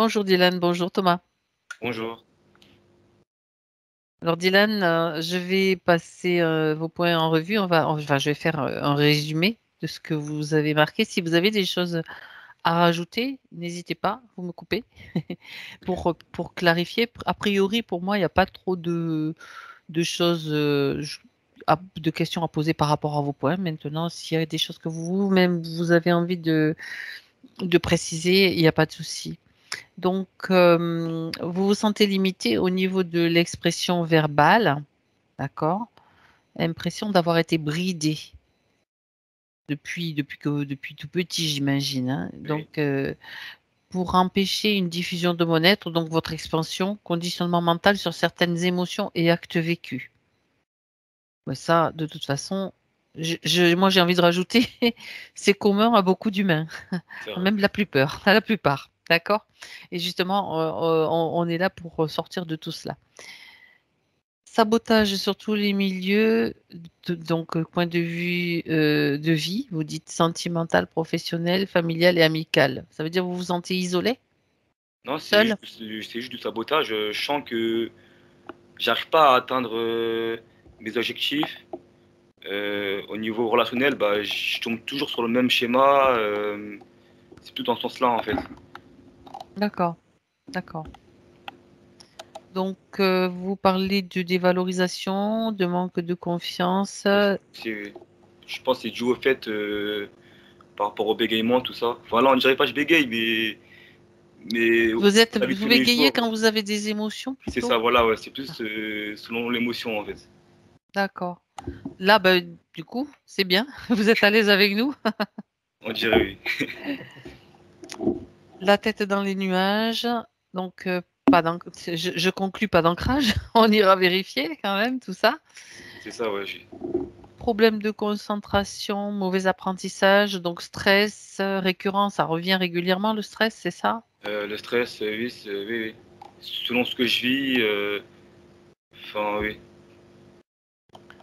Bonjour Dylan, bonjour Thomas. Bonjour. Alors Dylan, je vais passer vos points en revue. Je vais faire un résumé de ce que vous avez marqué. Si vous avez des choses à rajouter, n'hésitez pas, vous me coupez. Pour clarifier, a priori, pour moi, il n'y a pas trop de choses, de questions à poser par rapport à vos points. Maintenant, s'il y a des choses que vous-même, vous avez envie de préciser, il n'y a pas de souci. Donc, vous vous sentez limité au niveau de l'expression verbale, d'accord? Impression d'avoir été bridé depuis tout petit, j'imagine, hein. Oui. Donc, pour empêcher une diffusion de mon être, donc votre expansion, conditionnement mental sur certaines émotions et actes vécus. Ouais, ça, de toute façon, moi j'ai envie de rajouter, c'est commun à beaucoup d'humains, C'est vrai. même la plupart, d'accord? Et justement, on est là pour sortir de tout cela. Sabotage sur tous les milieux, donc point de vue de vie, vous dites sentimental, professionnel, familial et amical. Ça veut dire que vous vous sentez isolé, Non, seul? c'est juste du sabotage. Je sens que j'arrive pas à atteindre mes objectifs. Au niveau relationnel, bah, je tombe toujours sur le même schéma. C'est tout dans ce sens-là, en fait. D'accord, d'accord. Donc vous parlez de dévalorisation, de manque de confiance. C'est- je pense que c'est dû au fait par rapport au bégaiement, tout ça. Enfin, là, on dirait pas que je bégaye, mais la vie de Vous tous les bégayez jours, quand vous avez des émotions c'est plutôt? ça, voilà, ouais. C'est plus selon l'émotion, en fait. D'accord. Là, bah, du coup, c'est bien. Vous êtes à l'aise avec nous. On dirait oui. La tête dans les nuages. Donc, pas je conclus pas d'ancrage. On ira vérifier quand même tout ça. C'est ça, ouais. Problème de concentration, mauvais apprentissage, donc stress récurrent, ça revient régulièrement le stress, c'est ça? Le stress, oui, oui, oui. Selon ce que je vis, enfin, oui.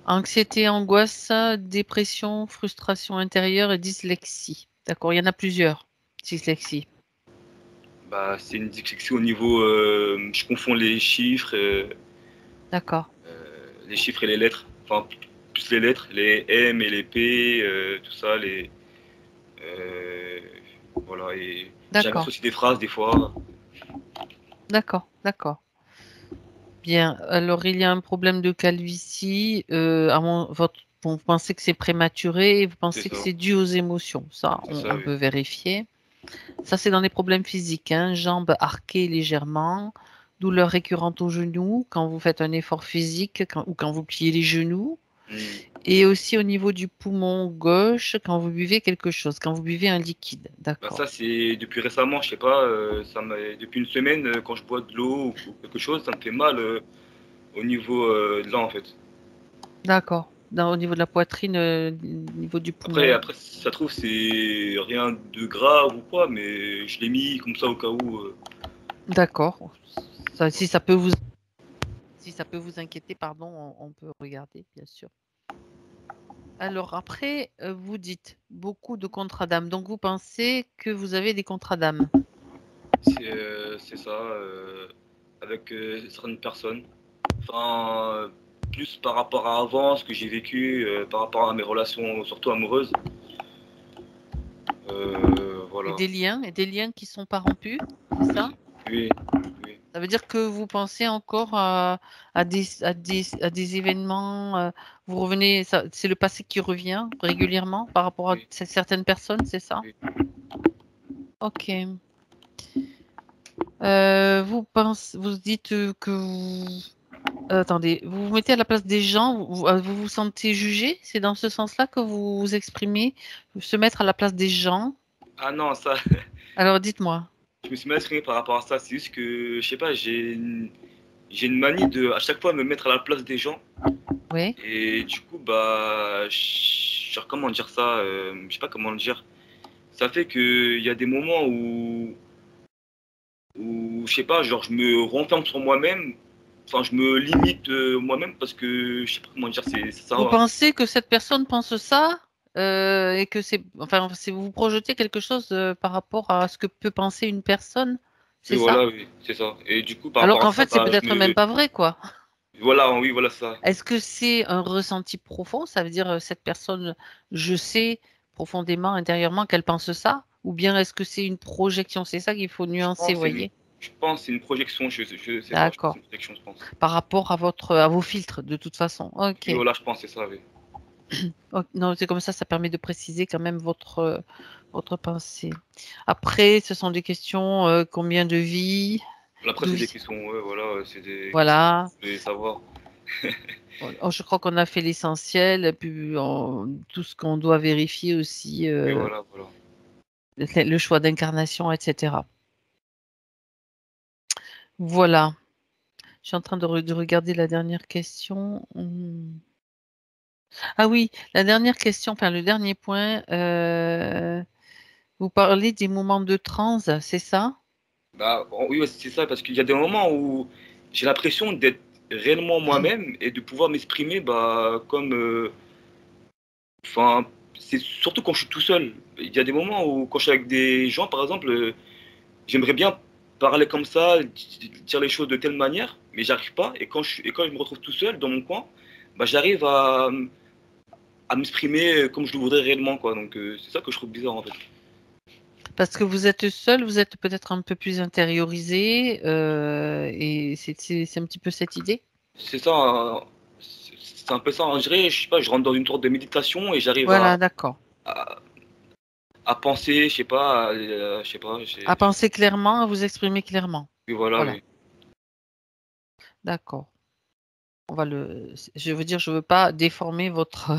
Anxiété, angoisse, dépression, frustration intérieure et dyslexie. D'accord, il y en a plusieurs. Dyslexie. Bah, c'est une dyslexie au niveau. Je confonds D'accord, les chiffres et les lettres. Enfin, plus les lettres, les M et les P, tout ça, euh, voilà. Et j'inverse d'accord, aussi des phrases des fois. d'accord, d'accord. Bien, alors il y a un problème de calvitie. Vous pensez que c'est prématuré et vous C'est pensez que ça, c'est dû aux émotions. Ça, c'est ça, on oui. peut vérifier. Ça, c'est dans les problèmes physiques, hein. Jambes arquées légèrement, douleur récurrente au genou quand vous faites un effort physique ou quand vous pliez les genoux. Hmm. Et aussi au niveau du poumon gauche quand vous buvez quelque chose, quand vous buvez un liquide. Bah, D'accord. ça, c'est depuis récemment, je sais pas, depuis une semaine, quand je bois de l'eau ou quelque chose, ça me fait mal au niveau de là, en fait. D'accord. Au niveau de la poitrine, au niveau du poumon. Après, ça trouve, c'est rien de grave ou quoi, mais je l'ai mis comme ça au cas où. D'accord. Ça, Voilà. si ça peut vous inquiéter, pardon, on peut regarder, bien sûr. Alors après, vous dites beaucoup de contrats d'âme. Donc vous pensez que vous avez des contrats d'âme. C'est ça, avec certaines personnes. Enfin, plus par rapport à avant, ce que j'ai vécu, par rapport à mes relations, surtout amoureuses. Voilà. Et des liens qui sont pas rompus, c'est ça? Oui, oui, Ça veut dire que vous pensez encore à des événements, vous revenez, c'est le passé qui revient régulièrement par rapport à oui, certaines personnes, c'est ça? oui. Ok. Vous dites que attendez, vous vous mettez à la place des gens, vous vous sentez jugé? C'est dans ce sens-là que vous vous exprimez? Se mettre à la place des gens? Ah non, ça, Alors dites-moi. je me suis mal exprimé par rapport à ça. C'est juste que, je sais pas, j'ai une manie de à chaque fois me mettre à la place des gens. Oui, Et du coup, bah, genre, comment dire ça, je sais pas comment le dire. Ça fait qu'il y a des moments où, je sais pas, genre, je me renferme sur moi-même. Enfin, je me limite moi-même parce que, je sais pas comment dire, c'est ça. vous pensez que cette personne pense ça, et que c'est, enfin, c'est vous projetez quelque chose par rapport à ce que peut penser une personne, C'est Oui, ça? voilà, oui, c'est ça. Et du coup, par Alors rapport à qu'en ça, fait, c'est bah, peut-être même pas vrai, quoi. Voilà, oui, voilà ça. Est-ce que c'est un ressenti profond? Ça veut dire, cette personne, je sais profondément, intérieurement qu'elle pense ça? Ou bien est-ce que c'est une projection? C'est ça qu'il faut Je nuancer, pense vous que c'est une, voyez? je pense que c'est une projection, c'est ça, je pense que c'est D'accord. une projection, je pense. Par rapport à vos filtres, de toute façon. OK. Oui, voilà, je pense que c'est ça, oui. Oh, non, c'est comme ça permet de préciser quand même votre pensée. Après, ce sont des questions, combien de vies? Après, D'où c'est des vi questions, ouais, voilà, c'est des questions que Voilà. vous voulez savoir. Oh, je crois qu'on a fait l'essentiel, puis tout ce qu'on doit vérifier aussi, Oui, voilà, voilà. le choix d'incarnation, et cetera. Voilà. Je suis en train de regarder la dernière question. Ah oui, la dernière question, enfin le dernier point, vous parlez des moments de transe, c'est ça? Bah, oui, ouais, c'est ça, parce qu'il y a des moments où j'ai l'impression d'être réellement moi-même et de pouvoir m'exprimer bah, comme. Enfin, c'est surtout quand je suis tout seul. Il y a des moments où, quand je suis avec des gens, par exemple, j'aimerais bien parler comme ça, dire les choses de telle manière, mais j'arrive pas. Et quand je me retrouve tout seul dans mon coin, bah, j'arrive à m'exprimer comme je le voudrais réellement, quoi. Donc, c'est ça que je trouve bizarre, en fait. Parce que vous êtes seul, vous êtes peut-être un peu plus intériorisé, et c'est un petit peu cette idée? C'est ça, c'est un peu ça. On dirait, je sais pas, je rentre dans une sorte de méditation et j'arrive Voilà, d'accord. à, à penser, je sais pas, je sais pas, À penser clairement, à vous exprimer clairement. oui, voilà, Voilà, oui. d'accord. Je veux dire, je veux pas déformer votre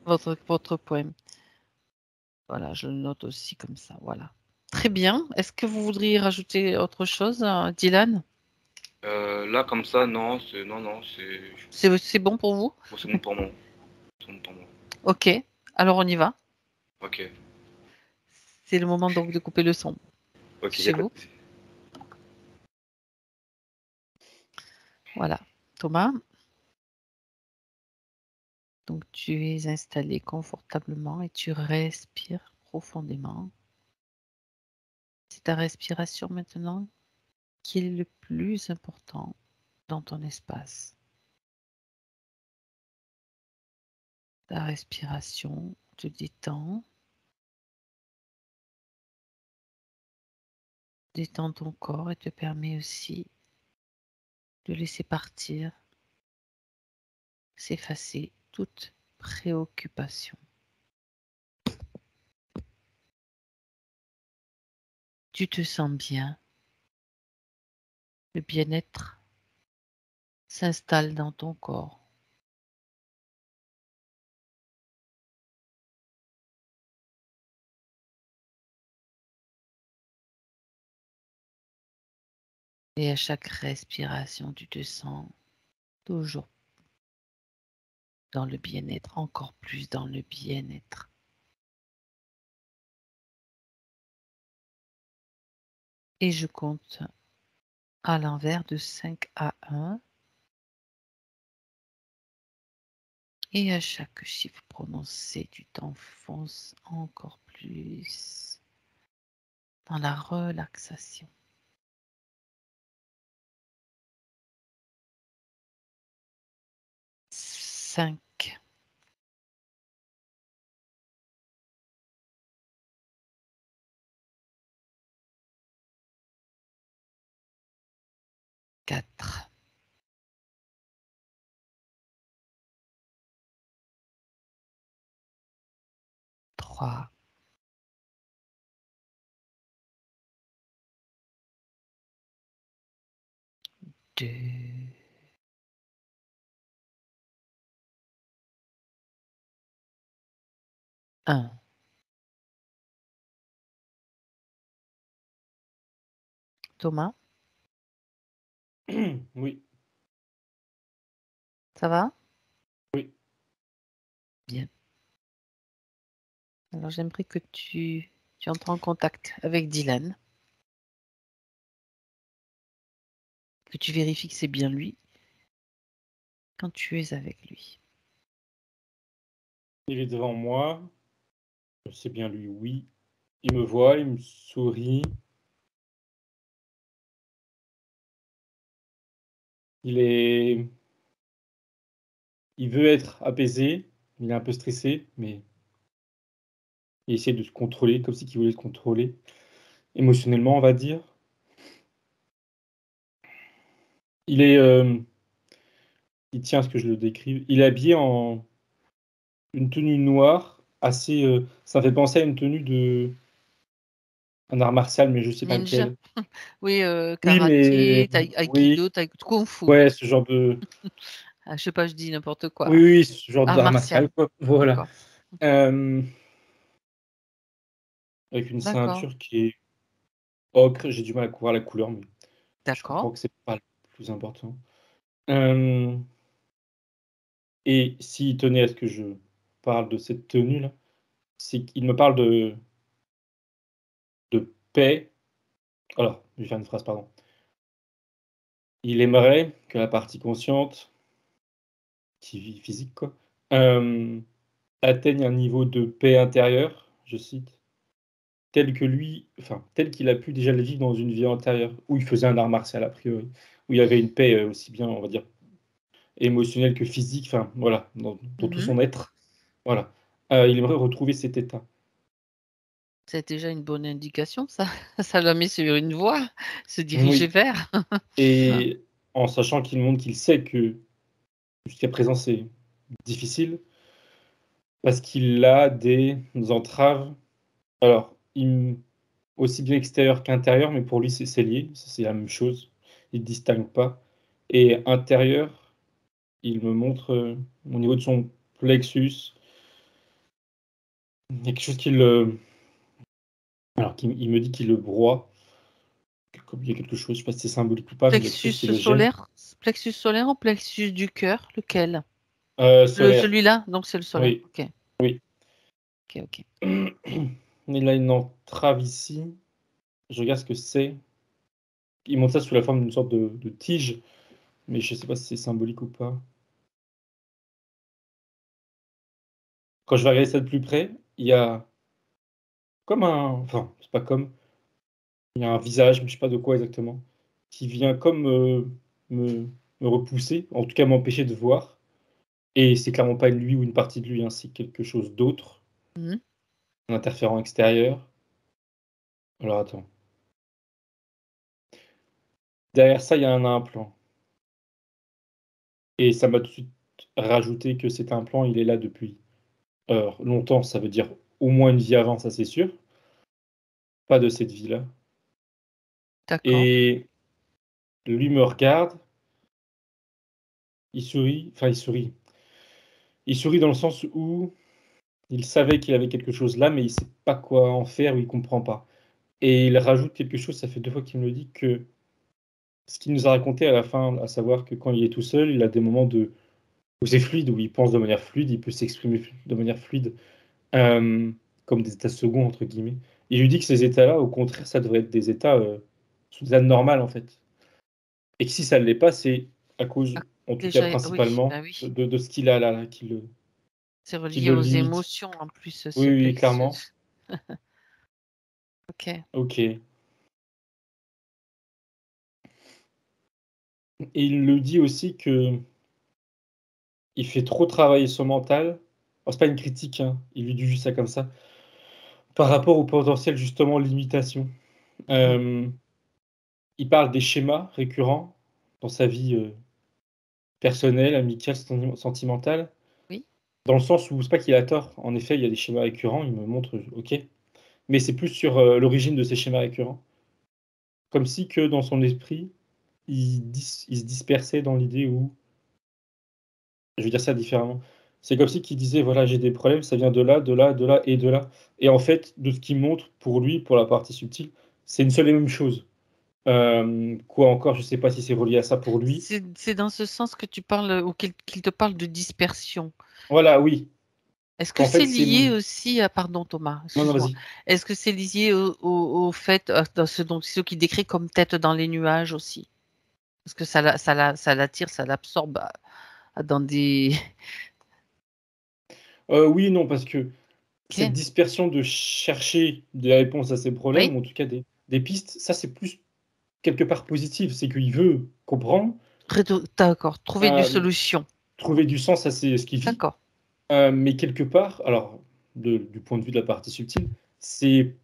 votre poème. Voilà, je le note aussi comme ça, voilà. Très bien. Est-ce que vous voudriez rajouter autre chose, Dylan? Là, comme ça, non, non, C'est bon pour vous? c'est bon pour moi. C'est bon pour moi. OK, alors on y va. Ok, C'est le moment donc de couper le son ok, y a chez pas de vous. souci. Voilà. Thomas, donc tu es installé confortablement et tu respires profondément. C'est ta respiration maintenant qui est le plus important dans ton espace. Ta respiration te détend, détend ton corps et te permet aussi de laisser partir, s'effacer toute préoccupation. Tu te sens bien, le bien-être s'installe dans ton corps. Et à chaque respiration, tu te sens toujours dans le bien-être, encore plus dans le bien-être. Et je compte à l'envers de 5 à 1. Et à chaque chiffre prononcé, tu t'enfonces encore plus dans la relaxation. 5, 4, 3, 2, 1. Thomas, Oui, ça va? oui. Bien. Alors j'aimerais que tu entres en contact avec Dylan, que tu vérifies que c'est bien lui quand tu es avec lui. Il est devant moi. C'est bien lui, oui. Il me voit, il me sourit. il veut être apaisé, il est un peu stressé, mais il essaie de se contrôler, comme si qu'il voulait se contrôler émotionnellement, on va dire. Il est, il tient à ce que je le décrive. Il est habillé en une tenue noire, assez. Ça fait penser à une tenue de un art martial, mais je sais pas Ninja. lequel. Oui, Oui, mais karaté, oui, aïkido, kung fu. ouais, ce genre de. Ah, je sais pas, je dis n'importe Oui, quoi. oui, ce genre Art d'art martial. martial, quoi. Voilà. D'accord. Avec une D'accord. ceinture qui est ocre. J'ai du mal à voir la couleur, mais je D'accord. comprends que c'est pas le plus important. Hem Et s'il tenait à ce que je parle de cette tenue-là, c'est qu'il me parle de paix. Alors, je vais faire une phrase, pardon. Il aimerait que la partie consciente, qui vit physique quoi, hem, atteigne un niveau de paix intérieure, je cite, tel qu'il a pu déjà le vivre dans une vie antérieure, où il faisait un art martial a priori, où il y avait une paix, aussi bien, on va dire, émotionnelle que physique, enfin voilà, dans tout Mmh. son être. Voilà. Il aimerait retrouver cet état. C'est déjà une bonne indication ça. Ça l'a mis sur une voie, se diriger Oui. vers. Et en sachant qu'il montre qu'il sait que jusqu'à présent c'est difficile, parce qu'il a des entraves, alors aussi bien extérieures qu'intérieures, mais pour lui c'est lié, c'est la même chose. Il distingue pas. Et intérieur, il me montre, au niveau de son plexus, il y a quelque chose il me dit qu'il le broie, comme il y a quelque chose, je sais pas si c'est symbolique ou pas, mais il y a quelque chose qui le gêne. Plexus solaire ou plexus du cœur? Lequel? Solaire, Celui-là? Donc c'est le solaire. oui, OK. oui. OK, OK. Il a une entrave ici. Je regarde ce que c'est. Il montre ça sous la forme d'une sorte de tige, mais je sais pas si c'est symbolique ou pas. Quand je vais regarder ça de plus près, il y a comme c'est pas comme, il y a un visage, mais je sais pas de quoi exactement, qui vient comme, me me repousser, en tout cas m'empêcher de voir, et c'est clairement pas lui ou une partie de lui, hein, c'est quelque chose d'autre, Mmh. un interférent extérieur. Alors attends, derrière ça, il y a un implant, et ça m'a tout de suite rajouté que cet implant, il est là depuis, longtemps, ça veut dire au moins une vie avant, ça c'est sûr. Pas de cette vie-là. D'accord. Et lui me regarde, il sourit, enfin il sourit. Il sourit dans le sens où il savait qu'il avait quelque chose là, mais il sait pas quoi en faire ou il comprend pas. Et il rajoute quelque chose, ça fait 2 fois qu'il me le dit, que ce qu'il nous a raconté à la fin, à savoir que quand il est tout seul, il a des moments où c'est fluide, où il pense de manière fluide, il peut s'exprimer de manière fluide, comme des «états seconds» entre guillemets. Il lui dit que ces états-là, au contraire, ça devrait être des états, soi-disant normales en fait. Et que si ça ne l'est pas, c'est à cause, Ah, en tout cas déjà oui, bah principalement, oui. de ce qu'il a là, C'est qui relié le aux limite. émotions en plus, Oui, ce oui, clairement. plexus. OK. OK. Et il le dit aussi qu'il fait trop travailler son mental. Alors c'est pas une critique, hein, il lui dit juste ça comme ça, par rapport au potentiel justement limitation. Mmh. Hem, il parle des schémas récurrents dans sa vie, personnelle, amicale, sentimentale, Oui. dans le sens où c'est pas qu'il a tort. En effet, il y a des schémas récurrents, il me montre, OK, mais c'est plus sur, l'origine de ces schémas récurrents. Comme si que dans son esprit, il se dispersait dans l'idée où je vais dire ça différemment. C'est comme si qu'il disait: «Voilà, j'ai des problèmes, ça vient de là, de là, de là et de là», et en fait, de ce qu'il montre pour lui, pour la partie subtile, c'est une seule et même chose. Quoi encore? Je sais pas si c'est relié à ça pour lui. C'est dans ce sens que tu parles, ou qu'il te parle de dispersion. Voilà, oui, Est-ce que qu'en fait, c'est c'est lié aussi à pardon Thomas, non, non, excuse-moi. vas-y. Est-ce que c'est lié au fait, dans ce qu'il décrit comme tête dans les nuages aussi? Parce que ça l'attire, ça l'absorbe dans des Oui et non, parce que cette OK. dispersion de chercher des réponses à ses problèmes, Oui, ou en tout cas des pistes, ça, c'est plus quelque part positif. C'est qu'il veut comprendre, D'accord. Trouver Euh, des solutions. Trouver du sens à ce qu'il vit. D'accord. Mais quelque part, alors, du point de vue de la partie subtile, c'est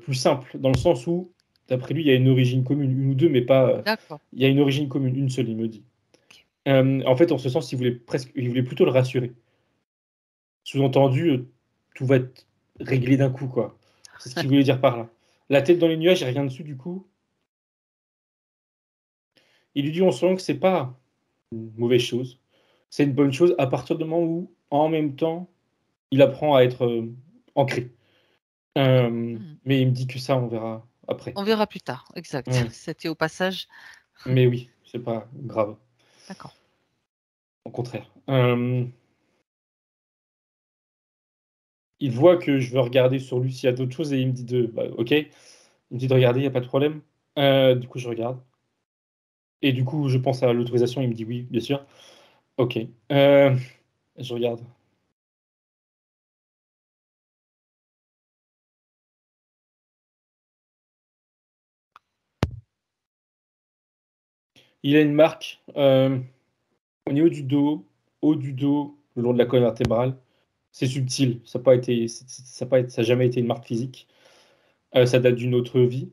plus simple, dans le sens où, d'après lui, il y a une origine commune, une ou deux, mais pas. D'accord. Il y a une origine commune, une seule, il me dit. Ok. En fait, en ce sens, il voulait plutôt le rassurer. Sous-entendu, tout va être réglé d'un coup, quoi. C'est ce qu'il voulait dire par là. La tête dans les nuages, il n'y a rien dessus, du coup. Il lui dit, on sent que c'est pas une mauvaise chose. C'est une bonne chose à partir du moment où, en même temps, il apprend à être ancré. Mhm. Mais il me dit que ça, on verra après. On verra plus tard. Exact. Ouais. C'était au passage. Mais oui, c'est pas grave. D'accord. Au contraire. Il voit que je veux regarder sur lui s'il y a d'autres choses et il me dit OK. Il me dit de regarder, il n'y a pas de problème. Du coup, je regarde. Et du coup, je pense à l'autorisation. Il me dit oui, bien sûr. OK. Je regarde. Il a une marque au niveau du dos, haut du dos, le long de la colonne vertébrale. C'est subtil. Ça n'a pas été, ça a jamais été une marque physique. Ça date d'une autre vie.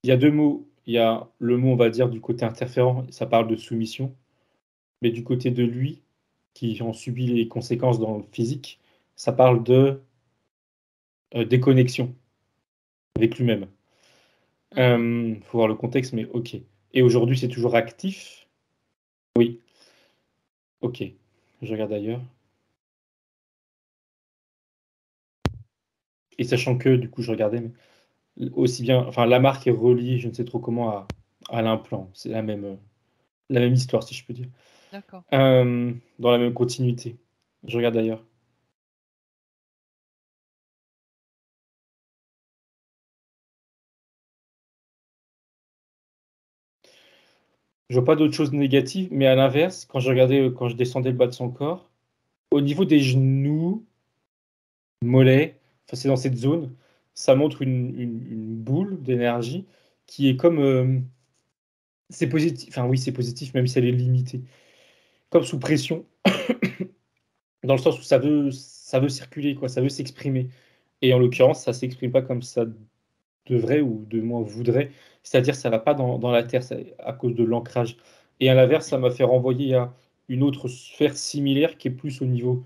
Il y a deux mots. Il y a le mot, on va dire, du côté interférent, ça parle de soumission. Mais du côté de lui, qui en subit les conséquences dans le physique, ça parle de déconnexion avec lui-même. Faut voir le contexte, mais ok. Et aujourd'hui, c'est toujours actif? Oui. Ok. Je regarde ailleurs. Et sachant que, du coup, je regardais, mais aussi bien, enfin, la marque est reliée, je ne sais trop comment, à l'implant. C'est la même histoire, si je peux dire. D'accord. Dans la même continuité. Je regarde ailleurs. Je vois pas d'autres choses négatives, mais à l'inverse, quand je regardais, quand je descendais le bas de son corps, au niveau des genoux, mollets, enfin, c'est dans cette zone, ça montre une boule d'énergie qui est comme, c'est positif, enfin oui, c'est positif, même si elle est limitée, comme sous pression, dans le sens où ça veut circuler, quoi, ça veut s'exprimer. Et en l'occurrence, ça s'exprime pas comme ça devrait ou de moins voudrait, c'est-à-dire ça va pas dans la terre, à cause de l'ancrage. Et à l'inverse, ça m'a fait renvoyer à une autre sphère similaire qui est plus au niveau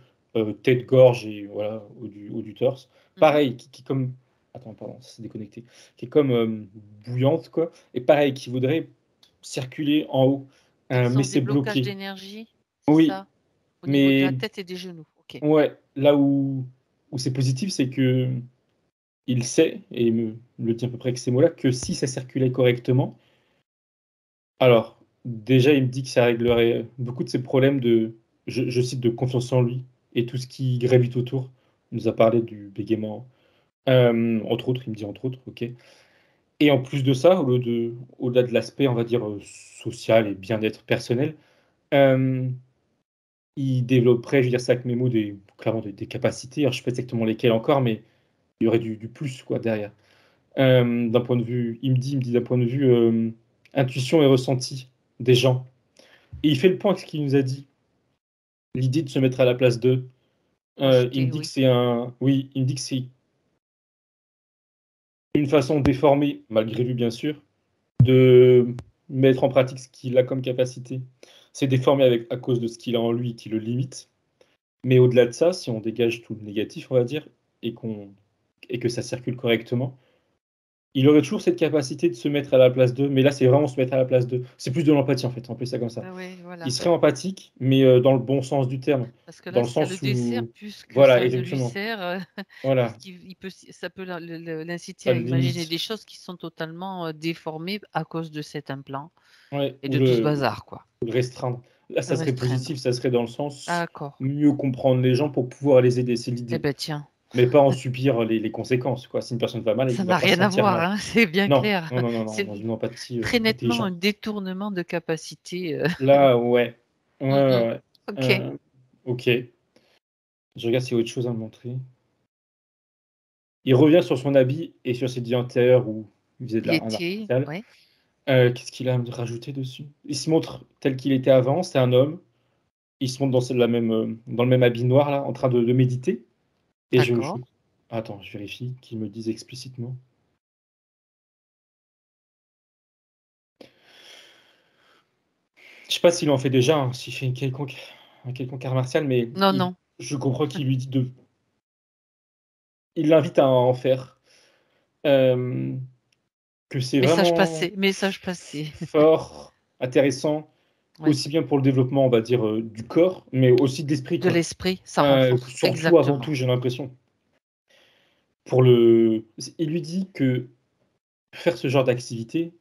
tête-gorge et voilà, haut du torse. Pareil, qui est comme... Attends, pardon, ça s'est déconnecté. Qui est comme bouillante, quoi. Et pareil, qui voudrait circuler en haut. Quels Mais sont des c'est blocages bloqué. d'énergie? C'est Oui, ça? Au niveau de la mais tête et des genoux. Ok. ouais, là où c'est positif, c'est que il sait, et il me le dit à peu près avec ces mots-là, que si ça circulait correctement, alors déjà il me dit que ça réglerait beaucoup de ses problèmes de, je cite, de confiance en lui et tout ce qui gravite autour. Il nous a parlé du bégaiement, entre autres, il me dit entre autres, ok. Et en plus de ça, au-delà de l'aspect, on va dire, social et bien-être personnel, euh, il développerait, je veux dire ça avec mes mots, clairement des capacités. Alors, je ne sais pas exactement lesquelles encore, mais il y aurait du plus quoi, derrière. D'un point de vue, il me dit d'un point de vue intuition et ressenti des gens. Et il fait le point avec ce qu'il nous a dit. L'idée de se mettre à la place d'eux. Il me Projeté, dit que oui. c'est oui, il me dit que c'est une façon déformée, malgré lui bien sûr, de mettre en pratique ce qu'il a comme capacité. C'est déformé à cause de ce qu'il a en lui qui le limite. Mais au-delà de ça, si on dégage tout le négatif, on va dire, et que ça circule correctement, il aurait toujours cette capacité de se mettre à la place d'eux, mais là, c'est vraiment se mettre à la place d'eux. C'est plus de l'empathie, en fait, on appelle ça comme ça. Ah oui, Il voilà. serait empathique, mais dans le bon sens du terme. Parce que Dans là, le ça le sens dessert où... plus que Voilà, ça ne lui exactement. sert. Parce Voilà, qu'il peut, ça peut l'inciter ça à le imaginer limite. des choses qui sont totalement déformées à cause de cet implant Ouais, et de tout ce bazar, quoi. ou le restreindre. Là, ça serait Restreindre. positif, ça serait dans le sens D'accord. mieux comprendre les gens pour pouvoir les aider, c'est Eh l'idée. ben tiens, Mais pas en subir les conséquences, quoi. Si une personne va mal, ça il va n'a pas se rien à sentir voir, mal. hein, c'est bien Non, clair. non, non, non, non, C'est dans une empathie très nettement un intelligente. détournement de capacité. Là, ouais. Ouais, Mm, mm. ouais, ouais. Ok. Ok. Je regarde s'il y a autre chose à me montrer. Il revient sur son habit et sur ses dits antérieurs où il faisait Il un art était, martial. ouais. Qu'est-ce qu'il a à me rajouter dessus? Il se montre tel qu'il était avant, c'est un homme. Il se montre dans le même habit noir, là, en train de méditer. Et D'accord. Attends, je vérifie qu'ils me disent explicitement. Je sais pas s'il en fait déjà, hein, s'il fait un quelconque art martial, mais Non, non. je comprends qu'il lui dit de. Il l'invite à en faire. Euh, que c'est Message vraiment passé, message passé. fort, intéressant, Oui. aussi bien pour le développement, on va dire, du corps, mais aussi de l'esprit, De quoi. l'esprit, ça renforce. Surtout, avant Exactement. tout, j'ai l'impression. Il lui dit que faire ce genre d'activité,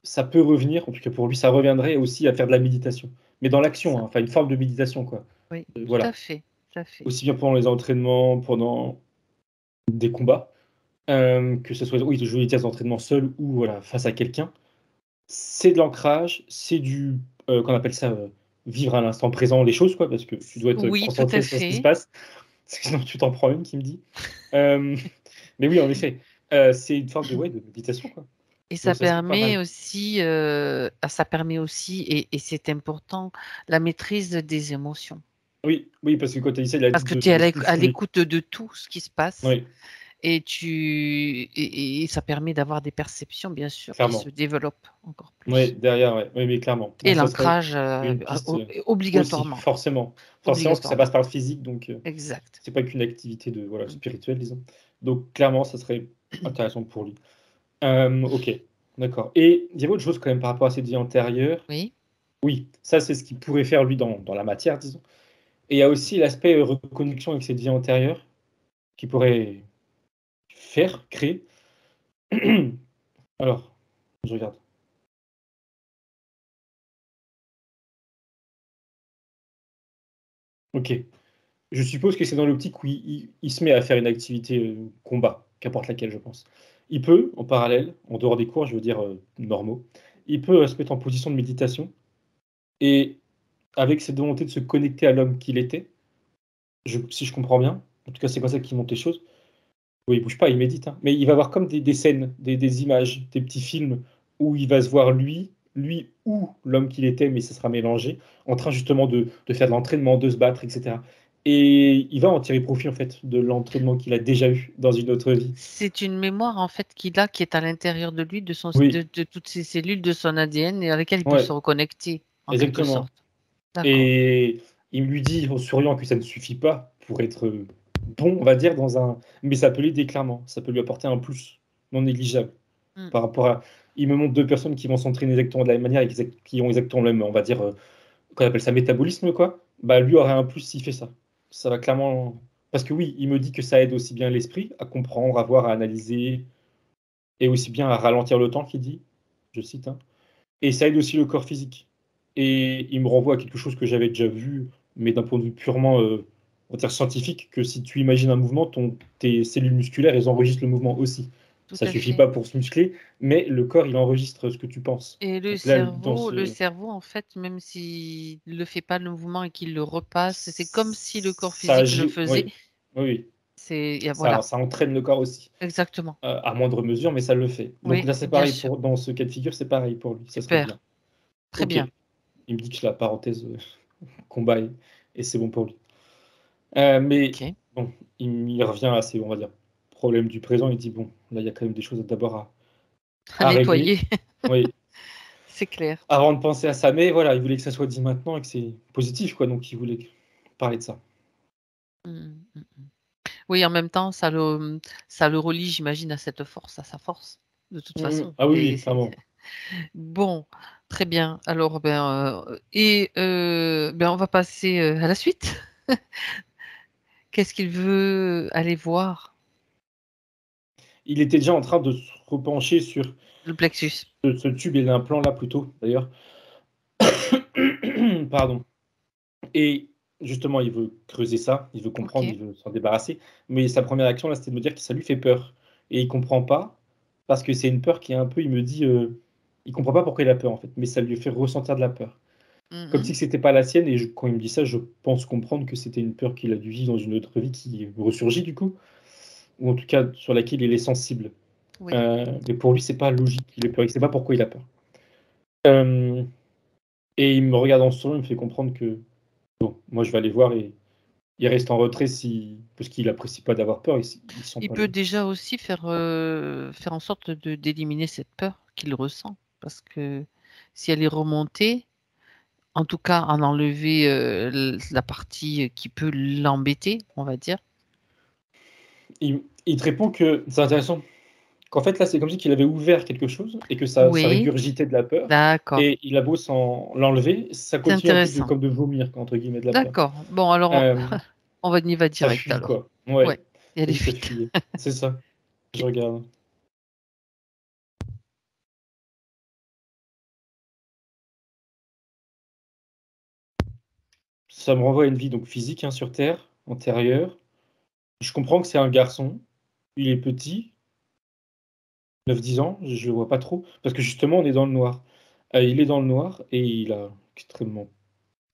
ça peut revenir, en tout cas pour lui, ça reviendrait aussi à faire de la méditation. Mais dans l'action, hein, Ça. enfin une forme de méditation, quoi. Oui, tout à Voilà. fait. Tout à fait. Aussi bien pendant les entraînements, pendant des combats, que ce soit, oui, de jouer des tests d'entraînement seul ou voilà, face à quelqu'un. C'est de l'ancrage, c'est qu'on appelle ça, vivre à l'instant présent les choses, quoi, parce que tu dois être Oui, tout à concentré sur ce qui se fait. passe, sinon tu t'en prends une qui me dit. Euh, mais oui, en effet, c'est une forme de méditation, quoi. Et Donc ça serait pas mal. ça permet aussi, et c'est important, la maîtrise des émotions. Oui, oui, parce que quand tu essaies Parce que de tu es de à souffler, l'écoute de tout ce qui se passe oui, et ça permet d'avoir des perceptions, bien sûr, qui se clairement. développent encore Oui, plus. derrière, ouais, oui, mais clairement. Et Donc ça serait l'ancrage, une piste, aussi, obligatoirement. forcément. Forcément, parce que ça passe Obligatoirement. par le physique, donc Exact. c'est pas qu'une activité de voilà, Mm. spirituelle, disons. Donc clairement, ça serait intéressant pour lui. OK, d'accord. Et il y avait autre chose quand même par rapport à cette vie antérieure. Oui. Oui, ça, c'est ce qu'il pourrait faire lui dans la matière, disons. Et il y a aussi l'aspect, reconnexion avec cette vie antérieure qu'il pourrait faire, créer. Alors, je regarde. OK. Je suppose que c'est dans l'optique où il se met à faire une activité, combat, qu'importe laquelle, je pense. Il peut, en parallèle, en dehors des cours, je veux dire, normaux, il peut, se mettre en position de méditation et avec cette volonté de se connecter à l'homme qu'il était, si je comprends bien, en tout cas, c'est comme ça qu'il monte les choses. Oui, il bouge pas, il médite, hein, mais il va avoir comme des scènes, des images, des petits films où il va se voir lui ou l'homme qu'il était, mais ça sera mélangé, en train justement de faire de l'entraînement, de se battre, et cetera. Et il va en tirer profit, en fait, de l'entraînement qu'il a déjà eu dans une autre vie. C'est une mémoire en fait qu'il a, qui est à l'intérieur de lui, Oui, de toutes ces cellules de son ADN et à laquelle il peut se ouais, reconnecter en quelque exactement. sorte. D'accord. Et il lui dit en souriant que ça ne suffit pas pour être, bon, on va dire, mais ça peut l'aider clairement, ça peut lui apporter un plus non négligeable. Mm. Par rapport à il me montre 2 personnes qui vont s'entraîner exactement de la même manière et qui ont exactement le même, on va dire, qu'on appelle ça métabolisme, quoi. Bah, lui aurait un plus s'il fait ça. Ça va clairement parce que oui, il me dit que ça aide aussi bien l'esprit à comprendre, à voir, à analyser et aussi bien à ralentir le temps qu'il dit, je cite, hein, et ça aide aussi le corps physique et il me renvoie à quelque chose que j'avais déjà vu, mais d'un point de vue purement, on va dire scientifique, que si tu imagines un mouvement, tes cellules musculaires, elles enregistrent le mouvement aussi. Tout Ça à suffit fait. pas pour se muscler, mais le corps, il enregistre ce que tu penses. Et Donc là, dans le ce cerveau, en fait, même s'il ne fait pas le mouvement et qu'il le repasse, c'est comme si le corps ça physique le agit, faisait. oui, oui, oui. Voilà, Ça entraîne le corps aussi, exactement. à moindre mesure, mais ça le fait. Donc Oui, là, c'est bien pareil sûr. dans ce cas de figure, c'est pareil pour lui, ça serait bien. Super. Très OK. bien. Il me dit que je la parenthèse, combat et c'est bon pour lui. Mais OK. bon, il revient à ses, on va dire, problèmes du présent. Il dit: «Bon, là, il y a quand même des choses d'abord À à régler». nettoyer, Oui, c'est clair. avant de penser à ça, mais voilà, il voulait que ça soit dit maintenant et que c'est positif, quoi, donc il voulait parler de ça. Mmh, mmh mh. Oui, en même temps, ça le relie, j'imagine, à cette force, à sa force, de toute façon. Ah oui, Et oui, clairement. bon, très bien. Alors, on va passer, à la suite. Qu'est-ce qu'il veut aller voir? Il était déjà en train de se repencher sur Le plexus. ce tube et l'implant là plutôt, d'ailleurs. Pardon. Et justement, il veut creuser ça, il veut comprendre, OK. il veut s'en débarrasser, mais sa première action là, c'était de me dire que ça lui fait peur et il comprend pas parce que c'est une peur qui est un peu il me dit, il comprend pas pourquoi il a peur en fait, mais ça lui fait ressentir de la peur. Mmh Comme mh. si c'était pas la sienne et quand il me dit ça, je pense comprendre que c'était une peur qu'il a dû vivre dans une autre vie qui ressurgit du coup, ou en tout cas sur laquelle il est sensible. Oui. Mais pour lui, c'est pas logique, il a peur, il sait pas pourquoi il a peur. Et il me regarde en souriant, il me fait comprendre que bon, moi je vais aller voir et il reste en retrait parce qu'il apprécie pas d'avoir peur. Ils sont Il pas peut là. déjà aussi faire en sorte d'éliminer cette peur qu'il ressent. Parce que si elle est remontée, en tout cas en enlever la partie qui peut l'embêter, on va dire. Il te répond que c'est intéressant. Qu'en fait, là, c'est comme si qu'il avait ouvert quelque chose et que ça Oui, régurgitait de la peur. d'accord. Et il a beau l'enlever, ça C'est continue un peu intéressant. comme de vomir, quoi, entre guillemets, de la peur. D'accord. Bon, alors Euh, on y va Ça direct fuit, alors. quoi. Ouais, Ouais, et aller vas-y, ça vite. fuyait. C'est ça. Je Ok. regarde. Ça me renvoie à une vie donc physique, hein, sur Terre, antérieure. Je comprends que c'est un garçon. Il est petit, 9-10 ans, je le vois pas trop, parce que justement, on est dans le noir. Il est dans le noir et il a extrêmement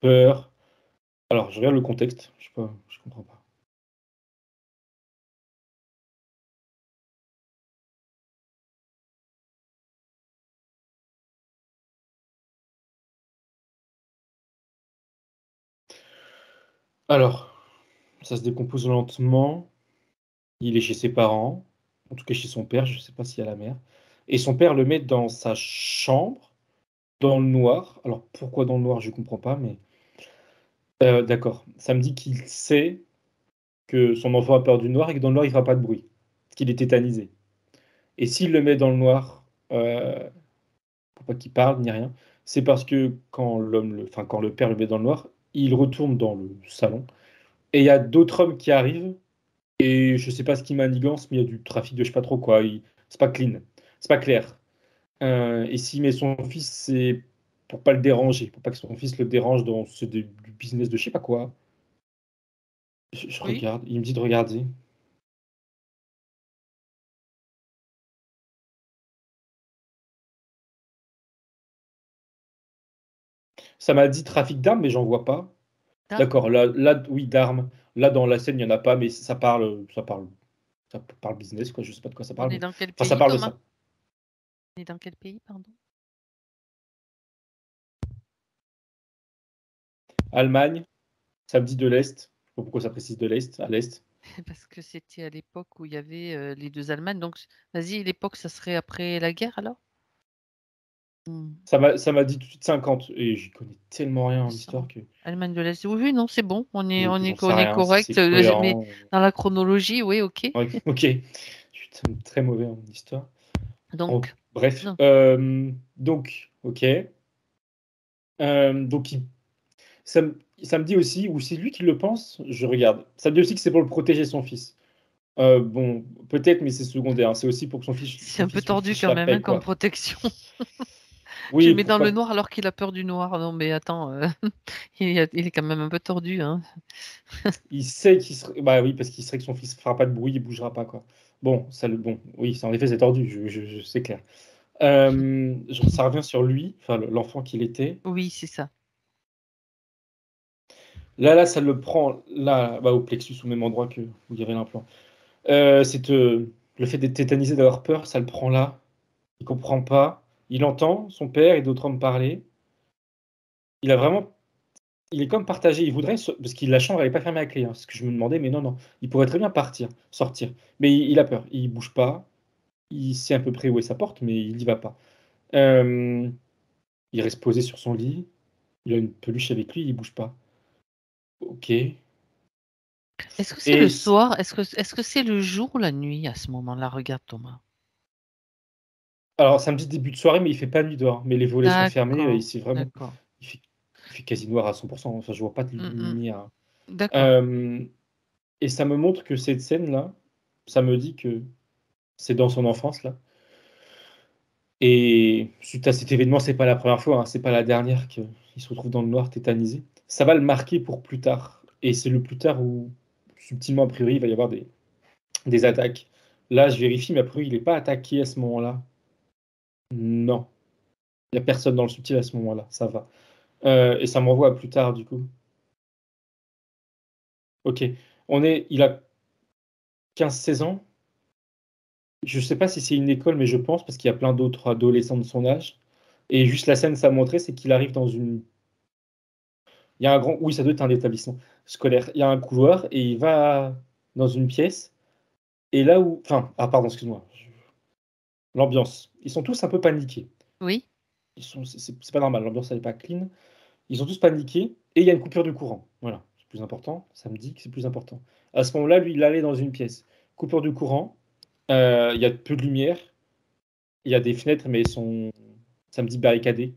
peur. Alors, je regarde le contexte, je sais pas, je comprends pas. Alors, ça se décompose lentement. Il est chez ses parents, en tout cas chez son père, je sais pas s'il y a la mère. Et son père le met dans sa chambre, dans le noir. Alors, pourquoi dans le noir, je comprends pas, mais d'accord. Ça me dit qu'il sait que son enfant a peur du noir et que dans le noir, il fera pas de bruit, parce qu'il est tétanisé. Et s'il le met dans le noir, pour pas qu'il parle ni rien, c'est parce que quand le père le met dans le noir, il retourne dans le salon et il y a d'autres hommes qui arrivent et je sais pas ce qui manigance, mais il y a du trafic de je sais pas trop quoi. C'est pas clean, c'est pas clair. Et s'il met son fils, c'est pour pas le déranger, pour pas que son fils le dérange dans du business de je sais pas quoi. Je Oui. regarde, il me dit de regarder. Ça m'a dit trafic d'armes, mais j'en vois pas. D'accord, D'accord. là, oui, d'armes. Là, dans la scène, il y en a pas, mais ça parle business, quoi. Je sais pas de quoi ça On parle, est mais dans quel enfin, ça pays, parle de Thomas? ça. On est dans quel pays, pardon? Allemagne, ça me dit de l'Est. Je sais pas pourquoi ça précise de l'Est, à l'Est. Parce que c'était à l'époque où il y avait les deux Allemagnes. Donc, vas-y, l'époque, ça serait après la guerre alors? Hmm, Ça m'a dit tout de suite 50, et j'y connais tellement rien en histoire Intéressant. que Allemagne de l'Est. Oui, oui, non, c'est bon. donc j'en sais On est rien si correct. c'est Mais cohérent. dans la chronologie, oui, ok. Ouais, OK. Je suis très mauvais en histoire. Oh, Donc, bref, non. donc OK. Donc ça me dit aussi, ou c'est lui qui le pense, je regarde. Ça me dit aussi que c'est pour le protéger son fils. Bon, peut-être, mais c'est secondaire, hein. C'est aussi pour que C'est son un peu fils lui tordu fiche quand la même hein, paix, comme quoi. protection. Tu Oui, le mets pour dans le pas noir alors qu'il a peur du noir. Non, mais attends, il est quand même un peu tordu. Hein. il sait qu'il serait bah, oui, parce qu'il sait que son fils fera pas de bruit, il bougera pas, quoi. Bon, oui, ça en effet, c'est tordu, c'est clair. Ça revient sur lui, enfin, l'enfant qu'il était. Oui, c'est ça. Là, ça le prend, là, bah, au plexus, au même endroit où il y avait l'implant. Le fait d'être tétanisé, d'avoir peur, ça le prend là. Il comprend pas. Il entend son père et d'autres hommes parler. Il a vraiment Il est comme partagé. Il voudrait parce que la chambre elle est pas fermée à clé, hein, c'est ce que je me demandais, mais non, non. Il pourrait très bien partir, sortir. Mais il a peur. Il bouge pas. Il sait à peu près où est sa porte, mais il n'y va pas. Hem, il reste posé sur son lit. Il a une peluche avec lui, il bouge pas. OK. Est-ce que c'est Et le c soir? Est-ce que c'est le jour ou la nuit à ce moment-là? Regarde, Thomas. Alors samedi début de soirée, mais il fait pas nuit dehors. Mais les volets sont fermés, D'accord, ici vraiment d'accord. il fait il fait quasi noir à 100. Enfin, je vois pas de Mmh. lumière. D'accord. Hem et ça me montre que cette scène-là, ça me dit que c'est dans son enfance, là. Et suite à cet événement, c'est pas la première fois, hein, c'est pas la dernière qu'il se retrouve dans le noir tétanisé. Ça va le marquer pour plus tard et c'est le plus tard où, subtilement, a priori, il va y avoir des attaques. Là, je vérifie, mais a priori, il est pas attaqué à ce moment-là. Non, il y a personne dans le subtil à ce moment-là, ça va. Et ça me renvoie à plus tard, du coup. OK. Il a 15-16 ans. Je sais pas si c'est une école, mais je pense, parce qu'il y a plein d'autres adolescents de son âge. Et juste la scène, ça montrait, c'est qu'il arrive dans une... Il y a un grand... Oui, ça doit être un établissement scolaire. Il y a un couloir et il va dans une pièce. Et là où... Enfin, ah pardon, excuse-moi. L'ambiance. Ils sont tous un peu paniqués. Oui. C'est pas normal, l'ambiance elle est pas clean. Ils sont tous paniqués et il y a une coupure de courant. Voilà, c'est plus important. Ça me dit que c'est plus important. À ce moment-là, lui, il allait dans une pièce. Coupure de courant. Il y a peu de lumière. Il y a des fenêtres, mais elles sont, ça me dit, barricadées.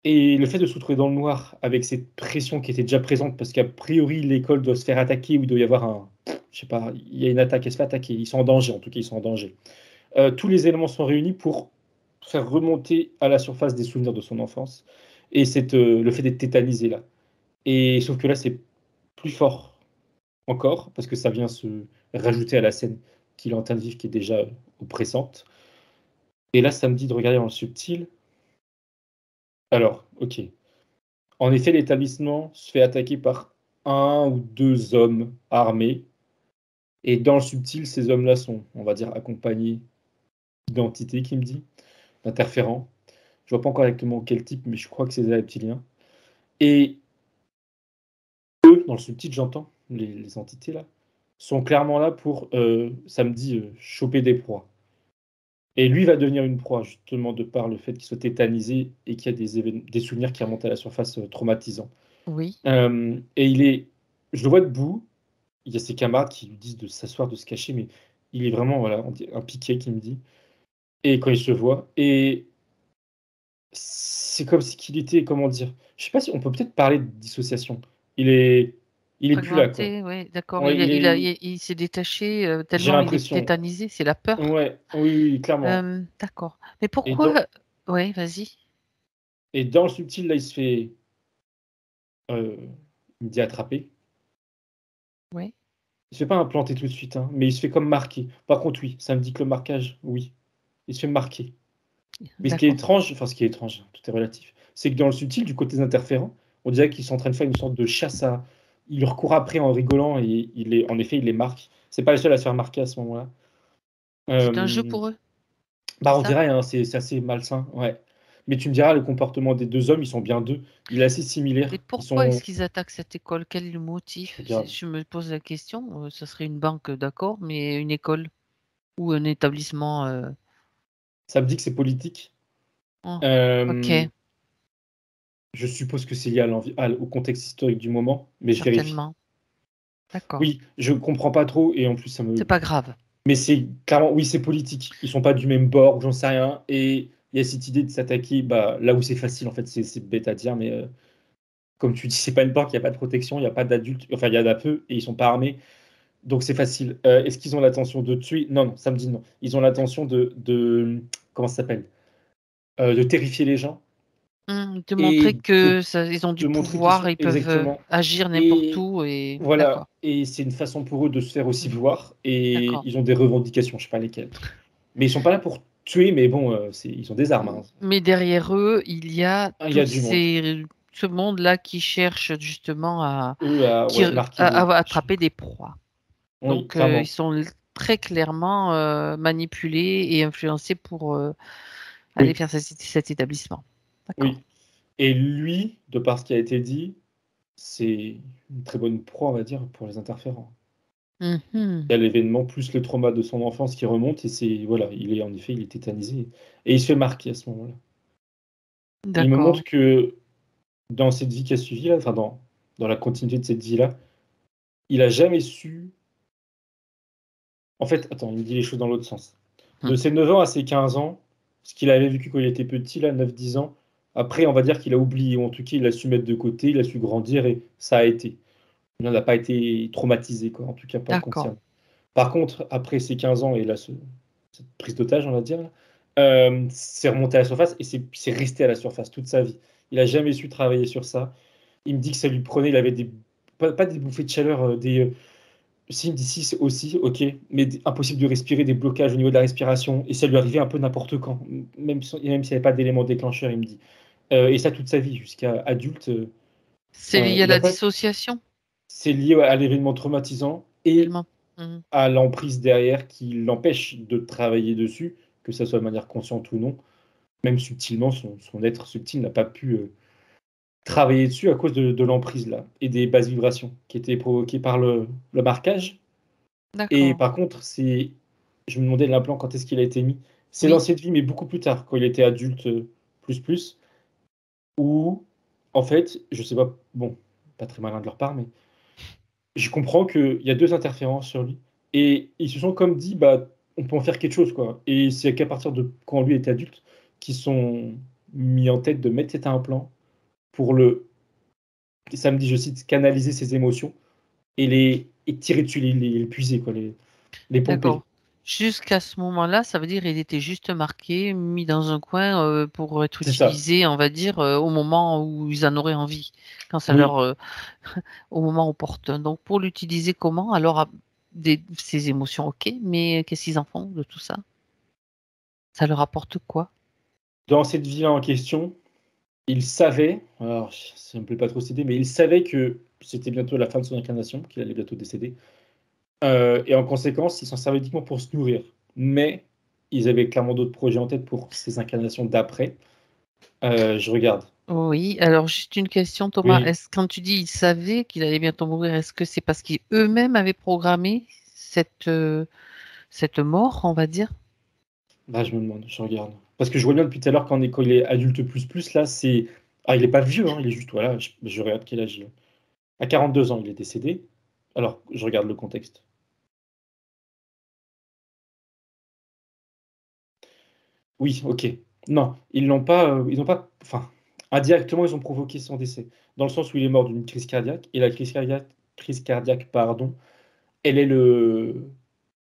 Et le fait de se retrouver dans le noir avec cette pression qui était déjà présente, parce qu'a priori l'école doit se faire attaquer ou il doit y avoir un, je sais pas, il y a une attaque, elle se fait attaquer. Ils sont en danger, en tout cas, ils sont en danger. Tous les éléments sont réunis pour faire remonter à la surface des souvenirs de son enfance et le fait d'être tétanisé là. Et sauf que là, c'est plus fort encore parce que ça vient se rajouter à la scène qu'il est en train de vivre qui est déjà oppressante. Et là, ça me dit de regarder dans le subtil. Alors, ok. En effet, l'établissement se fait attaquer par un ou deux hommes armés. Et dans le subtil, ces hommes-là sont, on va dire, accompagnés d'entités, qui me dit, d'interférents. Je vois pas encore exactement quel type, mais je crois que c'est des reptiliens. Et eux, dans le subtil, j'entends, les entités là, sont clairement là pour, ça me dit, choper des proies. Et lui va devenir une proie, justement, de par le fait qu'il soit tétanisé et qu'il y a des souvenirs qui remontent à la surface traumatisants. Oui. Et je le vois debout, il y a ses camarades qui lui disent de s'asseoir, de se cacher, mais il est vraiment, voilà, on dit, un piqué qui me dit. Et quand il se voit, et c'est comme si qu'il était, comment dire, je sais pas si on peut peut-être parler de dissociation. Il est, il est plus là, quoi. Fragmenté, oui, d'accord. Ouais, Il s'est détaché j'ai tellement il est l'impression. tétanisé, c'est la peur. Ouais, oui, oui, clairement. D'accord. Mais Et dans, pourquoi? Oui, vas-y. et dans le subtil, là, il se fait, euh, il me dit attraper. Oui, Il se fait pas implanter tout de suite, hein, mais il se fait comme marquer. Par contre, oui, ça me dit que le marquage, oui, il se fait marquer. Mais ce qui est d'accord. étrange, enfin, ce qui est étrange, tout est relatif, c'est que dans le subtil, du côté des interférents, on dirait qu'ils sont en train de faire une sorte de chasse à. Il leur court après en rigolant et en effet, il les marque. C'est pas le seul à se faire marquer à ce moment-là. C'est un jeu Euh, pour eux, c'est Bah, on ça? dirait, hein, c'est assez malsain, ouais. Mais tu me diras, le comportement des deux hommes, ils sont bien deux. Il est assez Et similaire. Ils pourquoi sont. est-ce qu'ils attaquent cette école? Quel est le Je motif? regarde. Je me pose la question. Ça serait une banque, d'accord, mais une école ou un établissement. Ça me dit que c'est politique. Oh, Euh, ok, je suppose que c'est lié au contexte historique du moment, mais je vérifie. certainement. D'accord. Oui, je comprends pas trop et en plus ça C'est me. pas grave. Mais c'est clairement, oui, c'est politique. Ils sont pas du même bord, j'en sais rien. Et il y a cette idée de s'attaquer bah, là où c'est facile, en fait, c'est bête à dire, mais comme tu dis, c'est pas une banque, il n'y a pas de protection, il n'y a pas d'adultes, enfin, il y en a peu et ils sont pas armés, donc c'est facile. Est-ce qu'ils ont l'intention de tuer? Non, non, ça me dit non. Ils ont l'intention comment ça s'appelle? De terrifier les gens De montrer et que ça, ils ont du de montrer qu'ils pouvoir, sont ils peuvent exactement. agir n'importe Et où et voilà, d'accord. et c'est une façon pour eux de se faire aussi Mm. voir et D'accord. ils ont des revendications, je sais pas lesquelles. Mais ils sont pas là pour tuer, mais bon, ils ont des armes, hein. Mais derrière eux, il y a Ah, il y a toutes du monde. ce monde-là qui cherche justement Eux, qui, ouais, marquer à des. attraper des proies. Oui, Donc, ils clairement. sont très clairement manipulés et influencés pour aller Oui, faire cet établissement. D'accord. oui. Et lui, de par ce qui a été dit, c'est une très bonne proie, on va dire, pour les interférents. Il Mhm. y a l'événement plus le trauma de son enfance qui remonte et c'est voilà, il est en effet, il est tétanisé et il se fait marquer à ce moment-là. Il me D'accord. montre que dans cette vie qui a suivi là, enfin dans la continuité de cette vie-là, il a jamais su. En fait, attends, il me dit les choses dans l'autre sens. Hmm. De ses 9 ans à ses 15 ans, ce qu'il avait vécu quand il était petit, là, 9 10 ans, après, on va dire qu'il a oublié, ou en tout cas, il a su mettre de côté, il a su grandir, et ça a été. Il n'a pas été traumatisé, quoi, en tout cas pas D'accord. conscient. Par contre, après ses 15 ans, et là, cette prise d'otage, on va dire, là, c'est remonté à la surface, et c'est resté à la surface toute sa vie. Il n'a jamais su travailler sur ça. Il me dit que ça lui prenait, il avait pas des bouffées de chaleur, si, il me dit si, c'est aussi, ok, mais impossible de respirer, des blocages au niveau de la respiration, et ça lui arrivait un peu n'importe quand, même s'il n'y avait pas d'élément déclencheur, il me dit. Et ça toute sa vie, jusqu'à adulte. C'est lié à Il a la pas... dissociation, C'est lié à l'événement traumatisant et tellement. Mhm. à l'emprise derrière qui l'empêche de travailler dessus, que ça soit de manière consciente ou non. même subtilement, son être subtil n'a pas pu travailler dessus à cause de l'emprise là et des basses vibrations qui étaient provoquées par le marquage. Et D'accord. par contre, je me demandais l'implant quand est-ce qu'il a été mis. C'est Oui, l'ancienne vie, mais beaucoup plus tard, quand il était adulte, plus, où, en fait, je sais pas, bon, pas très malin de leur part, mais je comprends qu'il y a 2 interférences sur lui et ils se sont comme dit: «Bah, on peut en faire quelque chose, quoi» et c'est qu'à partir de quand lui était adulte, qu'ils sont mis en tête de mettre cet implant pour ça me dit, je cite: «canaliser ses émotions et tirer dessus, les puiser, quoi, les pomper». d'accord. Jusqu'à ce moment-là, ça veut dire il était juste marqué, mis dans un coin, pour être C'est ça. utilisé, on va dire, au moment où ils en auraient envie, quand ça Oui. leur, au moment opportun. Donc pour l'utiliser comment? Alors ces émotions, OK, mais qu'est-ce qu'ils en font de tout ça? Ça leur apporte quoi? Dans cette vie-là en question, il savait, alors ça me plaît pas trop cette idée, mais il savait que c'était bientôt la fin de son incarnation, qu'il allait bientôt décéder, et en conséquence, il s'en servait uniquement pour se nourrir. Mais ils avaient clairement d'autres projets en tête pour ces incarnations d'après. Je regarde. Oui, alors juste une question Thomas, Oui, est-ce quand tu dis: «Ils savaient qu'il allait bientôt mourir», est-ce que c'est parce qu'eux-mêmes avaient programmé cette mort, on va dire? bah, je me demande, je regarde. Parce que je vois bien depuis tout à l'heure quand il est adulte là, il est pas vieux, hein, il est juste, voilà, je regarde quel âge il a. À 42 ans, il est décédé. Alors, je regarde le contexte. Oui, OK. Non, ils n'ont pas enfin, indirectement, ils ont provoqué son décès. Dans le sens où il est mort d'une crise cardiaque et la crise cardiaque, pardon, elle est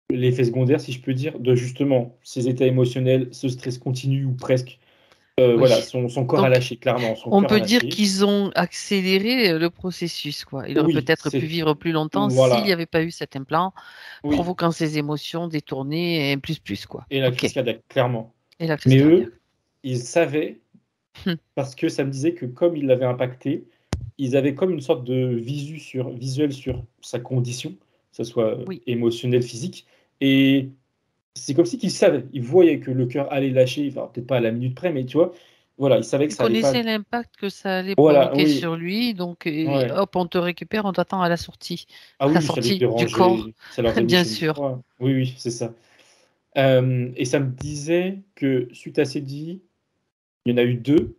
l'effet secondaire, si je peux dire, de justement ces états émotionnels, ce stress continu ou presque. Voilà, Oui. son corps a Donc lâché, clairement, son on cœur a peut dire lâché. qu'ils ont accéléré, le processus, quoi. Il aurait Oui, peut-être pu vivre plus longtemps s'il n'y voilà, avait pas eu cet implant, oui provoquant ces émotions détournées et plus, quoi. et la OK, crise cardiaque, clairement. et la crise Mais cardiaque. eux, ils savaient. Mmh. Parce que ça me disait que comme il l'avait impacté, ils avaient comme une sorte de visuel sur sa condition, que ça soit, Oui. émotionnel, physique et c'est comme si qu'ils savaient. Ils voyaient que le cœur allait lâcher, enfin peut-être pas à la minute près, mais tu vois? Voilà, ils savaient que Ils ça allait pas connaissaient l'impact que ça allait voilà, provoquer oui, sur lui, donc et ouais. hop, on te récupère, on t'attend à la sortie. Ah oui, La oui, ça les sortie du corps, dérangeait, ça leur bien dérangeait 1000 sûr. fois. Oui, oui, c'est ça. Et ça me disait que suite à ces vies, il y en a eu 2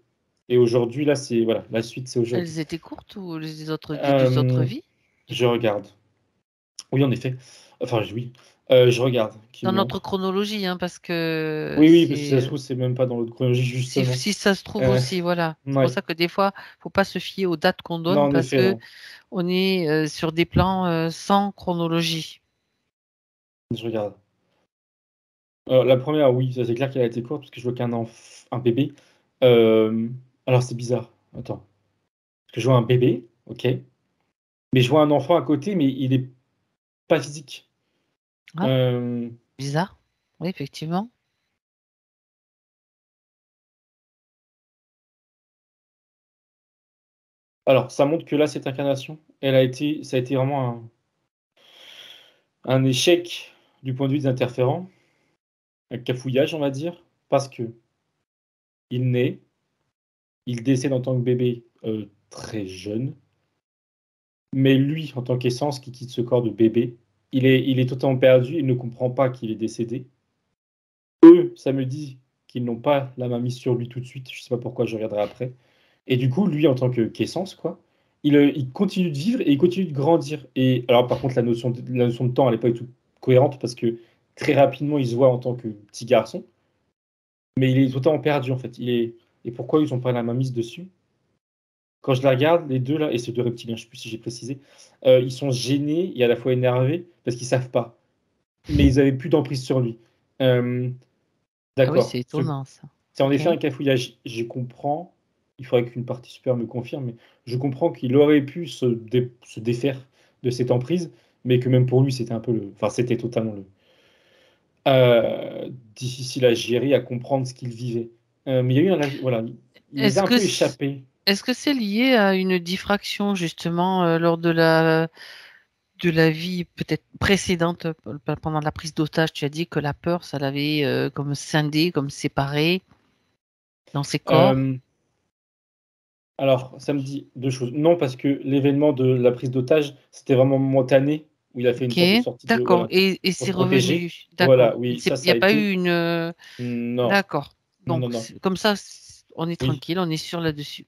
et aujourd'hui là, c'est voilà, la suite, c'est aujourd'hui. Elles étaient courtes ou les 2 autres Hem, vies? je regarde. Oui, en effet. Enfin, oui, je regarde qui Dans notre montre. chronologie, hein, parce que Oui, oui, parce que si c'est, ça se trouve, c'est même pas dans l'autre chronologie, justement. si ça se trouve Heu, aussi, voilà. C'est pour mouais. ça que des fois, faut pas se fier aux dates qu'on Non, donne en parce effet, que non. on est, sur des plans, sans chronologie. Je regarde. La première, oui, ça c'est clair qu'elle a été courte parce que je vois un bébé. Alors c'est bizarre, attends, parce que je vois un bébé, OK, mais je vois un enfant à côté, mais il est pas physique. Ah, Hem, bizarre. Oui, effectivement. alors ça montre que là, cette incarnation, ça a été vraiment un échec du point de vue des interférents, un cafouillage, on va dire, parce qu'il naît. Il décède en tant que bébé, très jeune, mais lui, en tant qu'essence qui quitte ce corps de bébé, il est totalement perdu, il ne comprend pas qu'il est décédé. Eux, ça me dit qu'ils n'ont pas la main mise sur lui tout de suite, je sais pas pourquoi, je regarderai après et du coup, lui, en tant qu'essence, quoi, il continue de vivre et il continue de grandir et alors par contre, la notion de temps, elle est pas du tout cohérente parce que très rapidement, il se voit en tant que petit garçon, mais il est totalement perdu, en fait. Et pourquoi ils ont pas la main mise dessus? Quand je la regarde, les 2 là et c'est 2 reptiliens, je sais plus si j'ai précisé, ils sont gênés et à la fois énervés parce qu'ils savent pas, mais ils avaient plus d'emprise sur lui. Hem, Ah oui, c'est d'accord, étonnant ça. c'est en OK. effet un cafouillage. Je comprends, il faudrait qu'une partie supérieure me confirme, mais je comprends qu'il aurait pu se défaire de cette emprise, mais que même pour lui, c'était un peu c'était totalement difficile à gérer, à comprendre ce qu'il vivait. Mais il y a eu voilà, il les Est-ce a un que peu c échappés. est-ce que c'est lié à une diffraction justement, lors de la vie peut-être précédente, pendant la prise d'otage? Tu as dit que la peur, ça l'avait, comme scindé, comme séparé. Dans ses corps? Alors, ça me dit deux choses. Non, parce que l'événement de la prise d'otage, c'était vraiment momentané, où il a fait une Ok, sorte de sortie de, d'accord. voilà, Et pour c'est se protéger. revenu. Voilà, D'accord. oui, Il ça n'y a a pas été. eu une. Non, D'accord. non, non, Donc, non. comme ça, on est Oui. tranquille, on est sûr là-dessus.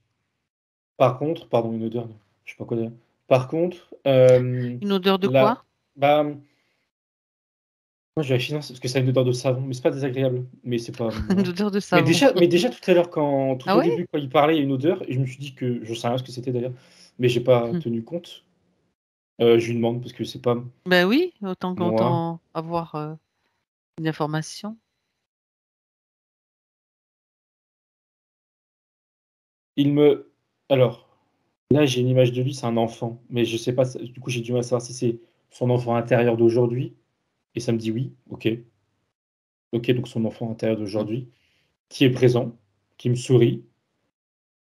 Par contre, pardon, une odeur, non, je sais pas quoi dire. Par contre, Une odeur de là, quoi? bah, moi, je vérifie, non, parce que ça a une odeur de savon, mais c'est pas désagréable. Mais c'est pas Une moi. odeur de Mais savon. déjà, mais déjà tout à l'heure, quand tout Ah au ouais? début, quand il parlait, il y a une odeur, et je me suis dit que je sais rien ce que c'était d'ailleurs, mais j'ai pas tenu compte. Je lui demande parce que c'est pas Ben oui, autant moi. qu'autant avoir une information. Il me. Alors, là, j'ai une image de lui, c'est un enfant, mais je sais pas, du coup, j'ai du mal à savoir si c'est son enfant intérieur d'aujourd'hui, et ça me dit oui, ok. Ok, donc son enfant intérieur Mm. d'aujourd'hui, qui est présent, qui me sourit,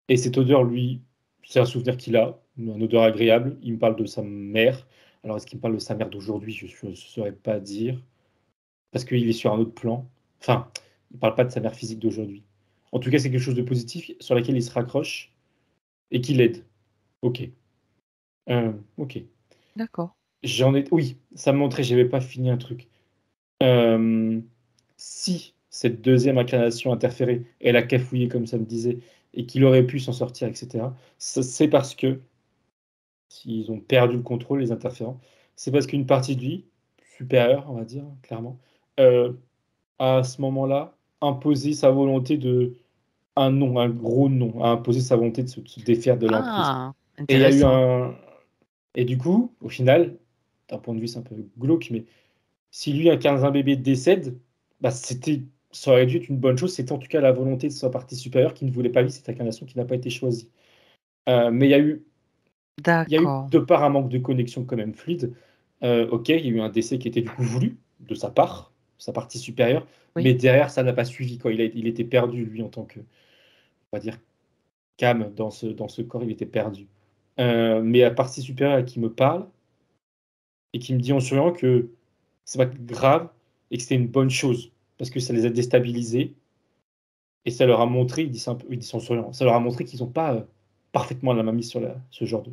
et cette odeur, lui, c'est un souvenir qu'il a, une odeur agréable. Il me parle de sa mère. Alors, est-ce qu'il me parle de sa mère d'aujourd'hui? Je ne saurais pas dire, parce qu'il est sur un autre plan. Enfin, il parle pas de sa mère physique d'aujourd'hui. En tout cas, c'est quelque chose de positif sur laquelle il se raccroche et qui l'aide. Ok. Ok. D'accord. J'en ai. Oui, ça me montrait, j'avais pas fini un truc. Euh, Si cette deuxième incarnation interférée, elle a cafouillé, comme ça me disait, et qu'il aurait pu s'en sortir, etc., c'est parce que, s'ils ont perdu le contrôle, les interférents, c'est parce qu'une partie de lui, supérieure, on va dire, clairement, euh, a à ce moment-là imposé sa volonté de. Un non, un gros non, a imposé sa volonté de se défaire de l'emprise. Ah, Et il y a eu intéressant. un. Et du coup, au final, d'un point de vue, c'est un peu glauque, mais si lui incarne un bébé décède, bah ça aurait dû être une bonne chose. C'était en tout cas la volonté de sa partie supérieure qui ne voulait pas vivre cette incarnation qui n'a pas été choisie. Mais il y a eu D'accord. de part un manque de connexion quand même fluide. Ok, il y a eu un décès qui était du coup voulu de sa part, sa partie supérieure, mais Oui, derrière ça n'a pas suivi quoi. Il était perdu lui en tant que, on va dire, Cam dans ce corps, il était perdu. Mais la partie supérieure qui me parle et qui me dit en souriant que c'est pas grave et que c'était une bonne chose parce que ça les a déstabilisés et ça leur a montré, il dit ça un peu, il dit ça en souriant, ça leur a montré qu'ils n'ont pas parfaitement la main mise sur ce genre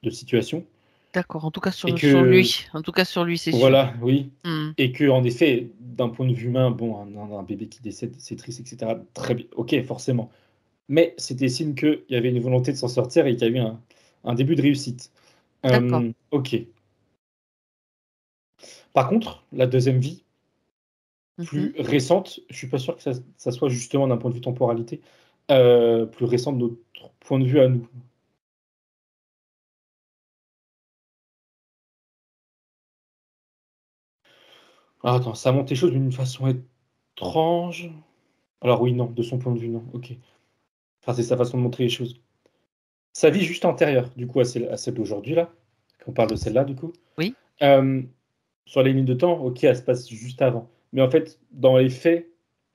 de situation d'accord. En tout cas et sur que lui. En tout cas sur lui, c'est sûr. voilà, oui, Hmm. et que en effet, d'un point de vue humain, bon, un bébé qui décède, c'est triste, etc. Très bien, ok, forcément, mais c'était signe qu'il y avait une volonté de s'en sortir et qu'il y a eu un début de réussite. D'accord. Ok. Par contre, la deuxième vie, Mhm. plus récente, je suis pas sûr que ça soit justement d'un point de vue temporalité, plus récente de notre point de vue à nous. Ah, attends, ça monte les choses d'une façon étrange. Alors oui, non, de son point de vue, non. Ok. Enfin, c'est sa façon de montrer les choses. Sa vie juste antérieure, du coup, à celle d'aujourd'hui, là, qu'on parle de celle-là, du coup. Oui. Euh, sur les lignes de temps, ok, elle se passe juste avant. Mais en fait, dans les faits,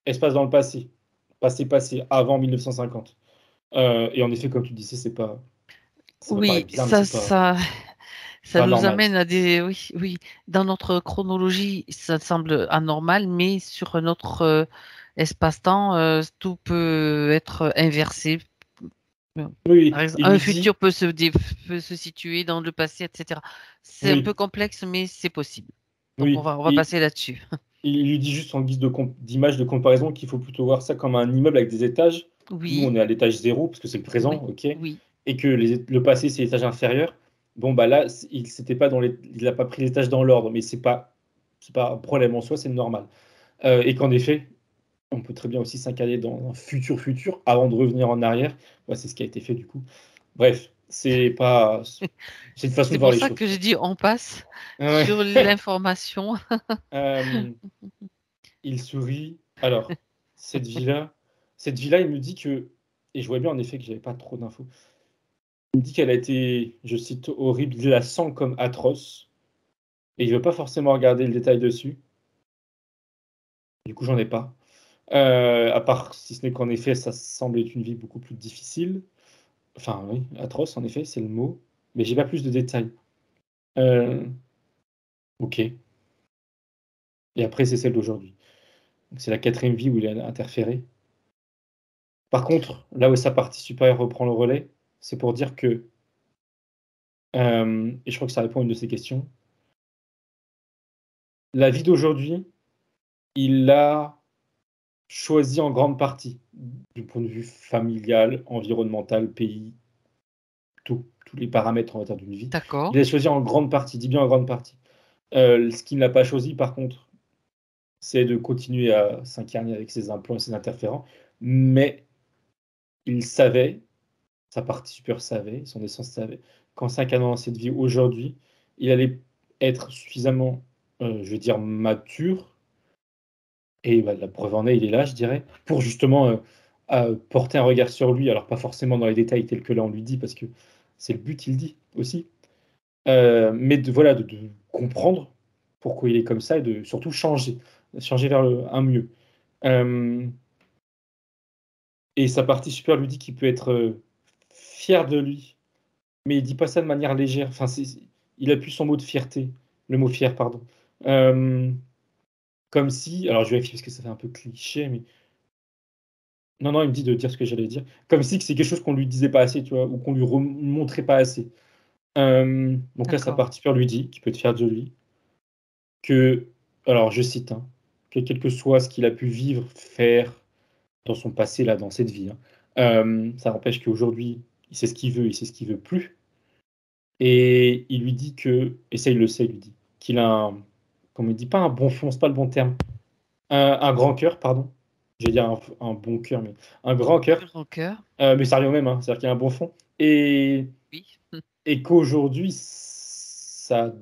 elle se passe dans le passé. Passé, avant 1950. Et en effet, comme tu disais, ça peut Oui, paraître bizarre, mais c'est pas, ça pas nous normal. amène à des, oui, oui, dans notre chronologie, ça semble anormal, mais sur notre espace-temps, tout peut être inversé. Par Oui, exemple, il un lui dit, futur peut se situer dans le passé, etc. C'est un peu oui, complexe, mais c'est possible. Donc oui, on va et passer là-dessus. il lui dit juste en guise d'image de comparaison qu'il faut plutôt voir ça comme un immeuble avec des étages. Nous, on Oui, est à l'étage zéro, parce que c'est le présent, oui, ok, oui, et que le passé, c'est l'étage inférieur. Bon, bah là, il n'a pas pris l'étage dans l'ordre, mais c'est pas un problème en soi, c'est normal. Et qu'en effet, on peut très bien aussi s'incarner dans un futur avant de revenir en arrière. Ouais, c'est ce qui a été fait du coup. Bref, c'est une façon c'est de voir pour les ça choses, que je quoi. dis on passe Ouais. sur l'information. Euh, il sourit. Alors, cette vie-là, cette vie-là, il me dit que, et je vois bien en effet que j'avais pas trop d'infos. Il me dit qu'elle a été, je cite, horrible. Il la sent comme atroce, et il veut pas forcément regarder le détail dessus. Du coup, j'en ai pas. À part si ce n'est qu'en effet, ça semble être une vie beaucoup plus difficile. Enfin, oui, atroce, en effet, c'est le mot. Mais j'ai pas plus de détails. Euh, ok. Et après, c'est celle d'aujourd'hui. Donc, c'est la quatrième vie où il a interféré. Par contre, là où sa partie supérieure reprend le relais, c'est pour dire que, et je crois que ça répond à une de ces questions, la vie d'aujourd'hui, il l'a choisie en grande partie, du point de vue familial, environnemental, pays, tous les paramètres, on va dire, d'une vie. D'accord. Il l'a choisi en grande partie, dis bien en grande partie. Ce qu'il n'a pas choisi, par contre, c'est de continuer à s'incarner avec ses implants et ses interférents, mais il savait, sa partie supérieure savait, son essence savait, qu'en s'incarnant dans cette vie aujourd'hui, il allait être suffisamment, je veux dire, mature, et bah, la preuve en est, il est là, je dirais, pour justement porter un regard sur lui, alors pas forcément dans les détails tels que là on lui dit, parce que c'est le but, il dit aussi, mais voilà, de comprendre pourquoi il est comme ça et de surtout changer vers un mieux. Et sa partie supérieure lui dit qu'il peut être fier de lui, mais il dit pas ça de manière légère. Enfin, il appuie son mot de fierté, le mot fier, pardon. Comme si, alors je vérifie parce que ça fait un peu cliché, mais non, non, il me dit de dire ce que j'allais dire. Comme si c'est quelque chose qu'on lui disait pas assez, tu vois, ou qu'on lui montrait pas assez. Donc là, sa D'accord. partie supérieure lui dit qu'il peut être fier de lui, que, alors je cite, hein, que quel que soit ce qu'il a pu vivre, faire dans son passé, là, dans cette vie, hein, ça n'empêche qu'aujourd'hui, il sait ce qu'il veut, il sait ce qu'il veut plus. Et il lui dit que, et ça il le sait, il lui dit, qu'il a un, comme il dit, pas un bon fond, c'est pas le bon terme, un grand cœur, pardon. J'allais dire un bon cœur, mais un grand cœur, Au cœur. mais ça revient au même, hein, c'est-à-dire qu'il y a un bon fond. Oui. Et qu'aujourd'hui, ça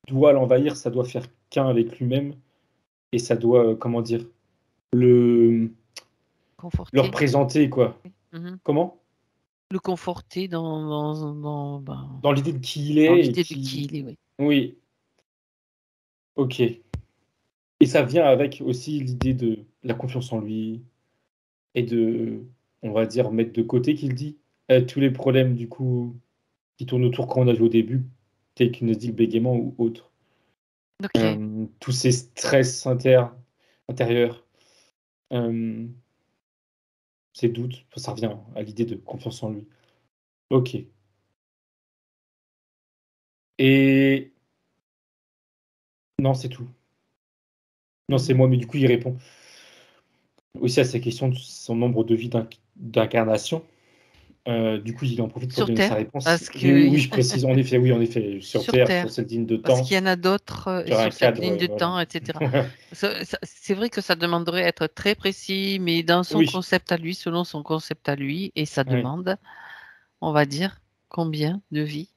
doit l'envahir, ça doit faire qu'un avec lui-même, et ça doit, comment dire, le Conforter. représenter, quoi. Mhm. Comment? Le conforter Dans l'idée de qui il dans est et l'idée de qui qui. il est, oui. Oui, ok. Et ça vient avec aussi l'idée de la confiance en lui et de, on va dire, mettre de côté, qu'il dit, tous les problèmes, du coup, qui tournent autour quand on a vu au début, tels qu'il nous dit le bégaiement ou autre. Ok. Tous ces stress intérieurs, euh, ces doutes, ça revient à l'idée de confiance en lui. Ok. Et non, c'est tout. Non, c'est Mhm. moi, mais du coup, il répond aussi à sa question de son nombre de vies d'incarnation. Du coup, il en profite pour Sur donner sa Terre, réponse. parce Oui, oui, que je précise, en effet, sur sur Terre, sur Terre, cette ligne de parce temps, qu'il y en a d'autres sur un sur cette cadre, ligne de voilà. temps, etc. C'est vrai que ça demanderait être très précis, mais dans son Oui, concept à lui, selon son concept à lui, et ça oui. demande, on va dire, combien de vies?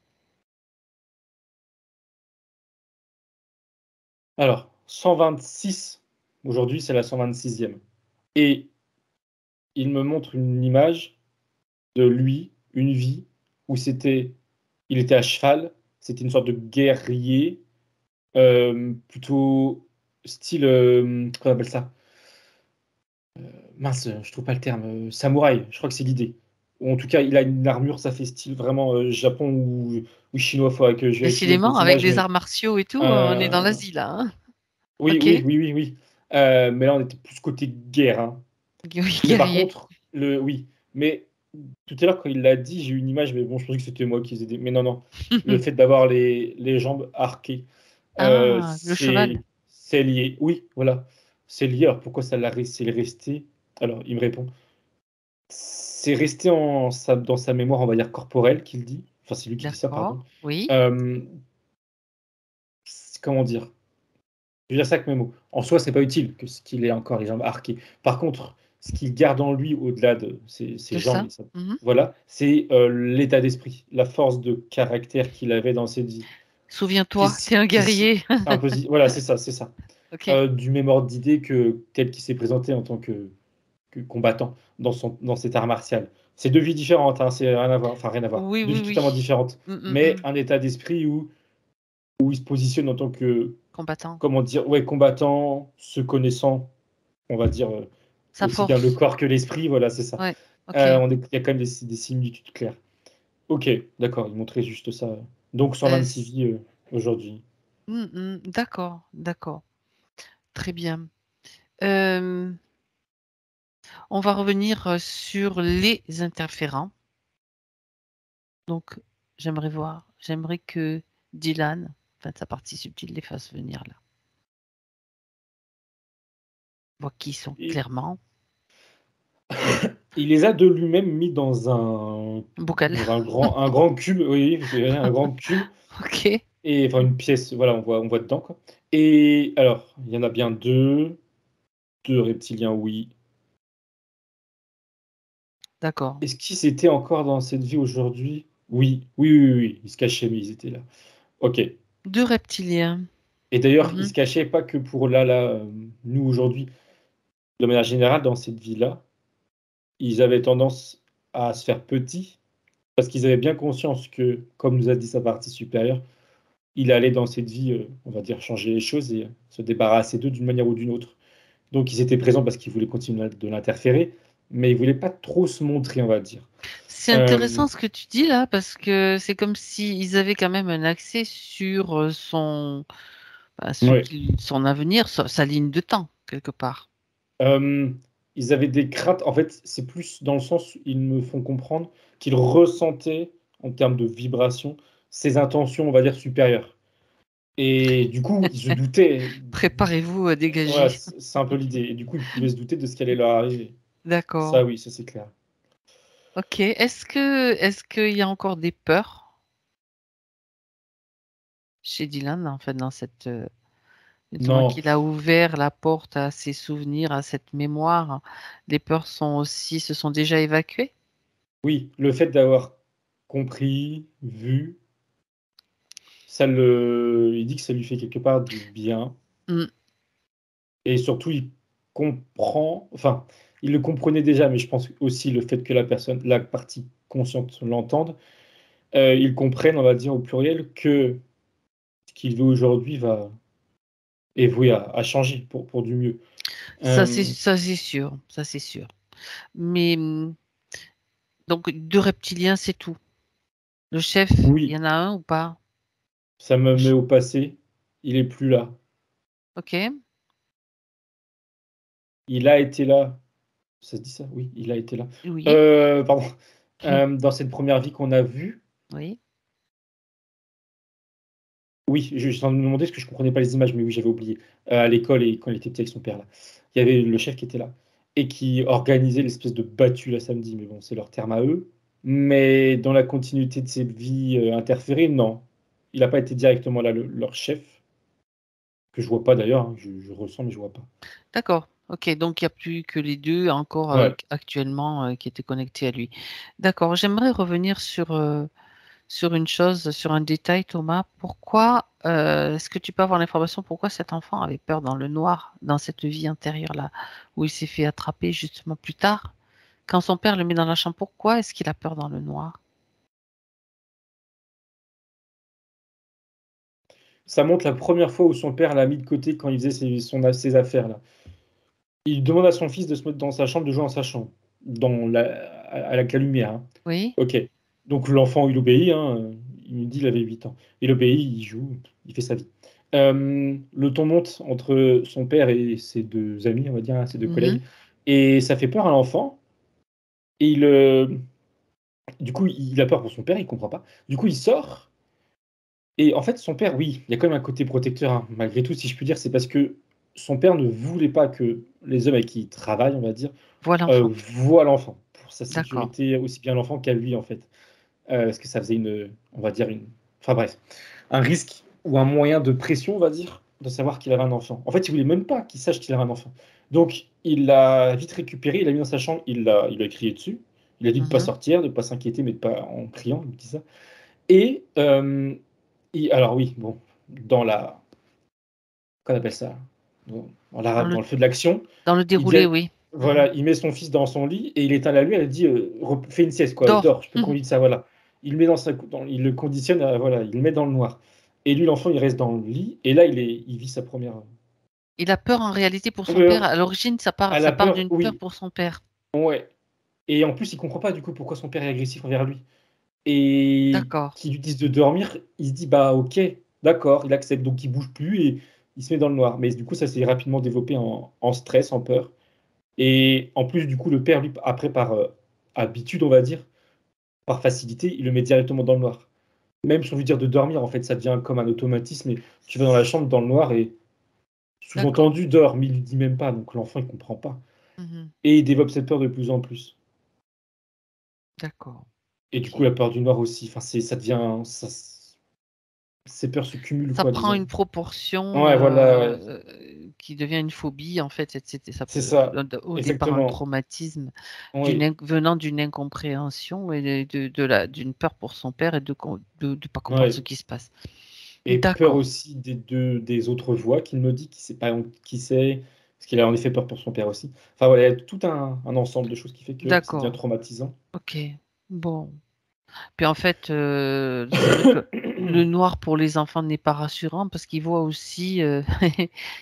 Alors, 126, aujourd'hui, c'est la 126e. Et il me montre une image de lui, une vie, où il était à cheval, c'était une sorte de guerrier, plutôt style, comment on appelle ça? Mince, je trouve pas le terme, samouraï, je crois que c'est l'idée. Ou en tout cas, il a une armure, ça fait style vraiment Japon ou chinois, il faudrait que je vérifie Décidément, les avec images, des mais arts martiaux et tout, on est dans euh, l'Asie là, hein. oui, Ok, oui, oui, oui, oui. Mais là, on était plus côté guerre, hein. oui, Mais par guerrier. contre, oui. Mais tout à l'heure, quand il l'a dit, j'ai eu une image, mais bon, je pensais que c'était moi qui faisais des. Mais non, non. Le fait d'avoir les jambes arquées, Ah, le cheval. c'est lié. Oui, voilà. C'est lié. Alors pourquoi c'est resté? Alors, il me répond. C'est resté dans sa mémoire, on va dire, corporelle, qu'il dit. Enfin, c'est lui qui dit ça, pardon. D'accord, oui. Euh, comment dire? Je vais dire ça avec mes mots. En soi, c'est pas utile qu'il ait encore les jambes arquées. Par contre, ce qu'il garde en lui, au-delà de ses De jambes, ça. Mhm. voilà, c'est l'état d'esprit, la force de caractère qu'il avait dans cette vie. Souviens-toi, t'es un Qui guerrier. voilà, c'est ça, c'est ça. Ok. Du même ordre d'idée que tel qu'il s'est présenté en tant que combattant dans cet art martial. C'est deux vies différentes, hein, c'est rien à voir, enfin rien à voir. Oui, Deux oui, vies totalement oui. différentes, Mm, mm, mais mm. un état d'esprit où il se positionne en tant que, Combattant. comment dire, ouais, combattant, se connaissant, on va dire, Sa aussi bien le force. corps que l'esprit, voilà, c'est ça. Ouais. Ok. Il y a quand même des similitudes claires. Ok, d'accord, il montrait juste ça. Donc Euh, 126 s- vies aujourd'hui. d'accord, d'accord. Très bien. Euh, On va revenir sur les interférents. Donc, j'aimerais que Dylan, enfin sa partie subtile, les fasse venir là. On voit qui ils sont clairement. Il les a de lui-même mis dans un Bocal. grand cube, oui, un grand cube, Ok. et enfin une pièce, voilà, on voit dedans, quoi. Et alors, il y en a bien deux reptiliens, oui. D'accord. Est-ce qu'ils étaient encore dans cette vie aujourd'hui? Oui, oui, oui, oui, ils se cachaient, mais ils étaient là. Ok. 2 reptiliens. Et d'ailleurs, ils Mhm. se cachaient pas que pour là, nous aujourd'hui, de manière générale, dans cette vie-là, ils avaient tendance à se faire petits parce qu'ils avaient bien conscience que, comme nous a dit sa partie supérieure, il allait dans cette vie, on va dire, changer les choses et se débarrasser d'eux d'une manière ou d'une autre. Donc ils étaient présents parce qu'ils voulaient continuer de l'interférer, mais ils voulaient pas trop se montrer, on va dire. C'est intéressant ce que tu dis là, parce que c'est comme s'ils avaient quand même un accès sur son Ouais. son avenir, sa ligne de temps, quelque part. Ils avaient des craintes. En fait, c'est plus dans le sens où ils me font comprendre qu'ils ressentaient, en termes de vibration, ses intentions, on va dire, supérieures. Et du coup, ils se doutaient. Préparez-vous à Voilà, dégager. c'est un peu l'idée. Et du coup, ils pouvaient se douter de ce qui allait leur arriver. D'accord. Ça, oui, ça c'est clair. Ok. Est-ce qu'il y a encore des peurs chez Dylan, en fait, dans cette maintenant Non, qu'il a ouvert la porte à ses souvenirs, à cette mémoire, les peurs se sont déjà évacuées? oui, le fait d'avoir compris, vu, il dit que ça lui fait quelque part du bien. Mm. Et surtout, il comprend, enfin, il le comprenait déjà, mais je pense aussi le fait que la partie consciente l'entende, ils comprennent, on va dire au pluriel, que ce qu'il veut aujourd'hui va évoluer à changer pour du mieux. Euh, Ça c'est sûr, ça c'est sûr. Mais donc 2 reptiliens, c'est tout. Le chef, il y oui, en a un ou pas? ça me Le met ch- au passé, il est plus là. Ok, Il a été là. Ça se dit ça? Oui, il a été là. oui, Pardon. Dans cette première vie qu'on a vue, oui. oui, je suis en train de me demander parce que je comprenais pas les images, mais oui, j'avais oublié. À l'école et quand il était petit avec son père, là. Il y avait le chef qui était là et qui organisait l'espèce de battue là samedi, mais bon, c'est leur terme à eux. Mais dans la continuité de ses vies interférées, non. Il n'a pas été directement là, leur chef, que je vois pas d'ailleurs, hein, je ressens, mais je vois pas. D'accord. Ok, donc il n'y a plus que les deux encore Ouais. actuellement qui étaient connectés à lui. D'accord. J'aimerais revenir sur une chose, sur un détail, Thomas. Pourquoi, est-ce que tu peux avoir l'information pourquoi cet enfant avait peur dans le noir, dans cette vie intérieure-là, où il s'est fait attraper justement plus tard? Quand son père le met dans la chambre, pourquoi est-ce qu'il a peur dans le noir? Ça montre la première fois où son père l'a mis de côté quand il faisait ses affaires là. Il demande à son fils de se mettre dans sa chambre, de jouer dans sa chambre, avec la lumière, hein. Oui? Ok. Donc l'enfant, il obéit, hein. Il me dit il avait 8 ans. Il obéit, il joue, il fait sa vie. Le ton monte entre son père et ses deux amis, on va dire, hein, ses deux collègues. Mhm. Et ça fait peur à l'enfant. Et du coup, il a peur pour son père, il comprend pas. Du coup, il sort. Et en fait, son père, oui, il y a quand même un côté protecteur, hein. Malgré tout, si je puis dire, c'est parce que son père ne voulait pas que les hommes avec qui il travaille, on va dire, Voilà l'enfant. voient l'enfant. Pour sa D'accord. sécurité, aussi bien l'enfant qu'à lui, en fait. Parce que ça faisait on va dire enfin bref, un risque ou un moyen de pression, on va dire, de savoir qu'il avait un enfant. En fait, il voulait même pas qu'il sache qu'il avait un enfant. Donc, il l'a vite récupéré, il l'a mis dans sa chambre, il a crié dessus. Il a dit de ne pas Mhm. sortir, de ne pas s'inquiéter, mais de pas en criant, il dit ça. Et, alors oui, bon, dans la, qu'on appelle ça, dans Dans le, le feu de l'action, dans le il dit, déroulé, oui. Mhm. voilà, il met son fils dans son lit et il éteint la lumière. Il dit fais une sieste, quoi, Dors. dors. Je peux qu'on dise ça, voilà. Il le met il le conditionne, voilà, il le met dans le noir. Et lui, l'enfant, il reste dans le lit et là, il vit sa première. Il a peur en réalité pour son père. Euh, À l'origine, à ça la part peur, d'une peur oui, pour son père. ouais. Et en plus, il comprend pas du coup pourquoi son père est agressif envers lui. Et D'accord. qui lui disent de dormir, il se dit bah ok, d'accord, il accepte, donc il bouge plus et il se met dans le noir. Mais du coup, ça s'est rapidement développé en stress, en peur. Et en plus, du coup, le père, lui, après, par habitude, on va dire, par facilité, il le met directement dans le noir. Même sans lui dire de dormir, en fait, ça devient comme un automatisme. Et tu vas dans la chambre dans le noir et D'accord. sous-entendu dors, mais il lui dit même pas. Donc l'enfant, il comprend pas. Mhm. Et il développe cette peur de plus en plus. D'accord. Et du Ok. coup, la peur du noir aussi. Enfin, ça devient. Ces peurs se cumulent, Ça quoi, prend disons. une proportion Ouais, voilà, ouais. qui devient une phobie, en fait, etc. Ça C'est peut, ça. au départ, un Exactement. traumatisme Oui. venant d'une incompréhension et d'une peur pour son père et de ne pas comprendre ce Ouais. qui se passe. Et peur D'accord. aussi des autres voix qu'il me dit, qui sait pas qui c'est, parce qu'il a en effet peur pour son père aussi. Enfin voilà, il y a tout un ensemble de choses qui fait que ça devient D'accord. traumatisant. Ok. Bon. Puis en fait, c'est vrai que le noir pour les enfants n'est pas rassurant parce qu'il voit aussi,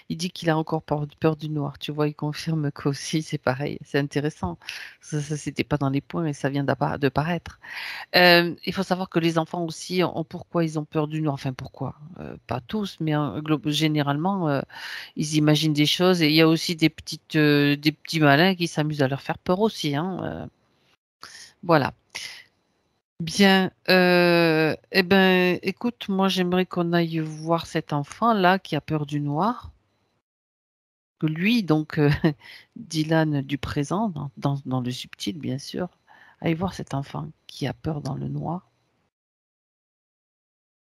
il dit qu'il a encore peur du noir. Tu vois, il confirme qu'aussi c'est pareil. C'est intéressant. Ça c'était pas dans les points, mais ça vient de paraître. Il faut savoir que les enfants aussi pourquoi ils ont peur du noir. Enfin, pourquoi? Pas tous, mais généralement, ils imaginent des choses et il y a aussi des petits malins qui s'amusent à leur faire peur aussi, hein. Voilà. Bien, eh ben, écoute, moi j'aimerais qu'on aille voir cet enfant-là qui a peur du noir. Que lui, donc, Dylan du présent, dans le subtil, bien sûr, aille voir cet enfant qui a peur dans le noir.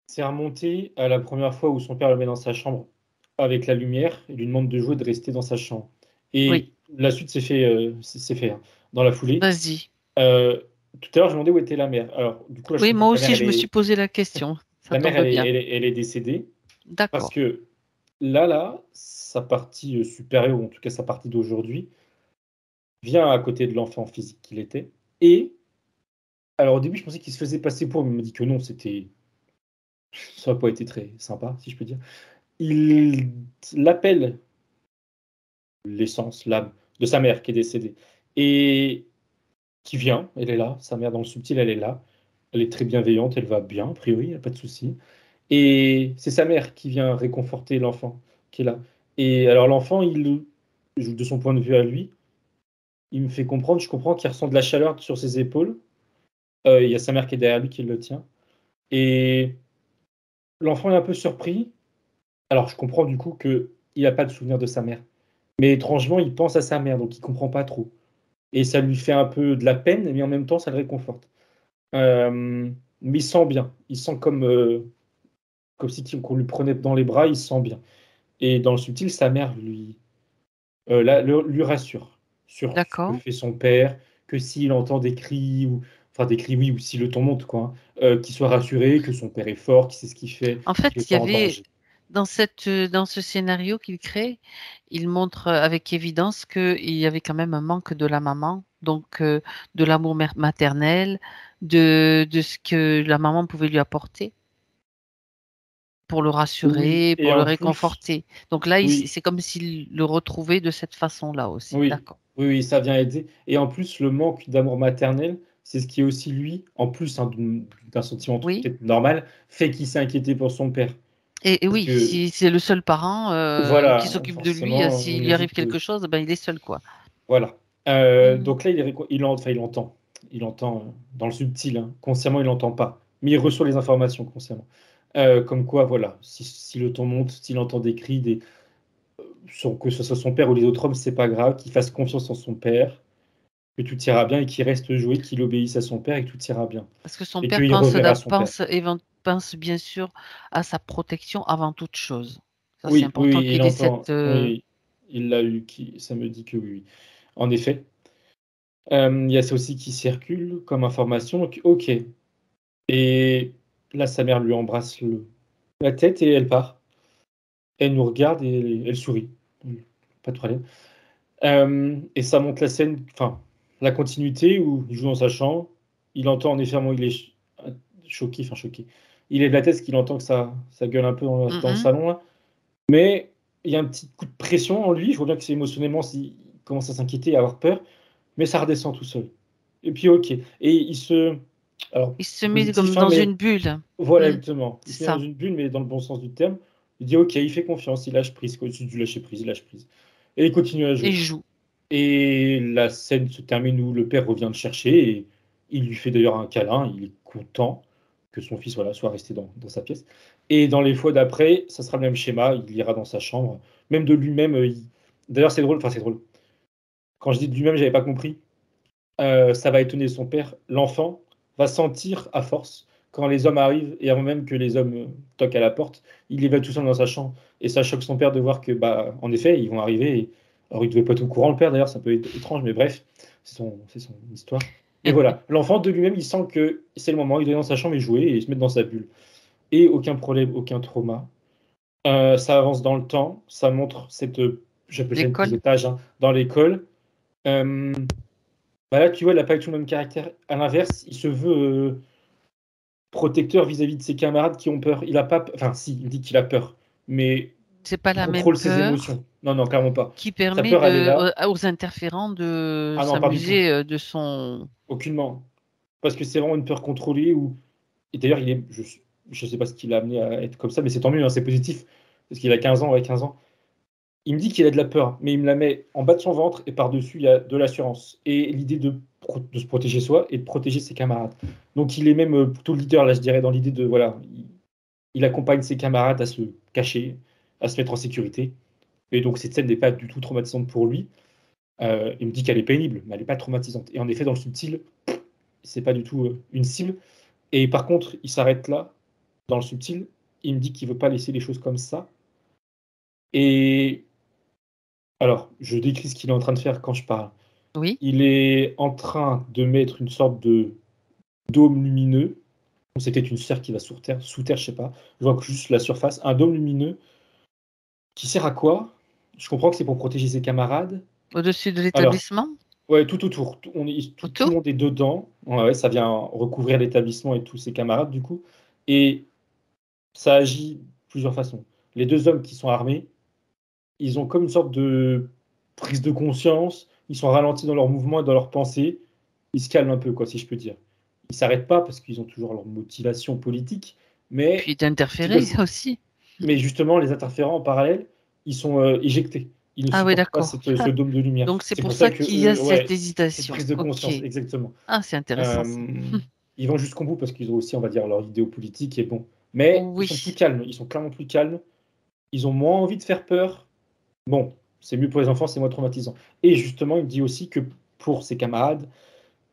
C'est remonté à la première fois où son père le met dans sa chambre avec la lumière et lui demande de jouer, de rester dans sa chambre. Oui, Et la suite s'est fait hein, dans la foulée. vas-y. Euh, Tout à l'heure, je me demandais où était la mère. Alors, du coup, là, je Oui, comprends moi que la mère, aussi, je me suis posé la question. Ça la mère, tombe bien. elle est décédée parce D'accord. que là, sa partie supérieure, ou en tout cas sa partie d'aujourd'hui, vient à côté de l'enfant physique qu'il était. Et alors au début, je pensais qu'il se faisait passer pour, mais il m'a dit que non, ça n'a pas été très sympa, si je peux dire. Il l'appelle l'essence, l'âme de sa mère qui est décédée et qui vient, elle est là, sa mère dans le subtil, elle est là. Elle est très bienveillante, elle va bien, a priori, il n'y a pas de souci. Et c'est sa mère qui vient réconforter l'enfant qui est là. Et alors l'enfant, de son point de vue à lui, il me fait comprendre, je comprends qu'il ressent de la chaleur sur ses épaules. Il y a sa mère qui est derrière lui qui le tient. Et l'enfant est un peu surpris. Alors je comprends du coup qu'il n'a pas de souvenir de sa mère. Mais étrangement, il pense à sa mère, donc il comprend pas trop. Et ça lui fait un peu de la peine, mais en même temps, ça le réconforte. Mais il sent bien. Il sent comme si qu'on lui prenait dans les bras, il se sent bien. Et dans le subtil, sa mère lui rassure sur ce que D'accord. fait son père, que s'il entend des cris, enfin des cris, oui, ou si le ton monte, quoi, hein, qu'il soit rassuré, que son père est fort, qu'il sait ce qu'il fait, En qu'il n'est fait, il y pas en avait danger. dans ce scénario qu'il crée, il montre avec évidence qu'il y avait quand même un manque de la maman, donc de l'amour maternel, de ce que la maman pouvait lui apporter pour le Oui, rassurer, et pour le en plus, réconforter. Donc là, oui, c'est comme s'il le retrouvait de cette façon-là aussi. oui, D'accord. oui, ça vient aider. Et en plus, le manque d'amour maternel, c'est ce qui est aussi lui, en plus hein, d'un sentiment Oui. peut-être normal, fait qu'il s'est inquiété pour son père. Et Parce oui, que, si c'est le seul parent qui voilà, s'occupe de lui, forcément, on s'il lui arrive hésite. quelque chose, ben, il est seul, quoi. Voilà. Mhm. Donc là, il entend. Il entend dans le subtil, hein. Consciemment, il n'entend pas. Mais il reçoit les informations consciemment. Comme quoi, voilà, si le ton monte, s'il entend des cris, que ce soit son père ou les autres hommes, c'est pas grave, qu'il fasse confiance en son père, que tout ira bien et qu'il reste joué, qu'il obéisse à son père et que tout ira bien. Parce que son Et père qu'il reverra son père. pense bien sûr à sa protection avant toute chose. Ça, c'est Oui, oui, important oui, il qu'il ait entend. cette. Oui, il l'a eu, ça me dit que oui, oui. En effet. Il y a ça aussi qui circule comme information. Donc, ok. Et là, sa mère lui embrasse la tête et elle part. Elle nous regarde et elle sourit. Pas de problème. Et ça montre la scène, enfin, la continuité où il joue dans sa chambre. Il entend en effet, un moment, il est choqué, enfin choqué. Il lève la tête parce qu'il entend que ça gueule un peu dans le Mhm. salon, là. Mais il y a un petit coup de pression en lui. Je vois bien que c'est émotionnellement, il commence à s'inquiéter, à avoir peur. Mais ça redescend tout seul. Et puis, ok. Et alors, Il se c'est met positif, comme hein, dans mais une bulle. voilà, Mhm. exactement. Il C'est se met dans ça. une bulle, mais dans le bon sens du terme. Il dit, ok, il fait confiance, il lâche prise, quoi. Au-dessus du lâcher prise, il lâche prise. Et il continue à Et jouer. il joue. Et la scène se termine où le père revient le chercher et il lui fait d'ailleurs un câlin. Il est content que son fils soit resté dans sa pièce. Et dans les fois d'après, ça sera le même schéma. Il ira dans sa chambre. Même de lui-même. D'ailleurs, c'est drôle. Enfin, c'est drôle. Quand je dis de lui-même, j'avais pas compris. Ça va étonner son père. L'enfant va sentir à force quand les hommes arrivent et avant même que les hommes toquent à la porte, il les va tout seul dans sa chambre. Et ça choque son père de voir que, bah, en effet, ils vont arriver. Alors, il devait pas être au courant, le père, d'ailleurs, ça peut être étrange, mais bref, c'est son histoire. Et voilà, l'enfant de lui-même, il sent que c'est le moment, il doit aller dans sa chambre et jouer et se mettre dans sa bulle. Et aucun problème, aucun trauma. Ça avance dans le temps, ça montre j'appelle ça une prise L'école. d'otage, hein, dans l'école. Euh, Bah là, tu vois, il n'a pas du tout le même caractère. À l'inverse, il se veut protecteur vis-à-vis de ses camarades qui ont peur. Il a pas, enfin, si, il dit qu'il a peur, mais C'est pas il la même contrôle ses peur émotions. Non, non, clairement pas. qui Sa permet peur, elle est là. aux interférents de Ah non, pas du tout. s'amuser de son. Aucunement. Parce que c'est vraiment une peur contrôlée. Et d'ailleurs, je sais pas ce qui l'a amené à être comme ça, mais c'est tant mieux, hein, c'est positif. Parce qu'il a 15 ans, ouais, 15 ans. Il me dit qu'il a de la peur, mais il me la met en bas de son ventre et par-dessus, il y a de l'assurance. Et l'idée de se protéger soi et de protéger ses camarades. Donc il est même plutôt le leader, là, je dirais, dans l'idée de, voilà, il accompagne ses camarades à se cacher, à se mettre en sécurité. Et donc cette scène n'est pas du tout traumatisante pour lui. Il me dit qu'elle est pénible, mais elle n'est pas traumatisante. Et en effet, dans le subtil, c'est pas du tout une cible. Et par contre, il s'arrête là, dans le subtil. Il me dit qu'il veut pas laisser les choses comme ça. Et alors, je décris ce qu'il est en train de faire quand je parle. Oui. Il est en train de mettre une sorte de dôme lumineux. C'était une sphère qui va sous terre, je sais pas. Je vois que juste la surface, un dôme lumineux qui sert à quoi? Je comprends que c'est pour protéger ses camarades. Au-dessus de Alors, l'établissement? ouais, tout autour. Tout le Autour? monde est dedans. Ouais, ça vient recouvrir l'établissement et tous ses camarades, du coup. Et ça agit de plusieurs façons. Les deux hommes qui sont armés, ils ont comme une sorte de prise de conscience. Ils sont ralentis dans leurs mouvements et dans leurs pensées. Ils se calment un peu, quoi, si je peux dire. Ils s'arrêtent pas parce qu'ils ont toujours leur motivation politique, mais Puis d'interférer aussi. mais justement, les interférents en parallèle, ils sont éjectés. Ils ne Ah oui, supportent pas d'accord. ce dôme de lumière. Donc c'est C'est pour pour ça ça que qu'il y a cette ouais, cette hésitation. prise de Ok. conscience, exactement. Ah, c'est intéressant ça. Ils vont jusqu'au bout parce qu'ils ont aussi, on va dire, leur idéo politique et bon. Mais ils sont plus Oui. calmes, ils sont clairement plus calmes. Ils ont moins envie de faire peur. Bon, c'est mieux pour les enfants, c'est moins traumatisant. Et justement, il me dit aussi que pour ses camarades,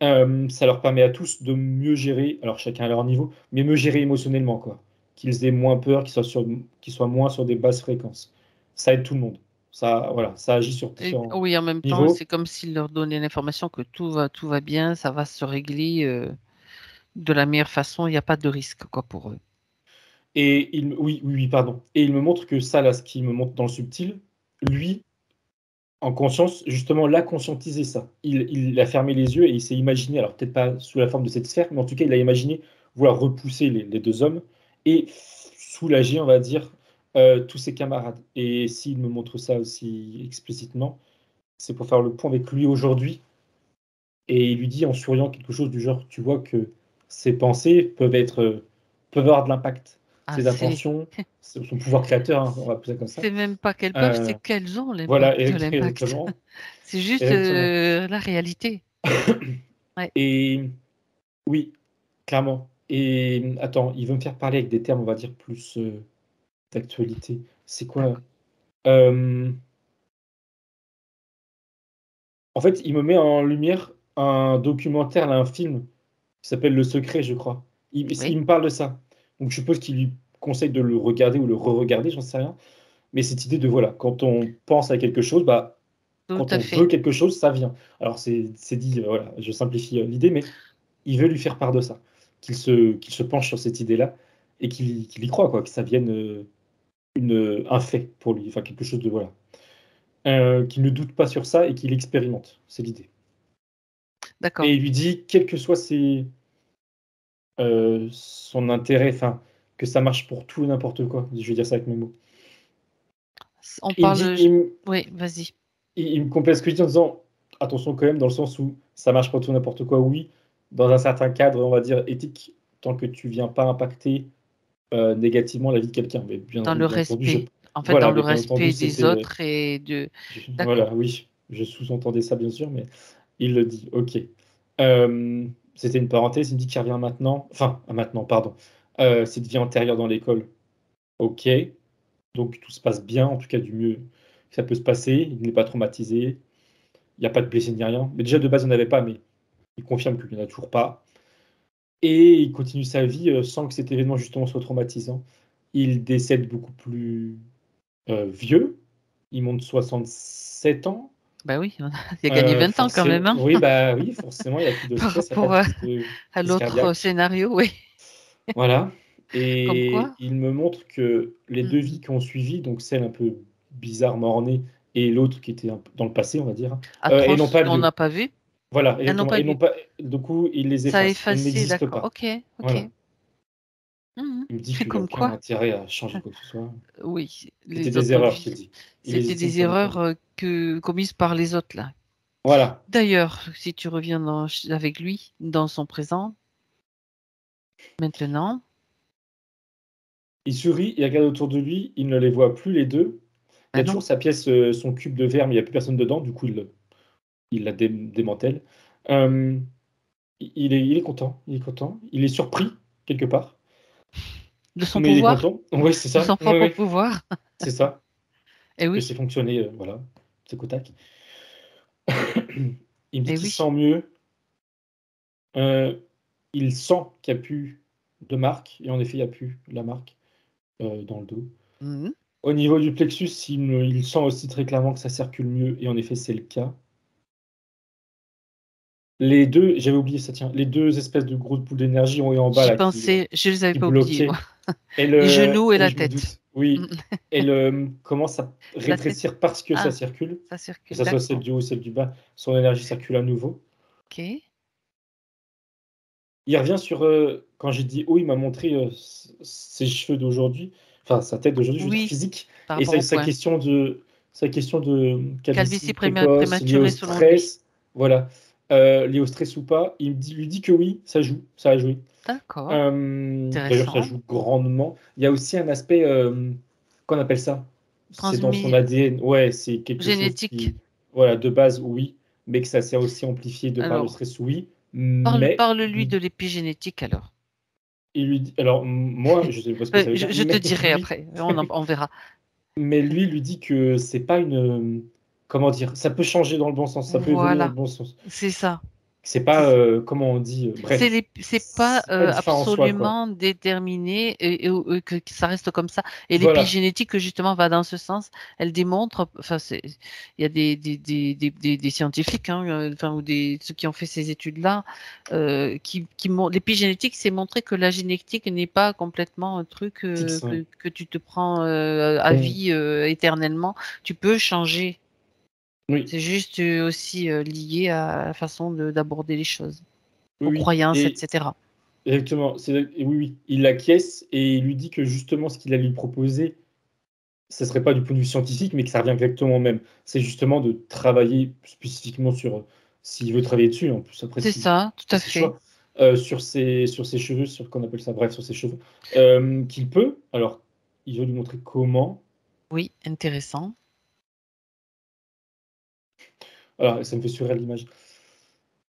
ça leur permet à tous de mieux gérer, alors chacun à leur niveau, mais mieux gérer émotionnellement, quoi. Qu'ils aient moins peur, qu'ils soient moins sur des basses fréquences. Ça aide tout le monde. Ça, voilà, ça agit sur Et différents oui, en même temps, niveaux. c'est comme s'il leur donnait l'information que tout va bien, ça va se régler de la meilleure façon, il n'y a pas de risque quoi pour eux. Et oui, oui, oui, pardon. Et il me montre que ça, là, ce qu'il me montre dans le subtil, lui, en conscience, justement, l'a conscientisé ça. Il a fermé les yeux et il s'est imaginé, alors peut-être pas sous la forme de cette sphère, mais en tout cas, il a imaginé vouloir repousser les deux hommes et soulager, on va dire, tous ses camarades. Et s'il me montre ça aussi explicitement, c'est pour faire le point avec lui aujourd'hui. Et il lui dit en souriant quelque chose du genre, tu vois que ses pensées peuvent avoir de l'impact. Ah, Ses intentions, son pouvoir créateur, hein, on va appeler ça comme ça. c'est même pas qu'elles peuvent, c'est Euh, qu'elles ont voilà, de l'impact. exactement. C'est juste Exactement. la réalité. Ouais. Et oui, clairement. Et attends, il veut me faire parler avec des termes, on va dire, plus d'actualité. C'est quoi? D'accord. Euh, En fait, il me met en lumière un documentaire, là, un film qui s'appelle Le Secret, je crois. Il Oui, me parle de ça. Donc je suppose qu'il lui conseille de le regarder ou le re-regarder, j'en sais rien. Mais cette idée de, voilà, quand on pense à quelque chose, bah, tout quand à on veut fait. quelque chose, ça vient. Alors c'est dit, voilà, je simplifie l'idée, mais il veut lui faire part de ça. Qu'il se penche sur cette idée-là et qu'il y croit, quoi, que ça vienne un fait pour lui, enfin quelque chose de, voilà. Qu'il ne doute pas sur ça et qu'il expérimente, c'est l'idée. D'accord. Et il lui dit, quel que soit son intérêt, enfin, que ça marche pour tout et n'importe quoi. Je vais dire ça avec mes mots. On Il me dit, parle. Oui, vas-y. il me complète ce que je dis en disant, attention quand même, dans le sens où ça marche pour tout et n'importe quoi, oui, dans un certain cadre, on va dire, éthique, tant que tu viens pas impacter négativement la vie de quelqu'un. Mais Dans le bien entendu, respect. En fait, dans voilà, le mais bien entendu, respect des c'était, autres et de. voilà, D'accord. oui. Je sous-entendais ça, bien sûr, mais il le dit. Ok. C'était une parenthèse. Il me dit qu'il revient maintenant. Enfin, maintenant, pardon. C'est de vie antérieure dans l'école. Ok. Donc, tout se passe bien, en tout cas, du mieux que ça peut se passer. Il n'est pas traumatisé. Il n'y a pas de blessé ni rien. Mais déjà, de base, il n'y en avait pas, mais il confirme qu'il n'y en a toujours pas. Et il continue sa vie sans que cet événement, justement, soit traumatisant. Il décède beaucoup plus vieux. Il monte 67 ans. Bah oui, il a gagné 20 ans quand même, hein, Oui, bah oui, forcément, il n'y a plus de par stress, il n'y a rapport pas de à crise l'autre cardiaque. scénario, oui. Voilà. Comme Et quoi. il me montre que les deux vies qui ont suivi, donc celle un peu bizarre, mort-née, et l'autre qui était un peu dans le passé, on va dire, et non Atroce pas qu'on lieu. n'a pas vu. Voilà, Ah non, exactement. pas Et non lu. pas, du coup, il les Ça a efface. Elles effacé, n'existent d'accord. pas. Ok, ok. Voilà. Il me dit qu'il n'y a Comme aucun quoi. intérêt à changer quoi que ce soit. Oui, C'était les des autres erreurs, je te vies, dis. Il c'était légitime des son épreuve. erreurs commises par les autres, là. Voilà. D'ailleurs, si tu reviens avec lui dans son présent, maintenant, Il sourit, il regarde autour de lui, il ne les voit plus les deux. Il y a ben non, toujours sa pièce, son cube de verre, mais il n'y a plus personne dedans, du coup il la démantèle. Euh, il est content, il est content, il est surpris quelque part, de son mais il est pouvoir, content. Oui, c'est de ça, son oui, propre oui, pouvoir. c'est ça, Eh que c'est oui, fonctionné, voilà, c'est au tac. Il me dit eh qu'il oui. sent mieux, euh, il sent qu'il n'y a plus de marque, et en effet, il n'y a plus la marque dans le dos. Mhm. Au niveau du plexus, il sent aussi très clairement que ça circule mieux, et en effet, c'est le cas. Les deux, j'avais oublié ça, tiens, les deux espèces de grosses boules d'énergie en haut et en bas J'y là, pensais, je les avais qui pas oubliés, moi. bloquaient, Les genoux et la je me tête. doute, oui, Mhm. elles commencent à La tête. rétrécir parce que ça Ah, circule, ça que circule, ça soit celle d'accord. du haut ou celle du bas, son énergie circule à nouveau. Ok. Il revient sur, quand j'ai dit haut, il m'a montré ses cheveux d'aujourd'hui, enfin sa tête d'aujourd'hui, je veux dire Oui, physique, par et rapport au sa point. question de calvitie Calvitie précoce, liée au prématurée selon lui. stress, voilà, liée au stress ou pas, lui dit que oui, ça joue, ça a joué. D'accord. D'ailleurs, ça Intéressant. joue grandement. Il y a aussi un aspect, qu'on appelle ça? C'est dans son Transmis ADN. Ouais, c'est quelque chose génétique. qui, voilà, de base, oui, mais que ça s'est aussi amplifié de par le Alors, stress, oui. Mais parle-lui de l'épigénétique alors. il lui dit, alors moi, je sais pas ce que ça veut dire, Je te dirai après. On verra. mais lui lui dit que c'est pas comment dire, ça peut changer dans le bon sens, ça peut évoluer dans le Voilà, bon sens. c'est ça. C'est pas, C'est comment on dit, bref, c'est pas c'est pas une fin en soi, quoi. absolument déterminé que ça reste comme ça. Et Voilà, l'épigénétique, justement, va dans ce sens. Elle démontre, enfin, il y a des scientifiques, hein, enfin, ou ceux qui ont fait ces études-là, qui montrent, l'épigénétique, c'est montrer que la génétique n'est pas complètement un truc fixe, ouais. que tu te prends à Bon, vie éternellement. Tu peux changer. oui, C'est juste aussi lié à la façon d'aborder les choses, oui, aux oui. croyances, Et etc. exactement, oui, oui, il l'acquiesce et il lui dit que justement ce qu'il a lui proposé, ce serait pas du point de vue scientifique, mais que ça revient exactement au même. C'est justement de travailler spécifiquement sur, s'il veut travailler dessus, en plus après C'est ça, tout c'est à ses fait. choix, sur ses cheveux, sur qu'on appelle ça, bref, sur ses cheveux, qu'il peut. Alors, il veut lui montrer comment. Oui, intéressant. Alors, ça me fait sourire l'image.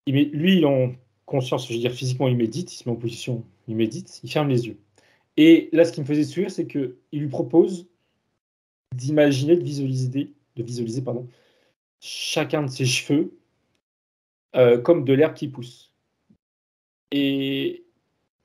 Lui, il est en conscience, je veux dire physiquement, il médite, il se met en position, il médite, il ferme les yeux. Et là, ce qui me faisait sourire, c'est que il lui propose d'imaginer, de visualiser, pardon, chacun de ses cheveux comme de l'herbe qui pousse. Et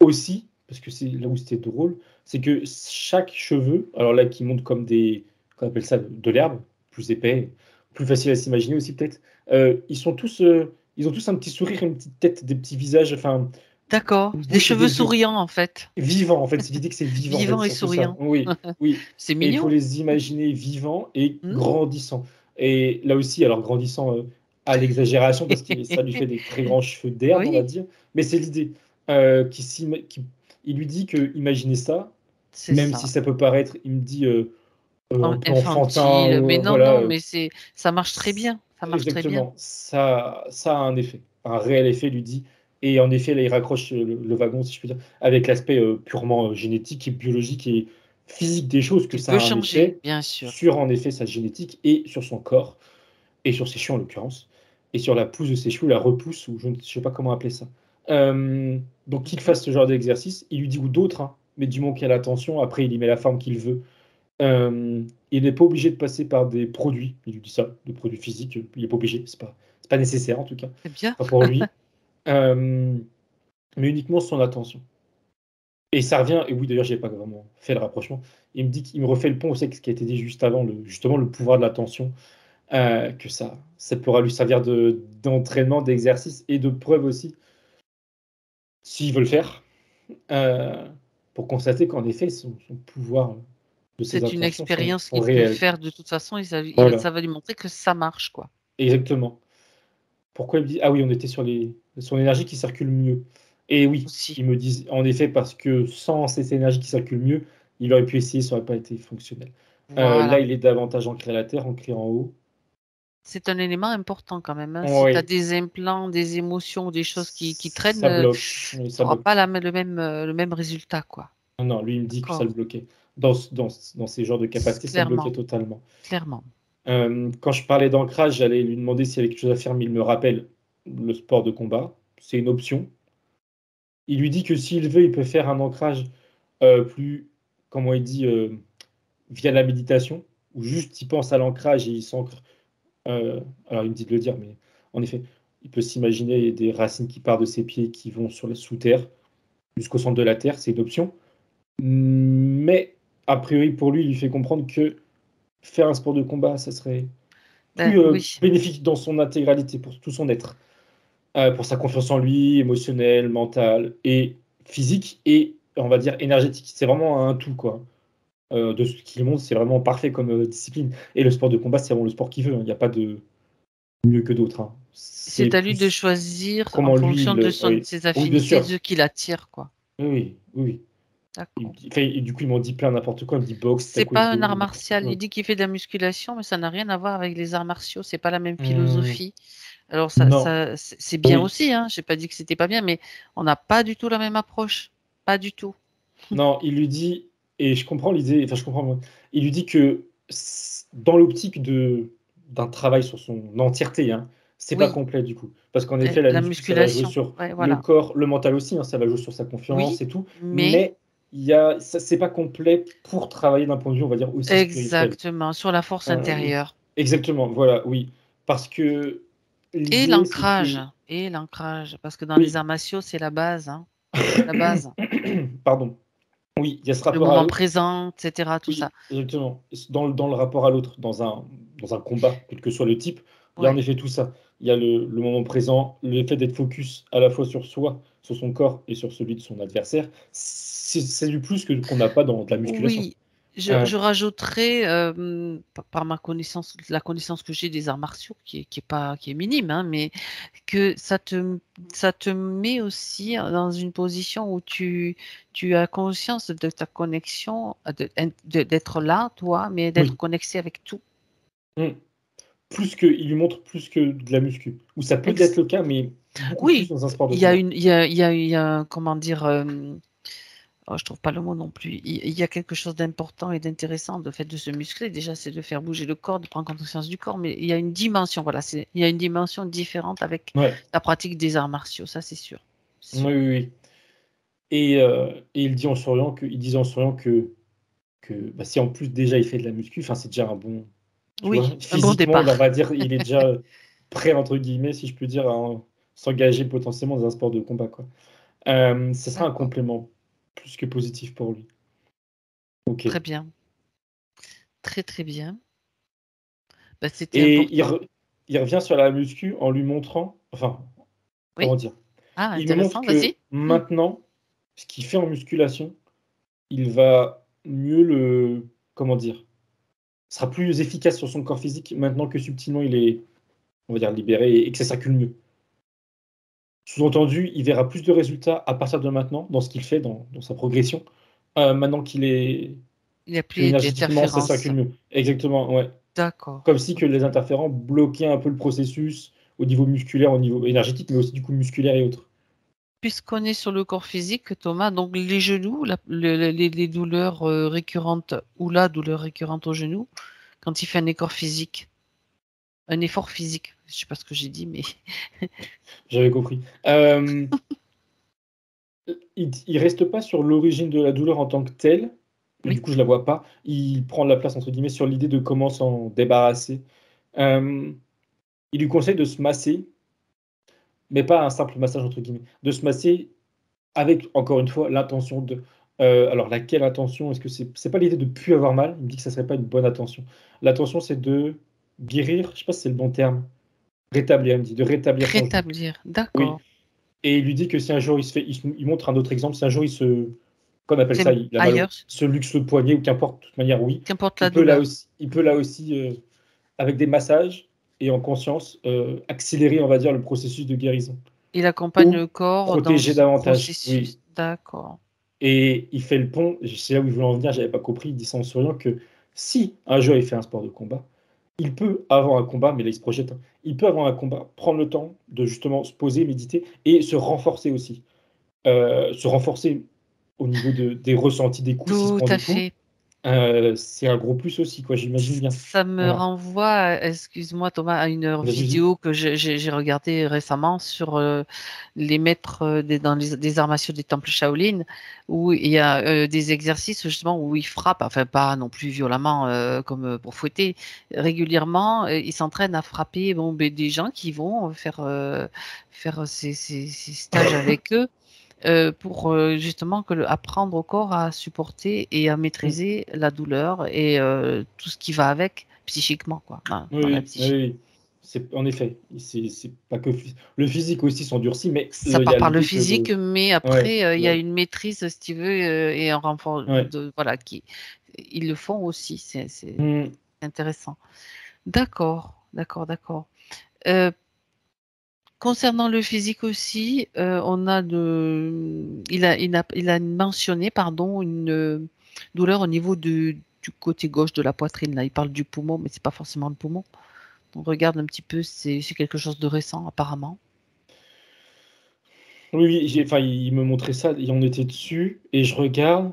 aussi, parce que c'est là où c'était drôle, c'est que chaque cheveu, alors là, qui monte comme qu'on appelle ça de l'herbe, plus épais, plus facile à s'imaginer aussi peut-être, ils ont tous un petit sourire, une petite tête, des petits visages, enfin, D'accord. une Des bouche et cheveux des yeux. souriants, en fait. Vivant, en fait, c'est l'idée que c'est vivant, en fait, Vivants et surtout ça. souriants. Oui, oui. C'est Et il faut mignon. les imaginer vivants et Hmm. grandissants. Et là aussi, alors grandissant à l'exagération, parce que ça lui fait des très grands cheveux d'herbe, on va Oui, dire. Mais c'est l'idée. Il lui dit que imaginer ça, c'est même si ça. ça peut paraître, il me dit un peu enfantin, Infantile. Mais non, voilà, non, mais ça marche très bien. Ça marche très bien. exactement. Ça a un effet, un réel effet, il lui dit. Et en effet, là, il raccroche le wagon, si je peux dire, avec l'aspect purement génétique et biologique et physique des choses, que Tu ça peux a un changer, effet bien sûr. sur, en effet, sa génétique et sur son corps. et sur ses cheveux en l'occurrence, et sur la pousse de ses cheveux, la repousse, ou je ne sais pas comment appeler ça. Donc qu'il fasse ce genre d'exercice, il lui dit, ou d'autres, hein, mais du moment qu'il a l'attention, après il y met la forme qu'il veut. Il n'est pas obligé de passer par des produits, il lui dit ça, des produits physiques, il n'est pas obligé, c'est pas nécessaire en tout cas, C'est bien. pas pour lui, mais uniquement son attention. Et ça revient, et oui d'ailleurs j'ai pas vraiment fait le rapprochement, il me refait le pont aussi avec ce qui a été dit juste avant, justement le pouvoir de l'attention, que ça pourra lui servir d'entraînement, d'exercice et de preuve aussi, s'il veut le faire, pour constater qu'en effet son pouvoir de ses C'est une intentions expérience sont qu'il peut réelles. faire de toute façon et ça Voilà, va lui montrer que ça marche, quoi. exactement. Pourquoi il me dit, ah oui, on était sur son énergie qui circule mieux. Et oui, Aussi. ils me disent en effet parce que sans cette énergie qui circule mieux, il aurait pu essayer, ça n'aurait pas été fonctionnel. Là, Voilà. il est davantage ancré à la terre, ancré en haut. C'est un élément important quand même, hein. Si tu as Oui, des implants, des émotions, des choses qui traînent, ça bloque. Oui, tu ça auras bloque. pas le même résultat, quoi. Non, non, lui, il me dit que ça le D'accord. bloquait. Dans ces genres de capacités, ça le bloquait Clairement, totalement. clairement. Quand je parlais d'ancrage, j'allais lui demander s'il y avait quelque chose à faire, mais il me rappelle le sport de combat. C'est une option. Il lui dit que s'il veut, il peut faire un ancrage plus, comment il dit, via la méditation, où juste il pense à l'ancrage et il s'ancre. Alors il me dit de le dire, mais en effet, il peut s'imaginer des racines qui partent de ses pieds qui vont sous terre, jusqu'au centre de la terre, c'est une option. Mais a priori, pour lui, il lui fait comprendre que faire un sport de combat, ça serait Ben plus oui, bénéfique dans son intégralité, pour tout son être. Pour sa confiance en lui, émotionnelle, mentale et physique, et on va dire énergétique. C'est vraiment un tout, quoi. De ce qu'il montre, c'est vraiment parfait comme discipline. Et le sport de combat, c'est vraiment le sport qu'il veut, hein. Il n'y a pas de mieux que d'autres, hein. C'est c'est à lui de plus choisir en comment lui, fonction de oui. ses Oui, bien affinités, sûr. de ce qui l'attire, quoi. Oui, oui, oui. D'accord. Enfin, et du coup, ils m'ont dit plein n'importe quoi. Ils me dit boxe, C'est pas un taekwondo, art n'importe martial. quoi. Il dit qu'il fait de la musculation, mais ça n'a rien à voir avec les arts martiaux. C'est pas la même Hum, philosophie. Alors non, c'est bien oui. aussi, hein. J'ai pas dit que c'était pas bien, mais on n'a pas du tout la même approche. Pas du tout. Non, il lui dit, et je comprends l'idée, enfin, je comprends, moi. Il lui dit que dans l'optique d'un travail sur son entièreté, hein, c'est pas Oui, complet du coup. Parce qu'en effet, la la muscu, ça va jouer musculation. sur Ouais, le voilà. corps, le mental aussi, hein, ça va jouer sur sa confiance Oui, et tout. mais Mais c'est pas complet pour travailler d'un point de vue, on va dire, aussi spirituel. exactement, sur la force Oui. intérieure. Exactement, voilà, oui. Parce que Et l'idée, c'est l'ancrage. que. Et l'ancrage. Parce que dans les Oui, arts martiaux, c'est la base, hein. La base. pardon. Oui, il y a ce Le rapport à moment l'autre. présent, etc. Tout ça. Oui, exactement. Dans le rapport à l'autre, dans un combat, quel que soit le type, il y a en Ouais. effet tout ça. Il y a le moment présent, le fait d'être focus à la fois sur soi, sur son corps et sur celui de son adversaire. C'est du plus qu'on n'a pas dans de la musculation. Oui, Euh, je rajouterais, par ma connaissance, la connaissance que j'ai des arts martiaux, qui est minime, hein, mais que ça te met aussi dans une position où tu as conscience de ta connexion, d'être là, toi, mais d'être oui. connecté avec tout. Mm. Il lui montre plus que de la muscu. Ou ça peut être Ex- le cas, mais beaucoup plus oui, dans un sport de il y a combat. une, il y a comment dire, oh, je trouve pas le mot non plus. Il y a quelque chose d'important et d'intéressant de fait de se muscler. Déjà, c'est de faire bouger le corps, de prendre conscience du corps, mais il y a une dimension, voilà, il y a une dimension différente avec Ouais, la pratique des arts martiaux, ça c'est sûr. oui, Sûr. oui, oui. Et il dit en souriant il disait en souriant que bah, si en plus déjà il fait de la muscu, enfin c'est déjà un bon, tu vois, Oui, un bon physiquement, on départ. va dire, il est déjà prêt entre guillemets, si je peux dire, à s'engager potentiellement dans un sport de combat, quoi. Ce sera un D'accord, complément plus que positif pour lui. Ok. très bien, très très bien. Bah, c'était Et important. il revient sur la muscu en lui montrant, enfin, Oui. comment dire? Ah, Il lui montre intéressant, que vas-y. Hmm. maintenant, ce qu'il fait en musculation, il va mieux comment dire? Sera plus efficace sur son corps physique maintenant que subtilement il est, on va dire, libéré et que ça circule mieux. Sous-entendu, il verra plus de résultats à partir de maintenant dans ce qu'il fait, dans sa progression, maintenant Il n'y a que plus énergétiquement ça d'interférence. circule mieux. Exactement, ouais. D'accord. Comme si que Ok. les interférents bloquaient un peu le processus au niveau musculaire, au niveau énergétique, mais aussi du coup musculaire et autres. Puisqu'on est sur le corps physique, Thomas, donc les genoux, les douleurs récurrentes ou la douleur récurrente au genou, quand il fait un effort physique. Un effort physique. Je sais pas ce que j'ai dit, mais J'avais compris. Il reste pas sur l'origine de la douleur en tant que telle, mais oui, du coup, je la vois pas. Il prend de la place, entre guillemets, sur l'idée de comment s'en débarrasser. Euh, il lui conseille de se masser, mais pas un simple massage, entre guillemets, de se masser avec, encore une fois, l'intention de. Alors, laquelle intention? Est-ce que c'est pas l'idée de plus avoir mal? Il me dit que ça serait pas une bonne intention. L'intention, c'est de guérir, je sais pas si c'est le bon terme, rétablir, il me dit, de rétablir son genou. rétablir. Oui. D'accord. Et il lui dit que si un jour il montre un autre exemple, si un jour qu'on appelle C'est ça, il a mal ailleurs, il se luxe le poignet ou qu'importe, de toute manière, oui, qu'importe la douleur. il peut là aussi, avec des massages et en conscience, accélérer, on va dire, le processus de guérison. Il accompagne Ou le corps dans protéger ce davantage, oui. processus. D'accord. Et il fait le pont, c'est là où il voulait en venir, j'avais pas compris, il dit ça en souriant que si un jour il fait un sport de combat, il peut avoir un combat, mais là il se projette, hein, il peut avoir un combat, prendre le temps de justement se poser, méditer et se renforcer aussi. Se renforcer au niveau des ressentis des coups, s'il se Tout prend à des coups, fait. c'est un gros plus aussi, quoi, j'imagine bien. Ça me Voilà. renvoie, excuse-moi Thomas, à une Vas-y, vas-y. vidéo que j'ai regardée récemment sur les maîtres dans des arts martiaux des temples Shaolin, où il y a des exercices justement où ils frappent, enfin pas non plus violemment comme pour fouetter, régulièrement, ils s'entraînent à frapper des gens qui vont faire ces stages avec eux pour justement apprendre au corps à supporter et à Mm. maîtriser la douleur et tout ce qui va avec psychiquement, quoi, Oui, dans la oui, oui, psyché. oui. En effet, c'est pas que le physique aussi s'endurcit, mais Ça il y part a par le l'idée que physique, mais ouais, après, il y a une maîtrise, si tu veux, et un renfort ouais. voilà, ils le font aussi, c'est Mm. intéressant. D'accord, d'accord, d'accord. Euh, Concernant le physique aussi, il a mentionné, pardon, une douleur au niveau du côté gauche de la poitrine. Là, il parle du poumon, mais c'est pas forcément le poumon. On regarde un petit peu, c'est quelque chose de récent apparemment. Oui, oui, enfin, il me montrait ça, et on était dessus, et je regarde,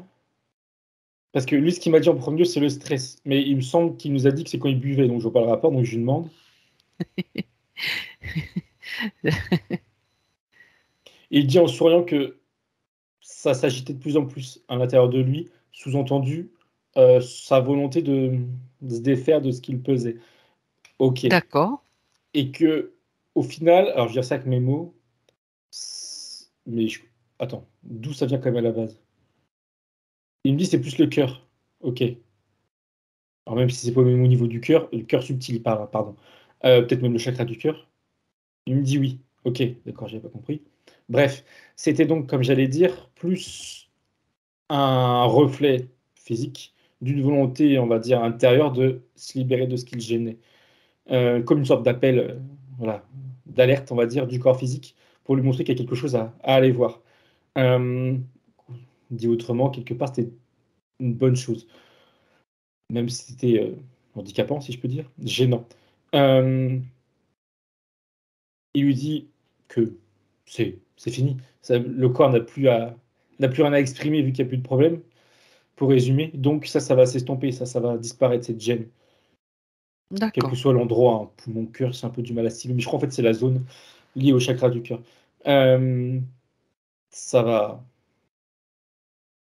parce que lui, ce qu'il m'a dit en premier lieu, c'est le stress. Mais il me semble qu'il nous a dit que c'est quand il buvait, donc je vois pas le rapport, donc je lui demande. Et il dit en souriant que ça s'agitait de plus en plus à l'intérieur de lui, sous-entendu sa volonté de se défaire de ce qu'il pesait. Ok. D'accord, Et que, au final, alors je vais dire ça avec mes mots, mais attends, d'où ça vient quand même à la base? Il me dit c'est plus le cœur. Ok. Alors même si c'est pas même au niveau du cœur, le cœur subtil, pardon. Peut-être même le chakra du cœur. Il me dit oui. Ok, d'accord, j'avais pas compris. Bref, c'était donc, comme j'allais dire, plus un reflet physique d'une volonté, on va dire, intérieure de se libérer de ce qui le gênait. Comme une sorte d'appel, voilà, d'alerte, on va dire, du corps physique pour lui montrer qu'il y a quelque chose à aller voir. Euh, Dit autrement, quelque part, c'était une bonne chose, même si c'était handicapant, si je peux dire, gênant. Euh, il lui dit que c'est fini. Le corps n'a plus rien à exprimer vu qu'il n'y a plus de problème, pour résumer. Donc ça va s'estomper, ça va disparaître, cette gêne. Quel que d'accord. soit l'endroit, hein, poumon, cœur, c'est un peu du mal à cibler, mais je crois en fait c'est la zone liée au chakra du cœur. Euh, ça va,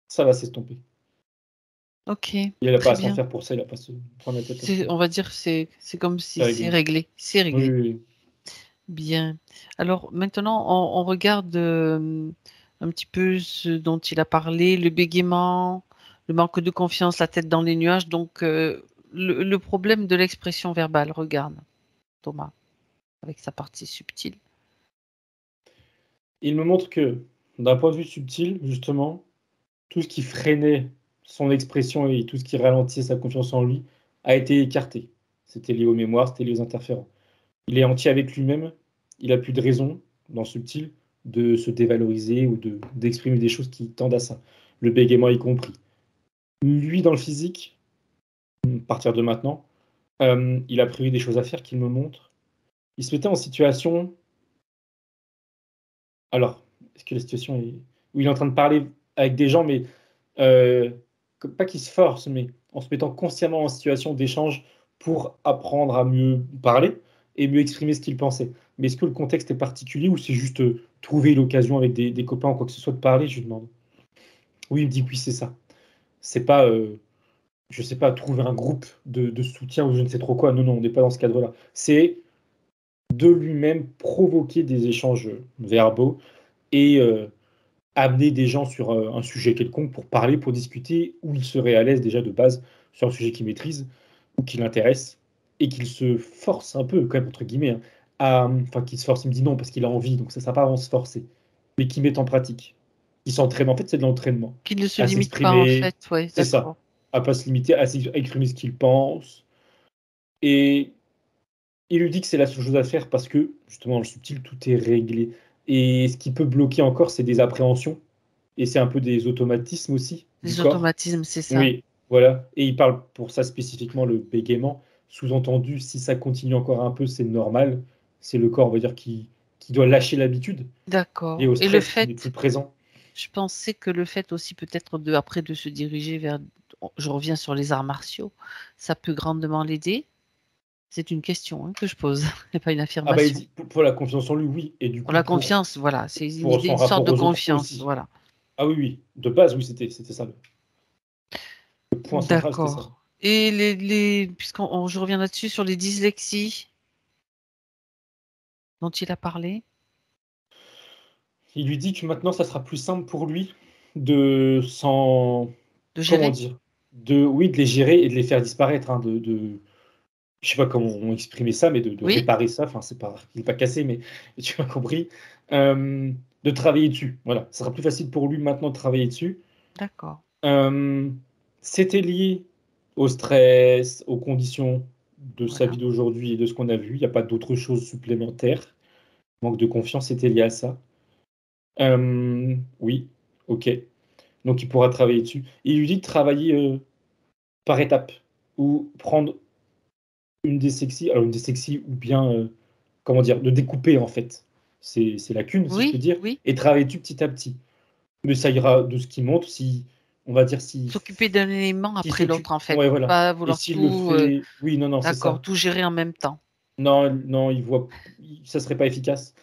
ça va s'estomper. Ok, Il n'a pas très à s'en bien. faire pour ça, il n'a pas à se prendre la tête là-dessus. On va dire c'est comme C'est si c'est réglé. réglé. C'est Oui, réglé. oui, oui. Bien. Alors maintenant, on regarde un petit peu ce dont il a parlé, le bégaiement, le manque de confiance, la tête dans les nuages. Donc, le problème de l'expression verbale, regarde, Thomas, avec sa partie subtile. Il me montre que, d'un point de vue subtil, justement, tout ce qui freinait son expression et tout ce qui ralentissait sa confiance en lui a été écarté. C'était lié aux mémoires, c'était lié aux interférents. Il est entier avec lui-même, il n'a plus de raison, dans le subtil, de se dévaloriser ou d'exprimer des choses qui tendent à ça. Le bégaiement y compris. Lui, dans le physique, à partir de maintenant, il a prévu des choses à faire qu'il me montre. Il se mettait en situation. Alors, est-ce que la situation est où il est en train de parler avec des gens, mais euh, pas qu'il se force, mais en se mettant consciemment en situation d'échange pour apprendre à mieux parler, et mieux exprimer ce qu'il pensait. Mais est-ce que le contexte est particulier ou c'est juste trouver l'occasion avec des copains ou quoi que ce soit de parler, je lui demande. Oui, il me dit que oui, c'est ça. C'est pas, je sais pas, trouver un groupe de soutien ou je ne sais trop quoi. Non, non, on n'est pas dans ce cadre-là. C'est de lui-même provoquer des échanges verbaux et amener des gens sur un sujet quelconque pour parler, pour discuter, où il serait à l'aise déjà de base sur un sujet qu'il maîtrise ou qui l'intéresse et qu'il se force un peu, quand même, entre guillemets, hein, enfin, qu'il se force, il me dit non parce qu'il a envie, donc ça ne sert pas vraiment se forcer, mais qu'il met en pratique, qu'il s'entraîne. En fait, c'est de l'entraînement. Qu'il ne se À limite pas, en s'exprimer, fait. Ouais, c'est ça, d'accord. à pas se limiter à exprimer ce qu'il pense. Et il lui dit que c'est la seule chose à faire parce que, justement, dans le subtil, tout est réglé. Et ce qui peut bloquer encore, c'est des appréhensions. Et c'est un peu des automatismes aussi du Les corps. automatismes, c'est ça. Oui, voilà. Et il parle pour ça spécifiquement le bégaiement. Sous-entendu, si ça continue encore un peu, c'est normal. C'est le corps, on va dire, qui doit lâcher l'habitude et D'accord. au Et le stress qui n'est plus fait, présent. je pensais que le fait aussi peut-être après de se diriger vers, je reviens sur les arts martiaux, ça peut grandement l'aider. C'est une question, hein, que je pose, et pas une Ah bah, il affirmation. dit, pour la confiance en lui, oui. Et du Pour coup, la confiance, voilà, c'est une pour idée, son une sorte rapport de aux autres confiance, aussi. voilà. Ah oui, oui. De base, oui, c'était ça. Le point central, c'était ça. D'accord. Et je reviens là-dessus sur les dyslexies dont il a parlé, Il lui dit que maintenant, ça sera plus simple pour lui de s'en... de Comment gérer. dire? Oui, de les gérer et de les faire disparaître, hein, je sais pas comment on exprimait ça, mais de Oui, réparer ça. Enfin, c'est pas, il n'est pas cassé, mais tu m'as compris. De travailler dessus. Voilà, ça sera plus facile pour lui maintenant de travailler dessus. d'accord. Euh, C'était lié au stress, aux conditions de sa Voilà. vie d'aujourd'hui et de ce qu'on a vu. Il n'y a pas d'autre chose supplémentaire. Manque de confiance, c'était lié à ça. Oui, ok. Donc il pourra travailler dessus. Il lui dit de travailler par étapes ou prendre une des sexy ou bien, comment dire, de découper en fait ces lacunes, si je peux Oui, dire, oui. et travailler dessus petit à petit. Mais ça ira de ce qui monte, si, on va dire, S'occuper d'un élément s'il après s'occupe. l'autre, en fait. Ouais, voilà. Pas Et vouloir s'il le tout, fait, oui, non, non, c'est d'accord, ça. tout gérer en même temps. Non, non, ça serait pas efficace.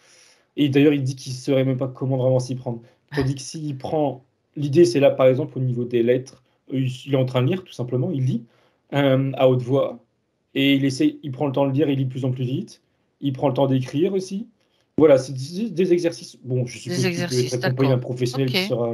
Et d'ailleurs, il dit qu'il ne saurait même pas comment vraiment s'y prendre. Tandis que s'il prend, l'idée, c'est là, par exemple, au niveau des lettres, il est en train de lire, tout simplement, il lit à haute voix, et il prend le temps de lire, il lit de plus en plus vite. Il prend le temps d'écrire aussi. Voilà, c'est des exercices. Bon, je Des suppose qu'il peut être exercices, accompagné d'un d'accord. professionnel Ok. qui sera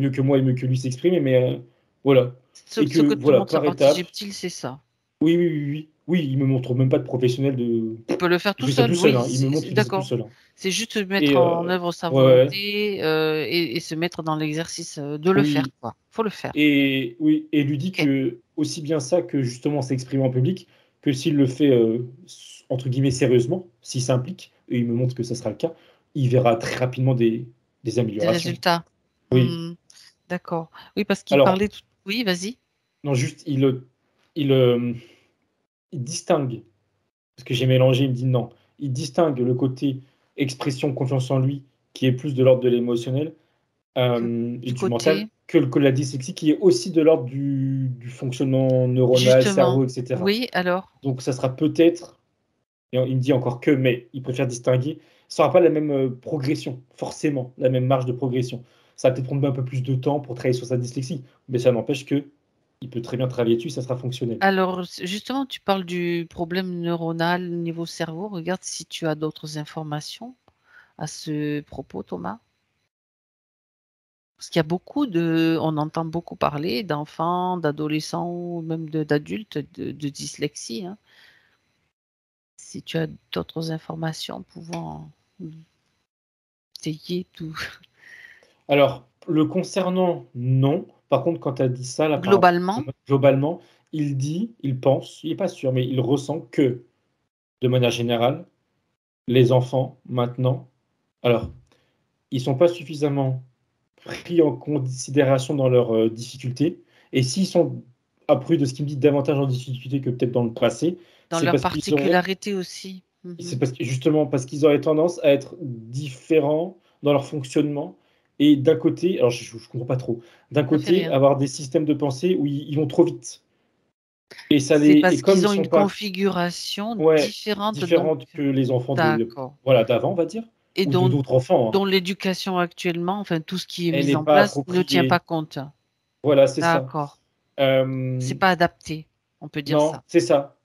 mieux que moi et mieux que lui s'exprimer, mais voilà. Et Ce que, que te voilà, montre sa par partie étape, subtile, c'est ça. oui, oui, oui, oui, oui, il me montre même pas de professionnel de. Il peut le faire Il tout fait ça tout seul, seul, oui, hein. Il me montre qu'il fait ça tout d'accord. seul, hein. C'est juste mettre Et en œuvre sa ouais, ouais, volonté, et se mettre dans l'exercice, de le faire, oui. quoi. Faut le faire. Et oui, et lui dit OK. que aussi bien ça que justement s'exprimer en public, que s'il le fait entre guillemets sérieusement, s'il s'implique, et il me montre que ça sera le cas, il verra très rapidement des Des améliorations. résultats. Oui. Mmh. D'accord. Oui, parce qu'il Alors, parlait tout oui, vas-y. non, juste, il, euh, il distingue, parce que j'ai mélangé, il me dit non, il distingue le côté expression, confiance en lui, qui est plus de l'ordre de l'émotionnel, Que et du du mental, côté que la dyslexie, qui est aussi de l'ordre du fonctionnement neuronal, justement. cerveau, etc. Oui, alors? Donc ça sera peut-être, et il me dit encore que, mais il préfère distinguer, ça n'aura pas la même progression, forcément, la même marge de progression. Ça va peut-être prendre un peu plus de temps pour travailler sur sa dyslexie, mais ça n'empêche que il peut très bien travailler dessus, ça sera fonctionnel. Alors, justement, tu parles du problème neuronal niveau cerveau. Regarde si tu as d'autres informations à ce propos, Thomas. Parce qu'il y a on entend beaucoup parler d'enfants, d'adolescents ou même d'adultes de dyslexie, hein. Si tu as d'autres informations pouvant étayer tout Alors, le concernant, non. Par contre, quand tu as dit ça, là, globalement, globalement, il pense, il n'est pas sûr, mais il ressent que, de manière générale, les enfants, maintenant, alors, ils sont pas suffisamment pris en considération dans leurs difficultés. Et s'ils sont, après de ce qu'il me dit, davantage en difficulté que peut-être dans le passé, dans c'est leur parce qu'ils auraient, particularité aussi. c'est Mmh. parce que, justement parce qu'ils auraient tendance à être différents dans leur fonctionnement. Et d'un côté, alors je comprends pas trop, d'un Ça fait côté, rien. avoir des systèmes de pensée où ils vont trop vite. Et ça C'est les, et parce comme qu'ils ils ont sont une pas, configuration ouais, différente, donc différentes que les enfants d'accord. voilà, d'avant, on va dire, Et ou de d'autres enfants, hein, dont l'éducation actuellement, enfin tout ce qui est elle mis n'est en pas place ne tient pas appropriée. compte. Voilà, c'est ça. D'accord. C'est Euh, pas adapté, on peut dire non, ça. c'est ça.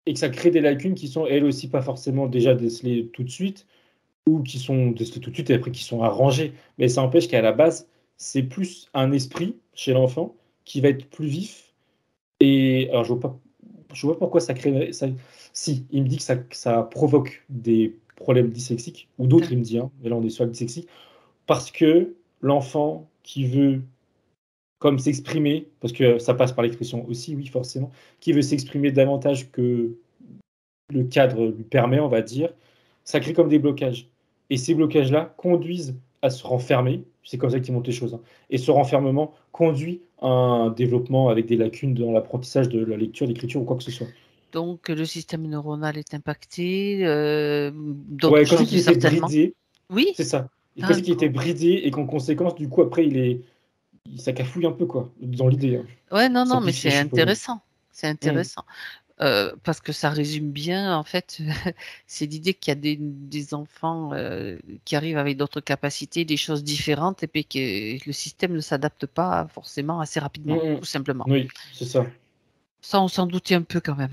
Et que ça crée des lacunes qui sont elles aussi pas forcément déjà décelées tout de suite, ou qui sont décelées tout de suite et après qui sont arrangées. Mais ça empêche qu'à la base, c'est plus un esprit chez l'enfant qui va être plus vif. Et alors, je vois pas pourquoi ça crée ça. Si, il me dit que ça provoque des problèmes dyslexiques, ou d'autres, D'ac il me dit, hein, mais là on est sur la dyslexie, parce que l'enfant qui veut comme s'exprimer, parce que ça passe par l'expression aussi, oui, forcément, qui veut s'exprimer davantage que le cadre lui permet, on va dire, ça crée comme des blocages. Et ces blocages-là conduisent à se renfermer, c'est comme ça qu'ils montent les choses, hein. Et ce renfermement conduit à un développement avec des lacunes dans l'apprentissage de la lecture, l'écriture ou quoi que ce soit. Donc le système neuronal est impacté, Ouais, d'autres quand c'est choses qu'il était certainement? bridé, Oui? c'est ça. Et quand c'est qu'il était D'accord. bridé et qu'en conséquence, du coup, après, ça cafouille un peu, quoi, dans l'idée, hein. Ouais, non, non, mais Simplifié, c'est je suppose, hein. intéressant. C'est Mmh. intéressant. Parce que ça résume bien, en fait, c'est l'idée qu'il y a des enfants qui arrivent avec d'autres capacités, des choses différentes, et puis que le système ne s'adapte pas forcément assez Mmh rapidement, mh. tout simplement. Oui, c'est ça. Ça, on s'en doutait un peu quand même,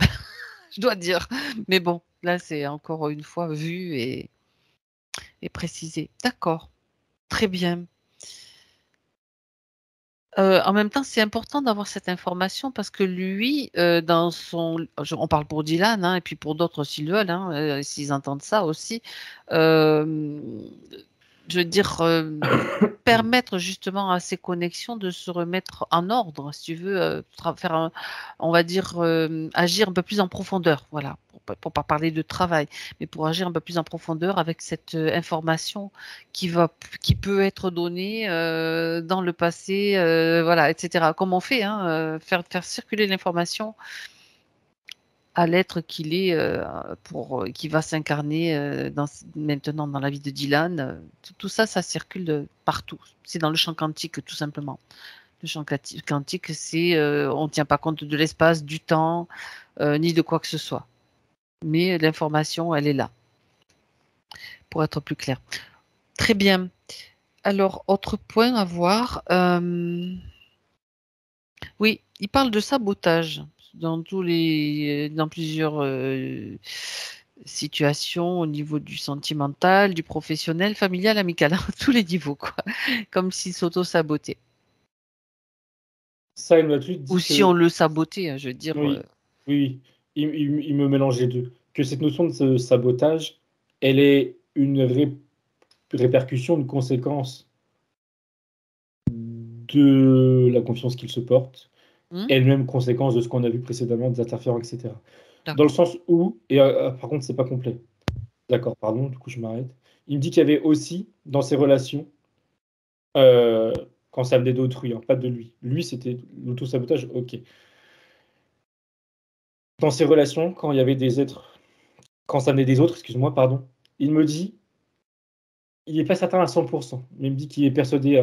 je dois dire. Mais bon, là, c'est encore une fois vu et précisé. D'accord, très bien. En même temps, c'est important d'avoir cette information parce que lui, dans son on parle pour Dylan, hein, et puis pour d'autres s'ils veulent, hein, s'ils entendent ça aussi. Hem, je veux dire, permettre justement à ces connexions de se remettre en ordre, si tu veux, faire un on va dire, agir un peu plus en profondeur, voilà, pour pas parler de travail, mais pour agir un peu plus en profondeur avec cette, information qui peut être donnée, dans le passé, voilà, et cetera. Comme on fait, hein, faire circuler l'information à l'être qu'il est, qui va s'incarner, maintenant dans la vie de Dylan, tout ça, ça circule, partout. C'est dans le champ quantique, tout simplement. Le champ quantique, c'est, on ne tient pas compte de l'espace, du temps, ni de quoi que ce soit. Mais l'information, elle est là, pour être plus clair. Très bien. Alors, autre point à voir, oui, il parle de sabotage dans plusieurs, situations au niveau du sentimental, du professionnel, familial, amical, à tous les niveaux quoi, comme s'il s'auto-sabotait Ça, il m'a tout ou dit si on que le sabotait, je veux dire, oui, oui, oui, il me mélange les 2. Que cette notion de ce sabotage, elle est une répercussion, une conséquence de la confiance qu'il se porte, mmh? elle-même conséquence de ce qu'on a vu précédemment, des interférences et cetera. Dans le D'accord. sens où par contre, c'est pas complet. D'accord, pardon, du coup, je m'arrête. Il me dit qu'il y avait aussi, dans ses relations, heu, quand ça venait d'autrui, hein, pas de lui. Lui, c'était l'auto-sabotage, OK. Dans ses relations, quand il y avait des êtres quand ça venait des autres, excuse-moi, pardon, il me dit, il n'est pas certain à 100, mais il me dit qu'il est persuadé,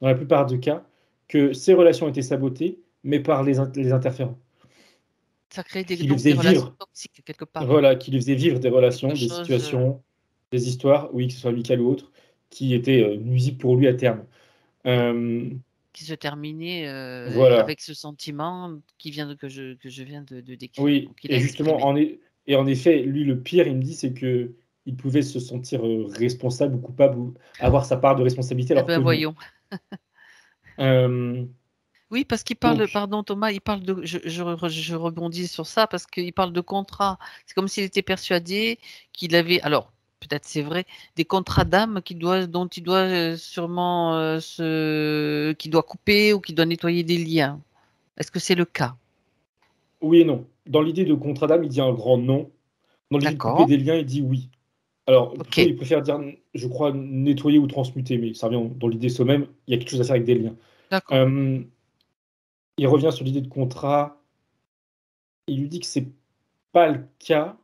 dans la plupart des cas, que ses relations étaient sabotées, mais par les interférents. Ça crée Qui lui donc faisaient des relations vivre toxiques quelque part. voilà, qui lui faisaient vivre des Quelque relations, des chose, situations, des histoires, oui, que ce soit amicales ou autres, qui étaient, nuisibles pour lui à terme. Hem, qui se terminait, voilà, avec ce sentiment que je viens de décrire, oui donc il a et justement exprimé. en effet, lui, le pire, il me dit, c'est qu'il pouvait se sentir, responsable ou coupable ou avoir sa part de responsabilité Eh alors ben, que non. voyons. Hem, Oui, parce qu'il parle, donc pardon Thomas, il parle de je rebondis sur ça parce qu'il parle de contrat. C'est comme s'il était persuadé qu'il avait alors, peut-être c'est vrai, des contrats d'âme dont il doit, sûrement, qu'il doit couper ou qu'il doit nettoyer des liens. Est-ce que c'est le cas? oui et non. Dans l'idée de contrat d'âme, il dit un grand non. Dans l'idée de couper D'accord, des liens, il dit oui. Alors, plutôt, OK, il préfère dire, je crois, nettoyer ou transmuter, mais ça revient dans l'idée même, il y a quelque chose à faire avec des liens. d'accord. Hem, il revient sur l'idée de contrat, il lui dit que c'est pas le cas,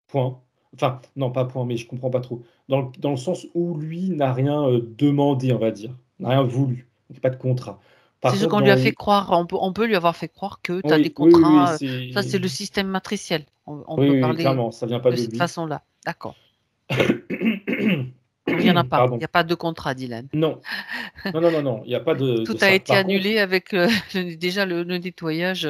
point. Enfin, non, pas point, mais je comprends pas trop. Dans le sens où lui n'a rien, demandé, on va dire, n'a rien voulu, donc pas de contrat. Par C'est ce contre, qu'on lui a dans... fait croire. On peut lui avoir fait croire que tu as des Oui, contrats. Ça, c'est c'est... le système matriciel. On Oui, peut oui, parler clairement, ça vient pas de de cette lui. façon-là. D'accord. Donc, il n'y en a pas. Il n'y Pardon. a pas de contrat, Dylan. Non, non, non, non, non, il n'y a pas Tout de a ça. été Par contre, annulé avec déjà le nettoyage.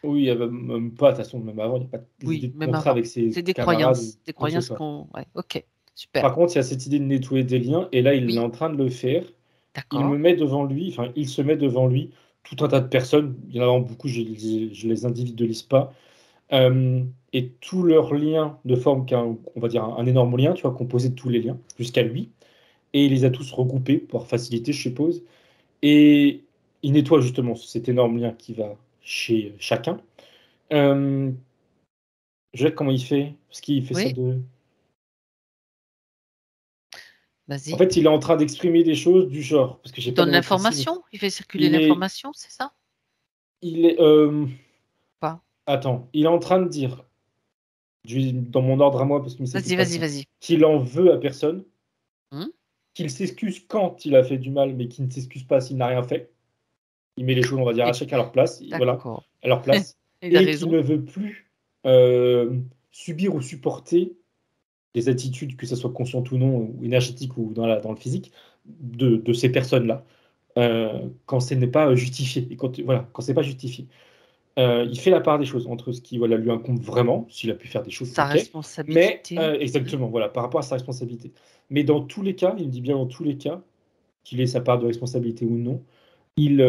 oui, il y avait même pas, de toute façon, même avant, il n'y a pas d'idée Oui, de même contrat avant. avec ses C'est des camarades ou croyances. Des quoi que ce croyances soit. qu'on. Ouais, ok. Super. Par contre, il y a cette idée de nettoyer des liens, et là, il est Oui, en train de le faire. Il me d'accord. met devant lui, enfin, il se met devant lui tout un tas de personnes. Il y en a vraiment beaucoup, je les individualise pas. Et tous leurs liens ne forment qu'un, on va dire, un énorme lien, tu vois, composé de tous les liens, jusqu'à lui. Et il les a tous regroupés, pour faciliter, je suppose. Et il nettoie justement cet énorme lien qui va chez chacun. Euh, je vais comment il fait, parce qu'il fait ça Oui, de... En vas-y. fait, il est en train d'exprimer des choses du genre, parce que j'ai Il pas le donne mot précis, mais l'information. Il fait circuler il est, l'information, c'est ça? il est, Pas. attends, il est en train de dire, dans mon ordre à moi, parce que c'est plus Vas-y, vas-y, facile, vas-y. qu'il en veut à personne, Hmm. qu'il s'excuse quand il a fait du mal, mais qu'il ne s'excuse pas s'il n'a rien fait. Il met les choses, on va dire, à Et chacun à leur place, voilà, d'accord. à leur place, Il a et qu'il raison. ne veut plus subir ou supporter des attitudes, que ce soit conscientes ou non, ou énergétiques ou dans le physique, de ces personnes-là, quand ce n'est pas justifié. Et quand, voilà, quand c'est pas justifié. Il fait la part des choses entre ce qui voilà, lui incombe vraiment, s'il a pu faire des choses, Sa ok, mais responsabilité. Hmm. exactement, voilà, par rapport à sa responsabilité. Mais dans tous les cas, il me dit bien dans tous les cas, qu'il ait sa part de responsabilité ou non, il,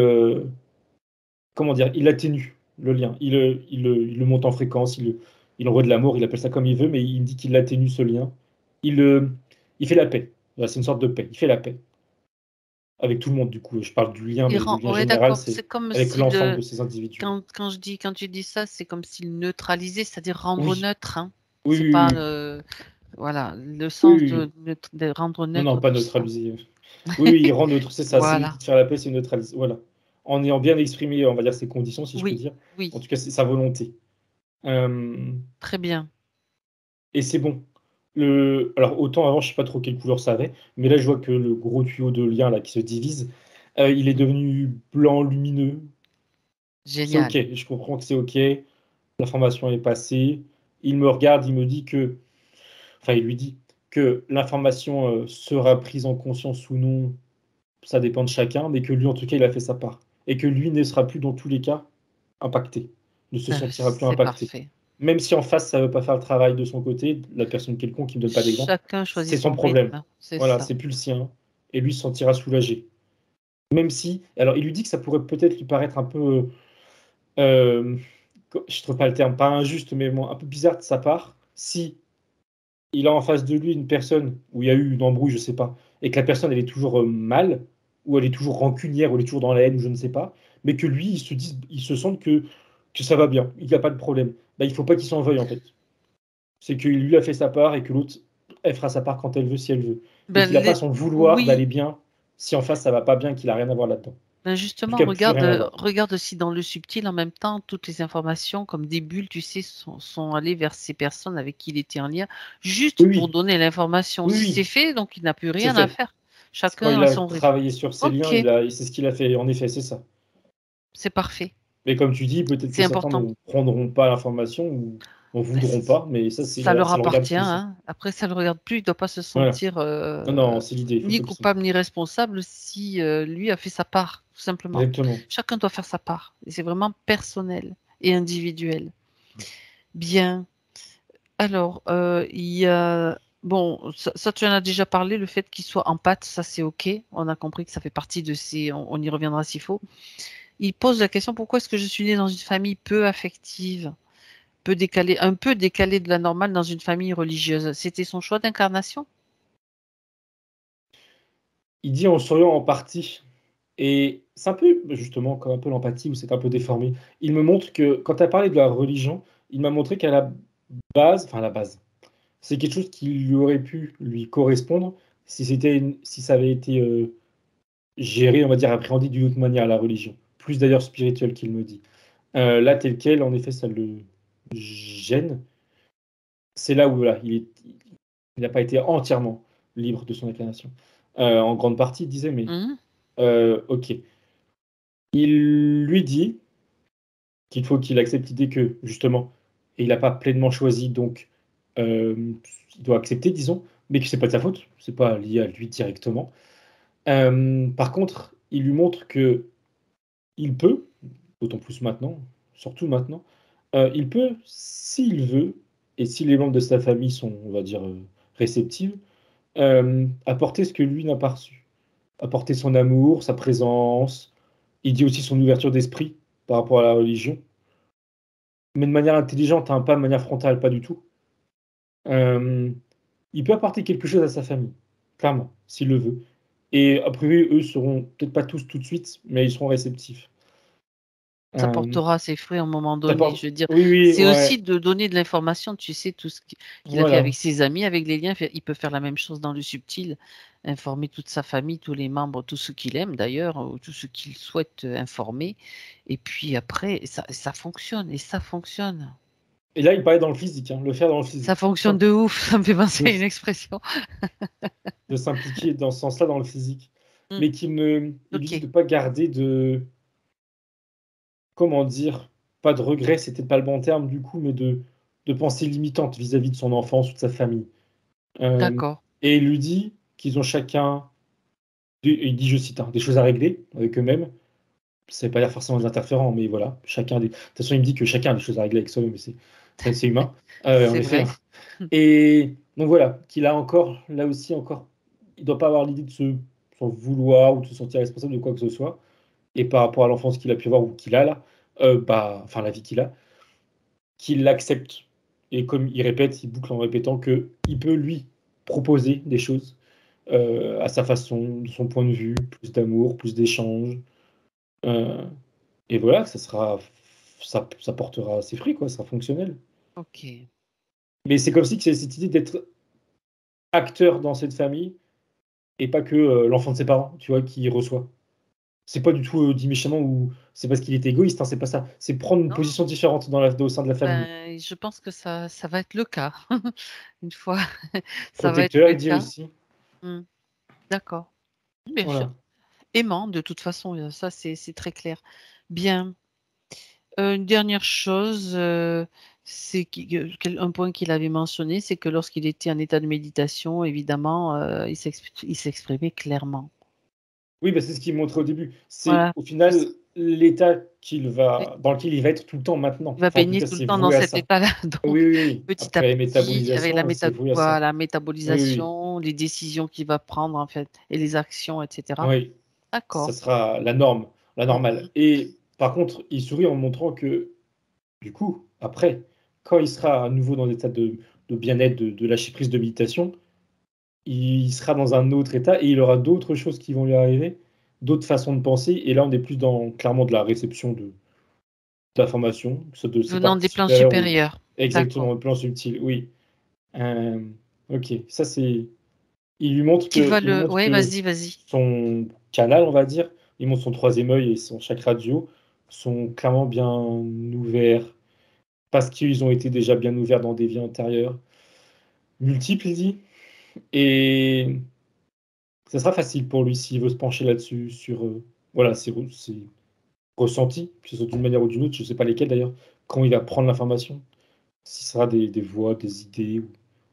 comment dire, il atténue le lien, il le monte en fréquence, il envoie de l'amour, il appelle ça comme il veut, mais il me dit qu'il atténue ce lien. Il, il fait la paix. Voilà, c'est une sorte de paix. Il fait la paix avec tout le monde, du coup. Je parle du lien, Il mais le rend. lien Ouais, général, d'accord. c'est C'est comme avec s'il. l'ensemble de ces individus. Quand tu dis ça, c'est comme s'il neutralisait, c'est-à-dire rendre Oui, neutre. Hein. oui, C'est oui, pas. oui, Voilà. Le oui, sens oui, oui. de rendre Non, non, neutre pas tout ça. neutraliser. Oui, oui, il rend neutre, c'est ça. C'est lui qui Voilà. te fait la paix, c'est neutraliser. Voilà. En ayant bien exprimé, on va dire, ses conditions, si je peux Oui. dire. En Oui. tout cas, c'est sa volonté. Euh, Très bien. et c'est bon. Alors, autant avant, je sais pas trop quelle couleur ça avait, mais là, je vois que le gros tuyau de lien là, qui se divise, il est devenu blanc lumineux. C'est OK. Génial. Je comprends que c'est OK. L'information est passée. Il me regarde, il me dit que, enfin, il lui dit que l'information sera prise en conscience ou non, ça dépend de chacun, mais que lui, en tout cas, il a fait sa part. Et que lui ne sera plus, dans tous les cas, impacté, ne se sentira plus C'est impacté. parfait. Même si en face, ça ne veut pas faire le travail de son côté, la personne quelconque qui ne me donne pas d'exemple, Chacun choisit c'est son son problème. rythme. C'est Voilà, ça. c'est plus le sien. Et lui se sentira soulagé. Même si, alors il lui dit que ça pourrait peut-être lui paraître un peu, euh, je ne trouve pas le terme, pas injuste, mais bon, un peu bizarre de sa part, si il a en face de lui une personne où il y a eu une embrouille, je sais pas, et que la personne elle est toujours mal, ou elle est toujours rancunière, ou elle est toujours dans la haine, ou je ne sais pas, mais que lui, il se sente que ça va bien, il n'y a pas de problème. Bah, il faut pas qu'il s'en veuille en fait. C'est que lui a fait sa part et que l'autre, elle fera sa part quand elle veut, si elle veut. Et Ben, qu'il n'a pas son vouloir oui. d'aller bien si en face ça va pas bien, qu'il a rien à voir là-dedans. Ben En tout justement, cas, plus rien à voir. regarde aussi dans le subtil en même temps, toutes les informations comme des bulles, tu sais, sont allées vers ces personnes avec qui il était en lien, juste Oui, pour oui, donner l'information. oui, C'est oui, fait, donc il n'a plus c'est rien à fait. faire. C'est quand Chacun il a a son rythme. travaillé sur ses liens, Ok, c'est ce qu'il a fait. En effet, c'est ça. c'est parfait. Mais comme tu dis, peut-être que C'est certains important. ne prendront pas l'information ou n'en Ben, voudront pas, mais ça leur ça le regarde appartient, plus, ça. hein. Après, ça ne le regarde plus. Il ne doit pas se Voilà. sentir Non, non, c'est l'idée, il faut ni pas qu'ils sont. coupable ni responsable si lui a fait sa part, tout simplement. Exactement. Chacun doit faire sa part. Et c'est vraiment personnel et individuel. Bien. Alors, il y a... Bon, ça, tu en as déjà parlé, le fait qu'il soit en pâte, ça c'est OK. On a compris que ça fait partie de ces... On y reviendra s'il faut. Il pose la question, pourquoi est-ce que je suis né dans une famille peu affective, un peu décalée de la normale dans une famille religieuse? C'était son choix d'incarnation? Il dit en souriant en partie. Et c'est un peu, justement, comme un peu l'empathie, où c'est un peu déformé. Il me montre que, quand tu as parlé de la religion, il m'a montré qu'à la base, enfin à la base, c'est quelque chose qui lui aurait pu lui correspondre si ça avait été géré, on va dire, appréhendé d'une autre manière, la religion. Plus d'ailleurs spirituelle qu'il me dit. Là, tel quel, en effet, ça le gêne. C'est là où voilà, il n'a pas été entièrement libre de son incarnation. En grande partie, il disait, mais Mhm. ok. Il lui dit qu'il faut qu'il accepte l'idée que, justement, et il n'a pas pleinement choisi, donc il doit accepter, disons, mais que c'est pas de sa faute, c'est pas lié à lui directement. Par contre, il lui montre que il peut, d'autant plus maintenant, surtout maintenant, il peut, s'il veut, et si les membres de sa famille sont, on va dire, réceptifs, apporter ce que lui n'a pas reçu. Apporter son amour, sa présence. Il dit aussi son ouverture d'esprit par rapport à la religion, mais de manière intelligente, hein, pas de manière frontale, pas du tout. Il peut apporter quelque chose à sa famille, clairement, s'il le veut. Et a priori, eux seront peut-être pas tous tout de suite, mais ils seront réceptifs. Ça Euh, portera ses fruits à un moment ça donné. porte... Je veux dire, Oui, oui, c'est ouais, aussi de donner de l'information. Tu sais, tout ce qu'il a fait voilà. avec ses amis, avec les liens. Il peut faire la même chose dans le subtil, informer toute sa famille, tous les membres, tous ceux qu'il aime d'ailleurs, ou tous ceux qu'il souhaite informer. Et puis après, ça fonctionne. Et ça fonctionne. Et là, il parlait dans le physique, hein, le faire dans le Ça physique. fonctionne de ouf. Ça me fait penser à une expression. De s'impliquer dans ce sens-là dans le physique. Mm. Mais il lui dit Ok. de ne pas garder de, comment dire, pas de regrets, c'était pas le bon terme du coup, mais de pensée limitante vis-à-vis de son enfance ou de sa famille. Euh, D'accord. et il lui dit qu'ils ont chacun, il dit, je cite, hein, des choses à régler avec eux-mêmes. Ça ne veut pas dire forcément des interférents, mais voilà, chacun des... De toute façon, il me dit que chacun a des choses à régler avec soi-même, mais c'est humain, en C'est effet. vrai. Hein. Et donc voilà, qu'il a encore, là aussi, encore, il ne doit pas avoir l'idée de s'en vouloir ou de se sentir responsable de quoi que ce soit. Et par rapport à l'enfance qu'il a pu avoir ou qu'il a là, enfin la vie qu'il a, qu'il l'accepte. Et comme il répète, il boucle en répétant que il peut lui proposer des choses à sa façon, de son point de vue, plus d'amour, plus d'échanges. Euh, et voilà, ça portera ses fruits, quoi, ça sera fonctionnel. Ok. Mais c'est comme si c'est cette idée d'être acteur dans cette famille et pas que l'enfant de ses parents, tu vois, qui reçoit. C'est pas du tout dit méchamment ou c'est parce qu'il est égoïste, hein, c'est pas ça. C'est prendre une Non, position différente au sein de la famille. ben, je pense que ça va être le cas. Une fois, ça va être Protecteur, le il dit cas. aussi. Hmm, d'accord. Bien sûr. Voilà. Aimant, de toute façon, ça c'est très clair. Bien. Une dernière chose, c'est un point qu'il avait mentionné, c'est que lorsqu'il était en état de méditation, évidemment, il s'exprimait clairement. Oui, bah, c'est ce qu'il montrait au début. C'est Voilà. au final l'état dans lequel il va être tout le temps Il maintenant. va Enfin, en tout baigner cas, tout le c'est temps dans voué à cet ça. état-là. Oui, Donc, oui, oui. petit à Après la petit, avec métabolisation, c'est voué à ça. voilà, Oui, oui, métabolisation, les décisions qu'il va prendre, en fait, et les actions, etc. oui. Oui. Ça D'accord. sera la norme, la Mhm. normale. Et par contre, il sourit en montrant que, du coup, après, quand il sera à nouveau dans l'état de bien-être, de lâcher prise de méditation, il sera dans un autre état et il aura d'autres choses qui vont lui arriver, d'autres façons de penser. Et là, on est plus dans clairement de la réception d'informations, que ce soit de ses Venant des plans participateurs ou supérieurs. exactement D'accord. au plan subtil. Oui. Euh, ok, ça c'est. Qu'il va Il le. montre Ouais, que vas-y, vas-y. son canal, on va dire, il montre son troisième œil et son chakra radio sont clairement bien ouverts parce qu'ils ont été déjà bien ouverts dans des vies antérieures, multiples, il dit. Et ça sera facile pour lui s'il veut se pencher là-dessus, sur voilà, ses ressentis, que ce soit d'une manière ou d'une autre, je ne sais pas lesquels d'ailleurs, quand il va prendre l'information, si ce sera des voix, des idées ou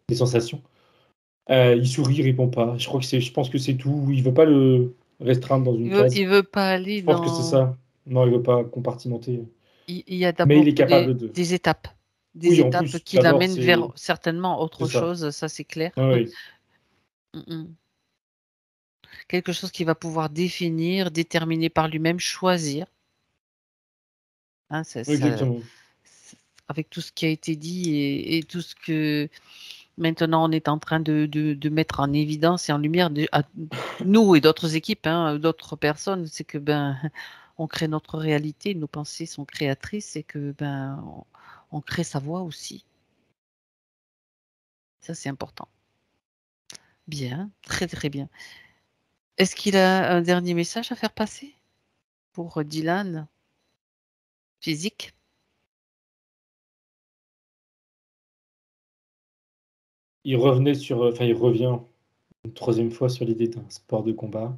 des sensations. Il sourit, il répond pas. Je pense que c'est tout. Il veut pas le restreindre dans une case. Il veut pas aller Je pense que c'est dans. ça. Non, il veut pas compartimenter. Il y a Mais il d'abord est capable de. des étapes. Des Oui, en étapes plus, qui d'abord, l'amènent vers certainement c'est autre ça. chose, ça c'est clair. Oui, oui, Mm, mm. Quelque chose qu'il va pouvoir définir, déterminer par lui-même, choisir. Hein, exactement. avec tout ce qui a été dit et tout ce que maintenant on est en train de mettre en évidence et en lumière, à nous et d'autres équipes, hein, d'autres personnes, c'est que ben on crée notre réalité, nos pensées sont créatrices et que ben on crée sa voix aussi. Ça c'est important. Bien, très très bien. Est-ce qu'il a un dernier message à faire passer pour Dylan, physique? Il revient une troisième fois sur l'idée d'un sport de combat.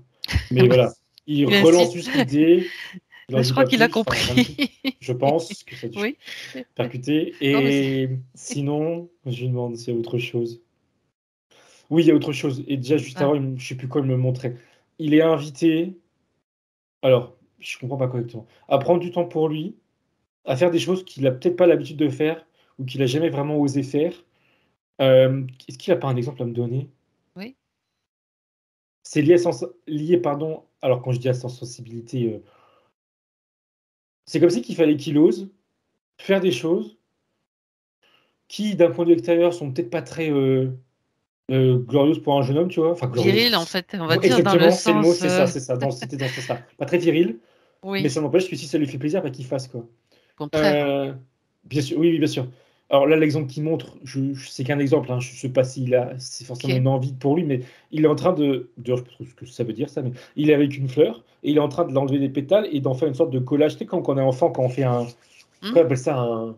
Mais voilà, il Il relance insiste. juste l'idée. Il en Je dit crois pas qu'il a plus. Enfin, rien du tout. compris. Je pense que ça a dû Oui. percuter. Non, mais Et sinon, je lui demande s'il y a autre chose. Oui, il y a autre chose. Et déjà, juste ah, avant, je sais plus quoi il me montrait. Il est invité. Alors, je comprends pas correctement. À prendre du temps pour lui, à faire des choses qu'il a peut-être pas l'habitude de faire ou qu'il a jamais vraiment osé faire. Est-ce qu'il a pas un exemple à me donner? oui. C'est lié, pardon. Alors, quand je dis à sa sensibilité, c'est comme si qu'il fallait qu'il ose faire des choses qui, d'un point de vue extérieur, sont peut-être pas très glorieuses pour un jeune homme, tu vois. Enfin, glorieuses. Viril, en fait, on va dire dans le Exactement, c'est le mot, sens. c'est ça, c'est ça. C'était dans ce sens-là. Pas très viril, mais Oui, ça n'empêche que si ça lui fait plaisir, bah, qu'il fasse, quoi. contraire. Euh, Bien sûr, oui, oui, bien sûr. Alors là, l'exemple qu'il montre, c'est qu'un exemple, hein, je ne sais pas s'il a, c'est forcément Ok. une envie pour lui, mais il est en train d'ailleurs, je sais pas trop ce que ça veut dire ça, mais il est avec une fleur et il est en train de l'enlever des pétales et d'en faire une sorte de collage. Tu sais, quand on est enfant, quand on fait un, Hmm. qu'on appelle ça un,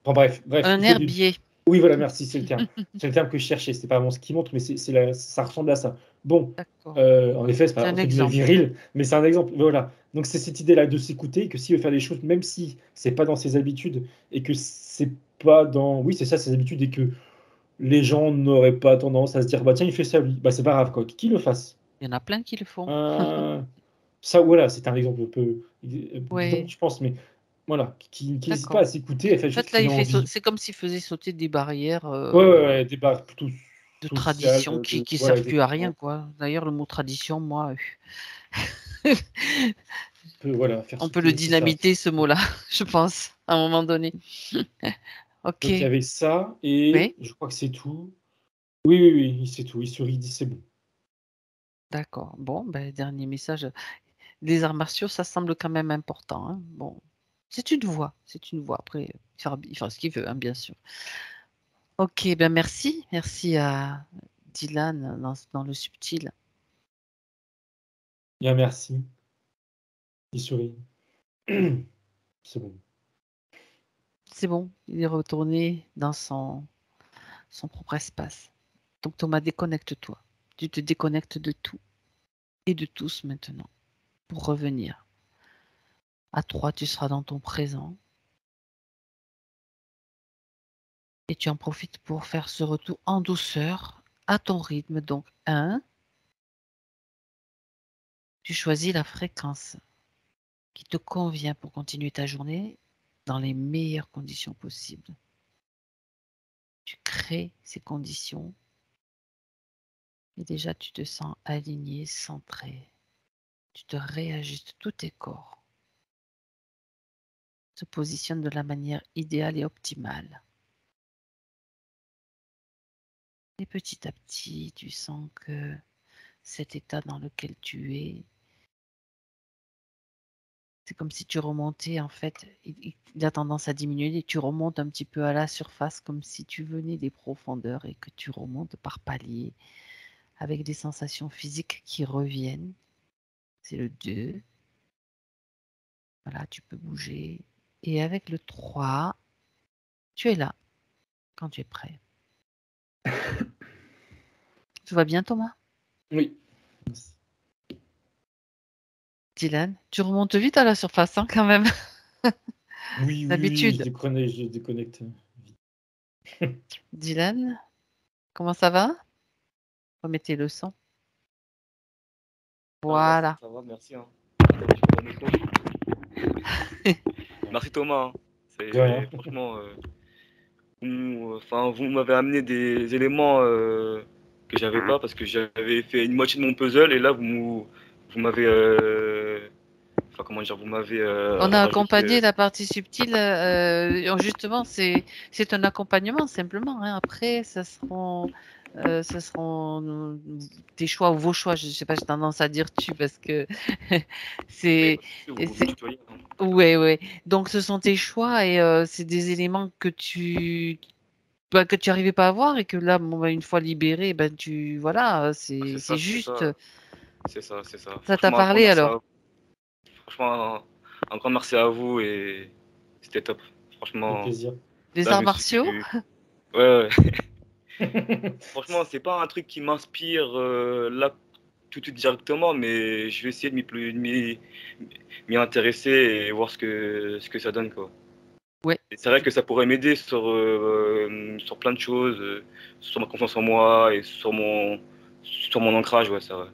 enfin, bref, Un il fait du, herbier. oui, voilà, merci, c'est le terme. C'est le terme que je cherchais. C'est pas vraiment ce qu'il montre, mais ça ressemble à ça. Bon, D'accord. en effet, c'est C'est pas un entre guillemets exemple. viril, mais c'est un exemple. Voilà. Donc c'est cette idée-là de s'écouter, que s'il veut faire des choses, même si c'est pas dans ses habitudes et que c'est pas dans, oui, c'est ça ses habitudes et que les gens n'auraient pas tendance à se dire, bah tiens, il fait ça lui, bah c'est pas grave quoi, qu'il le fasse. Il y en a plein qui le font. Euh, Ça, voilà, c'est un exemple un peu bidon, Oui, je pense, mais voilà, qui n'hésite pas d'accord. à s'écouter, à faire En des choses fait, là, qu'il a envie. c'est comme s'il faisait sauter des barrières Ouais, ouais, ouais, des barres plutôt de sociales, tradition qui voilà, servent plus à exactement. rien, quoi. D'ailleurs, le mot tradition, moi, Voilà, faire on peut le sauter, c'est ça. dynamiter, ce mot-là, je pense, à un moment donné. Ok. Donc il y avait ça, et Oui, je crois que c'est tout. Oui, oui, oui, c'est tout. Il sourit, il dit c'est bon. d'accord. Bon, ben, dernier message. Les arts martiaux, ça semble quand même important, hein. Bon, c'est une voie, c'est une voie. Après, il fera ce qu'il veut, hein, bien sûr. Ok, ben merci. Merci à Dylan dans le subtil. Bien, merci. Il sourit. C'est bon. C'est bon, il est retourné dans son propre espace. Donc Thomas, déconnecte-toi. Tu te déconnectes de tout et de tous maintenant pour revenir. À 3, tu seras dans ton présent et tu en profites pour faire ce retour en douceur, à ton rythme. Donc 1, tu choisis la fréquence qui te convient pour continuer ta journée dans les meilleures conditions possibles. Tu crées ces conditions et déjà tu te sens aligné, centré. Tu te réajustes, tous tes corps se positionnent de la manière idéale et optimale. Et petit à petit, tu sens que cet état dans lequel tu es, c'est comme si tu remontais, en fait, il a tendance à diminuer et tu remontes un petit peu à la surface comme si tu venais des profondeurs et que tu remontes par paliers avec des sensations physiques qui reviennent. C'est le 2. Voilà, tu peux bouger. Et avec le 3, tu es là quand tu es prêt. Tout va bien, Thomas? Oui. Dylan, tu remontes vite à la surface, hein, quand même. Oui, oui, oui, D'habitude. je déconnecte. Dylan, comment ça va? Remettez le son. Voilà. Ça va, merci. Hein. Merci Thomas. Hein. De rien. Franchement, enfin, vous m'avez amené des éléments que j'avais pas parce que j'avais fait une moitié de mon puzzle et là vous m'avez, enfin comment dire, vous m'avez On a rajouté. accompagné la partie subtile. Justement, c'est un accompagnement simplement, hein. Après, ce seront tes choix ou vos choix. Je ne sais pas, j'ai tendance à dire tu parce que Mais c'est, pas de souci, vous pouvez me tutoyer. Hein. ouais, ouais. Donc, ce sont tes choix et c'est des éléments que tu arrivais pas à voir et que là, bon, bah, une fois libéré, ben voilà, Ah, c'est c'est juste. ça, c'est ça, c'est ça. Ça t'a Franchement, un grand parlé merci à alors? vous. Franchement, un grand merci à vous et c'était top. Avec Franchement, plaisir. Les là, je arts me martiaux? suis. Ouais, ouais. Franchement, c'est pas un truc qui m'inspire là tout de suite directement, mais je vais essayer de m'y intéresser et voir ce que ça donne, quoi. Ouais. Et c'est vrai que ça pourrait m'aider sur plein de choses, sur ma confiance en moi et sur mon ancrage, ouais, ça. Ouais.